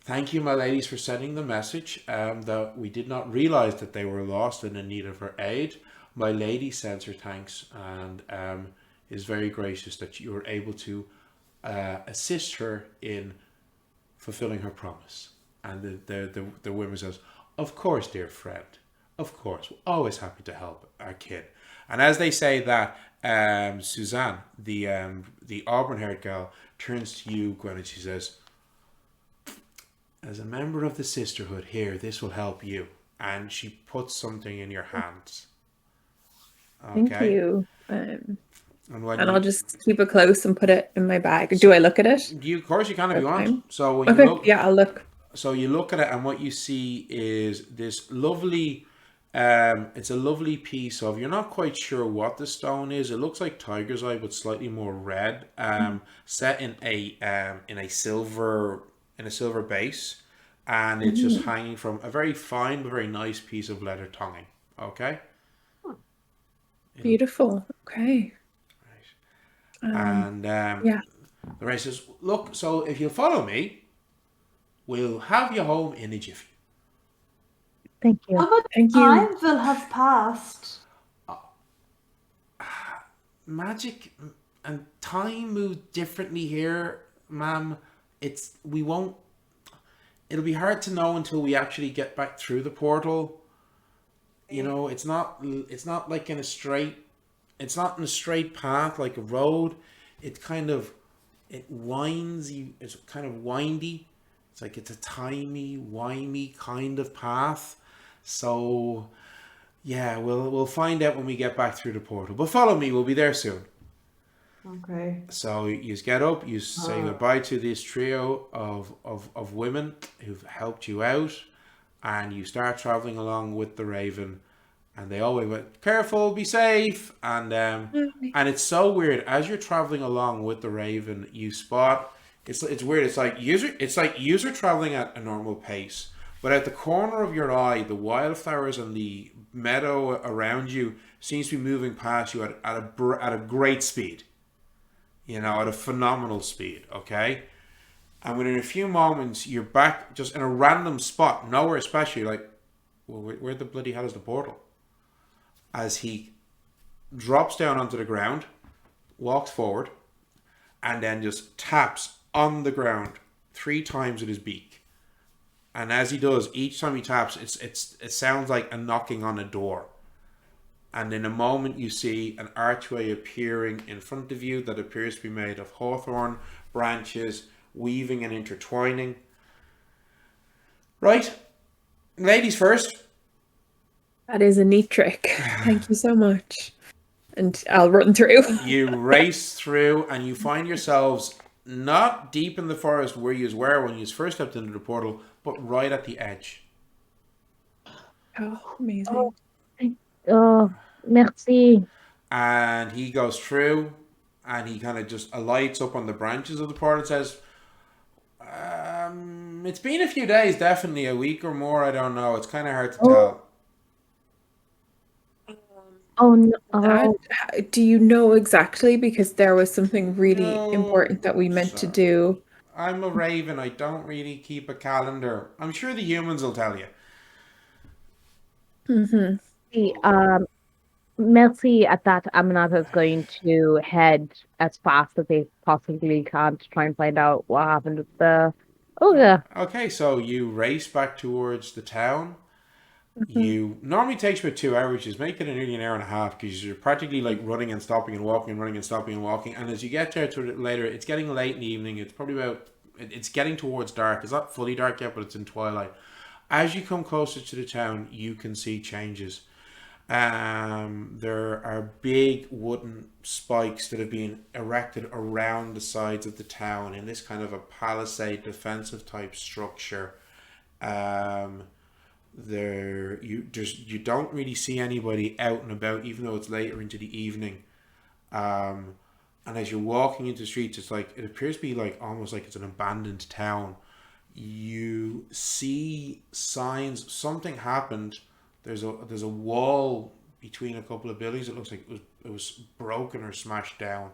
Thank you, my ladies, for sending the message. That we did not realize that they were lost and in need of her aid. My lady sends her thanks and is very gracious that you were able to assist her in fulfilling her promise. And the woman says, "Of course, dear friend. Of course, we're always happy to help our kid." And as they say that, Suzanne, the auburn-haired girl, turns to you, Gwen, and she says, "As a member of the sisterhood here, this will help you." And she puts something in your hands. Okay? Thank you. And I'll just keep it close and put it in my bag. Do I look at it? Of course you can if you want. Okay. So when Okay, you look, yeah, I'll look. so you look at it, and what you see is this lovely. It's a lovely piece of. You're not quite sure what the stone is. It looks like tiger's eye, but slightly more red. Set in a silver base, and it's just hanging from a very fine but very nice piece of leather tonguing. Okay. Beautiful. Okay. And yeah. the race says, "Look, so if you'll follow me, we'll have you home in a jiffy." Thank you. How much Thank you. time will have passed? Magic and time move differently here, ma'am. It'll be hard to know until we actually get back through the portal. You know, it's not like in a straight path like a road. It winds you. It's kind of windy. It's like it's a timey, wimey kind of path. So yeah, we'll find out when we get back through the portal. But follow me, we'll be there soon. Okay. So you get up, you say goodbye to this trio of women who've helped you out, and you start traveling along with the raven. And they always went, "Careful, be safe." And it's so weird as you're traveling along with the raven, you spot it's weird. It's like user traveling at a normal pace, but at the corner of your eye, the wildflowers and the meadow around you seems to be moving past you at a great speed. You know, at a phenomenal speed. Okay, and within a few moments, you're back just in a random spot, nowhere especially. Like, well, where the bloody hell is the portal? As he drops down onto the ground, walks forward, and then just taps on the ground 3 times with his beak. And as he does, each time he taps, it sounds like a knocking on a door. And in a moment, you see an archway appearing in front of you that appears to be made of hawthorn branches, weaving and intertwining. Right, ladies first. That is a neat trick. Thank you so much. And I'll run through. You race through and you find yourselves not deep in the forest where you were when you first stepped into the portal, but right at the edge. Oh, amazing. Oh, merci. And he goes through, and he kind of just alights up on the branches of the portal and says, it's been a few days, definitely a week or more, I don't know. It's kind of hard to tell. Oh no. Do you know exactly? Because there was something really No, important that we meant to do. I'm a raven. I don't really keep a calendar. I'm sure the humans will tell you. Mm-hmm. See, Merci at that Aminata is going to head as fast as they possibly can to try and find out what happened with the ogre. Okay, so you race back towards the town. Mm-hmm. You normally takes about 2 hours. You make it nearly an hour and a half because you're practically like running and stopping and walking and running and stopping and walking. And as you get there to it later, it's getting late in the evening. It's probably it's getting towards dark. It's not fully dark yet, but it's in twilight. As you come closer to the town, you can see changes. There are big wooden spikes that have been erected around the sides of the town in this kind of a palisade defensive type structure. You don't really see anybody out and about, even though it's later into the evening. And as you're walking into the streets, it's like it appears to be like almost like it's an abandoned town. You see signs something happened. There's a wall between a couple of buildings. It looks like it was broken or smashed down.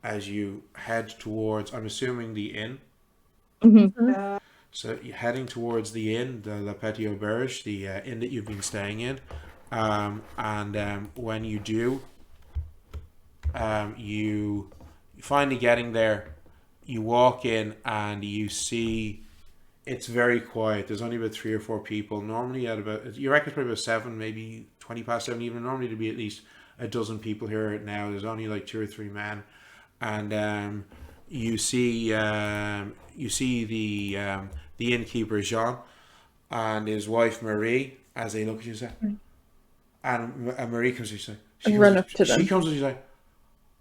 As you head towards, I'm assuming the inn. Yeah. So you're heading towards the inn, the La Petite Auberge, the inn that you've been staying in. When you do, you finally getting there, you walk in and you see it's very quiet. There's only about 3 or 4 people. Normally at about, you reckon it's probably about 7, maybe 20 past 7 even. Normally to be at least a dozen people here now. There's only like 2 or 3 men. And you see the innkeeper Jean and his wife Marie as they look at you and say, and Marie comes and Run up to them. She comes and she's like,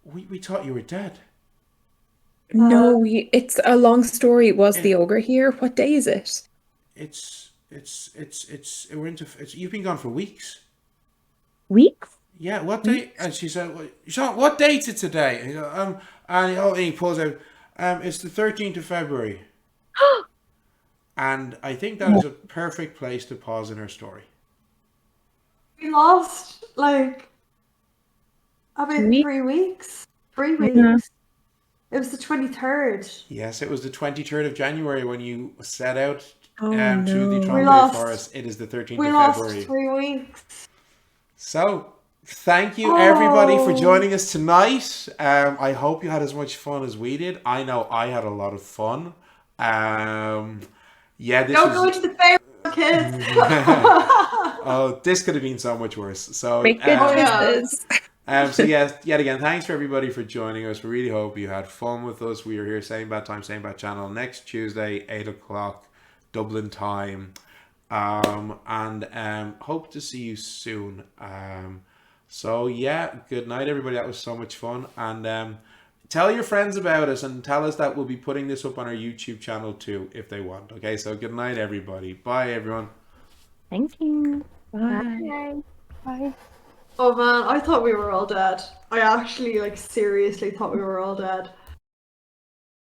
we thought you were dead. No, it's a long story. Was the ogre here? What day is it? You've been gone for weeks. Weeks? Yeah, what day? And she said, Sean, what date's it today? And he goes, and he pulls out, it's the 13th of February. And I think that is a perfect place to pause in her story. We lost like about 3 weeks. 3 weeks. Yeah. It was the 23rd. Yes, it was the 23rd of January when you set out to the We Tronçais lost- Forest. It is the 13th We of lost February. 3 weeks. So, thank you everybody for joining us tonight. I hope you had as much fun as we did. I know I had a lot of fun. This Don't go to the fair, kids. Oh, this could have been so much worse. So, Make good choices. so yes, yet again, thanks for everybody for joining us. We really hope you had fun with us. We are here, same bad time, same bad channel, next Tuesday, 8 o'clock, Dublin time. Hope to see you soon. Good night, everybody. That was so much fun. And tell your friends about us and tell us that we'll be putting this up on our YouTube channel too, if they want. Okay, so good night, everybody. Bye, everyone. Thank you. Bye. Bye. Oh man, I thought we were all dead. I actually, like, seriously thought we were all dead.